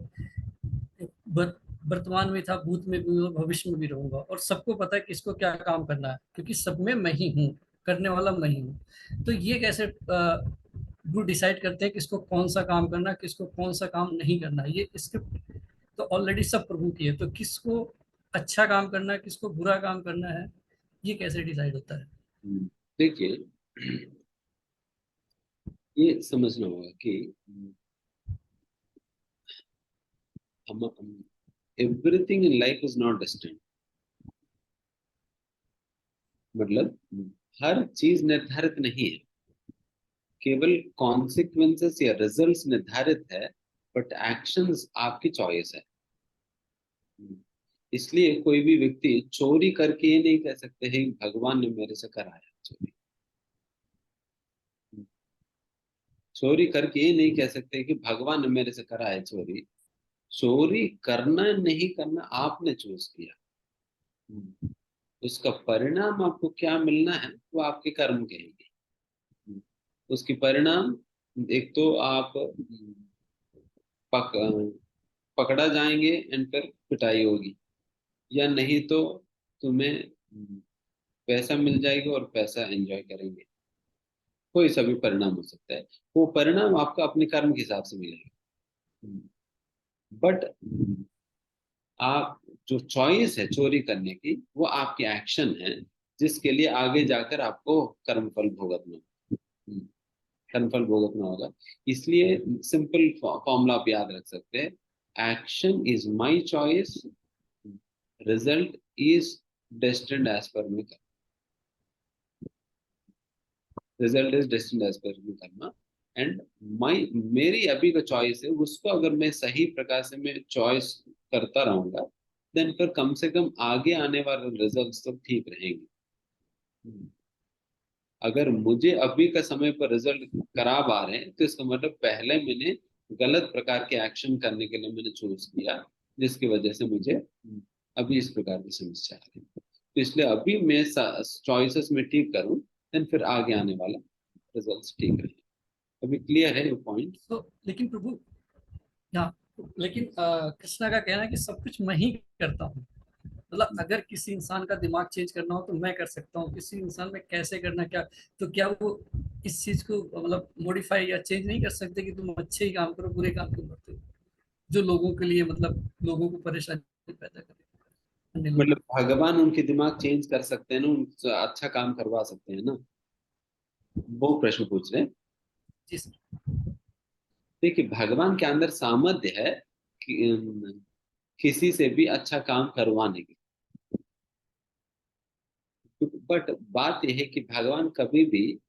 वर- वर्तमान में था, भूत में भी हूँ और भविष्य में भी रहूंगा, और सबको पता है कि इसको क्या काम करना है, क्योंकि सब में मैं ही हूँ, करने वाला मैं ही हूँ। तो ये कैसे वो डिसाइड करते हैं किसको कौन सा काम करना है, किसको कौन सा काम नहीं करना है? ये इसके तो ऑलरेडी सब प्रभु की है, तो किसको अच्छा काम करना है, किसको बुरा काम करना है, ये कैसे डिसाइड होता है? देखिए, ये समझना होगा कि हम everything in life is not destined. मतलब हर चीज निर्धारित नहीं है, केवल कॉन्सिक्वेंसेस या रिजल्ट्स निर्धारित है, बट एक्शंस आपकी चॉइस है। इसलिए कोई भी व्यक्ति चोरी करके ये नहीं कह सकते हैं कि भगवान ने मेरे से कराया चोरी। चोरी करके ये नहीं कह सकते कि भगवान ने मेरे से कराया चोरी। चोरी करना नहीं करना आपने चूज किया। उसका परिणाम आपको क्या मिलना है वो आपके कर्म कहेंगे। उसकी परिणाम, एक तो आप पक, पकड़ा जाएंगे एंड फिर पिटाई होगी, या नहीं तो तुम्हें पैसा मिल जाएगा और पैसा एंजॉय करेंगे। कोई सा भी परिणाम हो सकता है, वो परिणाम आपका अपने कर्म के हिसाब से मिलेगा। बट आप जो चॉइस है चोरी करने की, वो आपकी एक्शन है, जिसके लिए आगे जाकर आपको कर्मफल भुगतना, कर्मफल भुगतना होगा। इसलिए सिंपल फॉर्मूला आप याद रख सकते हैं, action is my choice, result is destined as per me कर्म। Result is destined as per me कर्म। एंड माई, मेरी अभी का चॉइस है, उसको अगर मैं सही प्रकार से मैं चॉइस करता रहूंगा, देन फिर कम से कम आगे आने वाले रिजल्ट्स तो ठीक रहेंगे। अगर मुझे अभी का समय पर रिजल्ट खराब आ रहे हैं, तो इसका मतलब पहले मैंने गलत प्रकार के एक्शन करने के लिए मैंने चूज किया, जिसकी वजह से मुझे अभी इस प्रकार की समस्या आ रही है। तो इसलिए अभी मैं चॉइसेस में ठीक करूं, देन फिर आगे आने वाला रिजल्ट्स ठीक रहे। अभी क्लियर है ये पॉइंट? तो लेकिन प्रभु, हाँ, लेकिन कृष्णा का कहना है कि सब कुछ मैं ही करता हूँ। मतलब अगर किसी इंसान का दिमाग चेंज करना हो तो मैं कर सकता हूँ, किसी इंसान में कैसे करना क्या, तो क्या वो इस चीज को मतलब मॉडिफाई या चेंज नहीं कर सकते कि तुम अच्छे ही काम करो, बुरे काम क्यों करते हो, जो लोगों के लिए मतलब लोगों को परेशानी पैदा करे, अन्य लोगों मतलब भगवान उनके दिमाग चेंज कर सकते हैं ना, उनसे अच्छा काम करवा सकते हैं ना, वो प्रश्न पूछ रहे हैं। जी सर। देखिए, भगवान के अंदर सामर्थ्य है कि किसी से भी अच्छा काम करवाने की। बट बात यह है कि भगवान कभी भी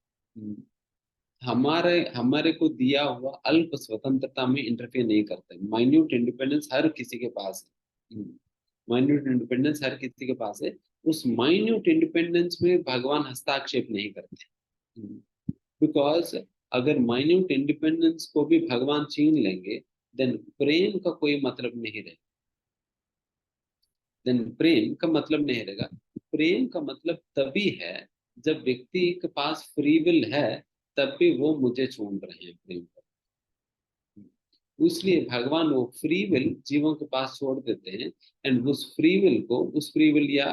हमारे हमारे को दिया हुआ अल्प स्वतंत्रता में इंटरफेयर नहीं करते। माइन्यूट इंडिपेंडेंस हर किसी के पास है। माइन्यूट इंडिपेंडेंस हर किसी के पास है। उस माइन्यूट इंडिपेंडेंस में भगवान हस्ताक्षेप नहीं करते, बिकॉज अगर माइन्यूट इंडिपेंडेंस को भी भगवान छीन लेंगे, देन प्रेम का कोई मतलब नहीं रहेगा। देन प्रेम का मतलब नहीं रहेगा। प्रेम का मतलब तभी है जब व्यक्ति के पास फ्री विल है, तब भी वो मुझे छोड़ रहे हैं प्रेम कर। इसलिए भगवान वो फ्री विल जीवों के पास छोड़ देते हैं, एंड उस फ्री विल को, उस फ्री विल या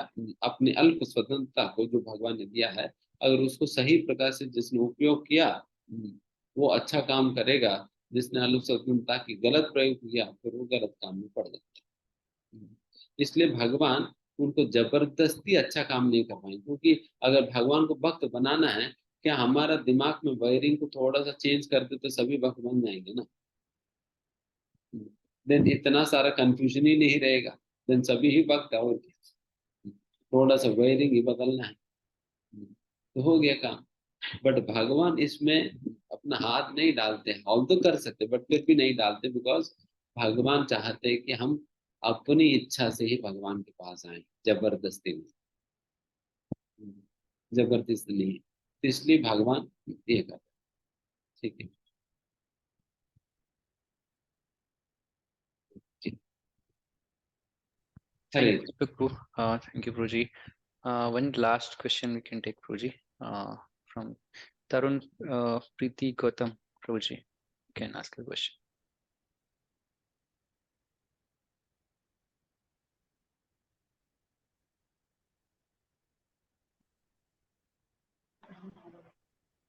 अपने अल्प स्वतंत्रता को जो भगवान ने दिया है, अगर उसको सही प्रकार से जिसने उपयोग किया, वो अच्छा काम करेगा। जिसने अल्प स्वतंत्रता की गलत प्रयोग किया, फिर वो गलत काम में पड़ जाता है। इसलिए भगवान उनको जबरदस्ती अच्छा काम नहीं कर पाएंगे, क्योंकि अगर भगवान को भक्त बनाना है, क्या हमारा दिमाग में वायरिंग को थोड़ा सा चेंज कर दे तो सभी भक्त बन जाएंगे ना? देन इतना सारा कंफ्यूजन ही नहीं रहेगा, देन सभी ही भक्त है, और क्या? थोड़ा सा वायरिंग ही बदलना है, तो हो गया काम। बट भगवान इसमें अपना हाथ नहीं डालते, हम तो कर सकते बट फिर भी नहीं डालते, बिकॉज भगवान चाहते हैं कि हम अपनी इच्छा से ही भगवान के पास आए, जबरदस्ती नहीं। जबरदस्ती नहीं, तो इसलिए भगवान ये करते हैं। ठीक है, ठीक। हरे Thank you, Pru. Thank you, Pruji. One last question we can take, Pruji, from Tarun Preeti Gautam. Pruji, you can ask the question.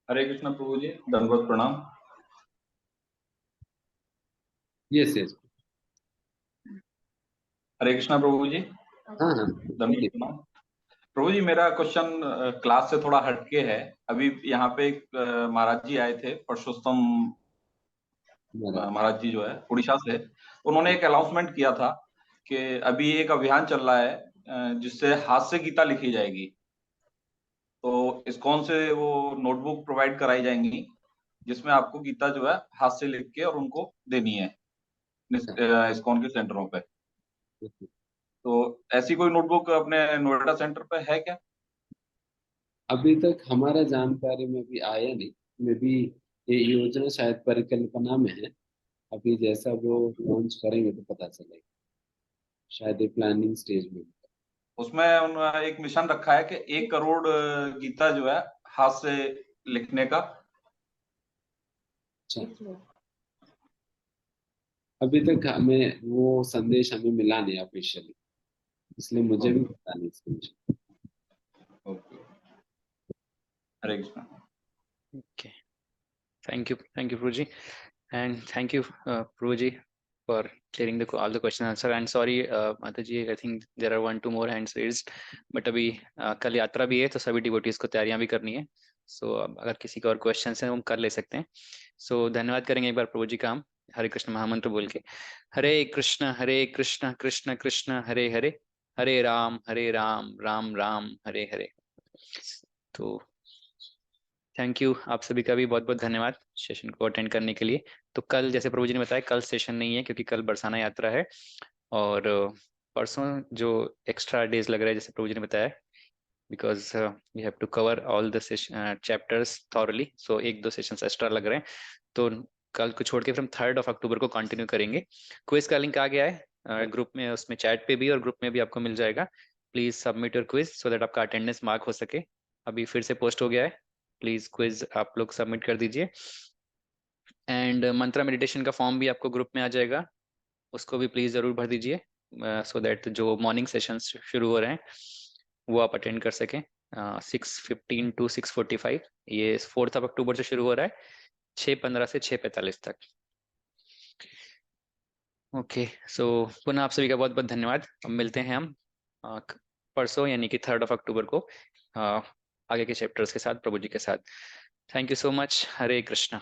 हरे कृष्ण प्रभु जी, दंडवत प्रणाम। Yes yes. हरे कृष्ण प्रभु जी, हाँ हाँ, दंडवत प्रणाम। प्रभु जी, मेरा क्वेश्चन क्लास से थोड़ा हटके है। अभी यहाँ पे एक महाराज जी आए थे, परशोत्तम महाराज जी जो है उड़ीसा से, उन्होंने एक अनाउंसमेंट किया था कि अभी एक अभियान चल रहा है जिससे हाथ से गीता लिखी जाएगी। तो इस्कॉन से वो नोटबुक प्रोवाइड कराई जाएंगी जिसमें आपको गीता जो है हाथ से लिख के और उनको देनी है इस्कॉन के सेंटरों पे। तो ऐसी कोई नोटबुक अपने नोएडा सेंटर पे है क्या? अभी तक हमारा जानकारी में भी आया नहीं, मे भी ये योजना शायद परिकल्पना में है। अभी जैसा वो लॉन्च करेंगे तो पता चलेगा, शायद ये प्लानिंग स्टेज में। उसमें उन्होंने एक मिशन रखा है कि 1 करोड़ गीता जो है हाथ से लिखने का। अच्छा, अभी तक हमें वो संदेश हमें मिला नहीं ऑफिशियली, इसलिए मुझे भी पता नहीं इसके विषय। Okay, Hare Krishna. Okay. Thank you, Pruji, and thank you, Pruji, for clearing all the question answer. And sorry, Mataji, I think there are 1-2 more hands raised, but अभी कल यात्रा भी है तो सभी डिवोटीज को तैयारियां भी करनी है। सो अगर किसी का और क्वेश्चन है हम कर ले सकते हैं। सो धन्यवाद करेंगे एक बार प्रभु जी का हम हरे कृष्ण महामंत्र बोल के। हरे कृष्ण कृष्ण कृष्ण हरे हरे, हरे राम राम राम हरे हरे। तो थैंक यू, आप सभी का भी बहुत बहुत धन्यवाद सेशन को अटेंड करने के लिए। तो कल जैसे प्रभु जी ने बताया कल सेशन नहीं है क्योंकि कल बरसाना यात्रा है, और परसों जो एक्स्ट्रा डेज लग रहा है जैसे प्रभु जी ने बताया, because we have to cover all the chapters thoroughly, so 1-2 sessions extra लग रहे हैं। तो कल को छोड़ के फिर हम 3rd of October को कंटिन्यू करेंगे। क्विज का लिंक आ गया है ग्रुप में, उसमें चैट पे भी और ग्रुप में भी आपको मिल जाएगा। Please submit your quiz so that आपका अटेंडेंस मार्क हो सके। अभी फिर से पोस्ट हो गया है, प्लीज क्विज आप लोग सबमिट कर दीजिए। एंड मंत्रा मेडिटेशन का फॉर्म भी आपको ग्रुप में आ जाएगा, उसको भी प्लीज जरूर भर दीजिए सो दैट जो मॉर्निंग सेशंस शुरू हो रहे हैं वो आप अटेंड कर सकें। 6:15 to 6:45 ये 4th of October से शुरू हो रहा है, 6:15 से 6:45 तक। ओके, सो पुनः आप सभी का बहुत बहुत धन्यवाद। अब मिलते हैं हम परसों यानी कि 3rd of October को आगे के चैप्टर्स के साथ प्रभु जी के साथ। Thank you so much. Hare Krishna.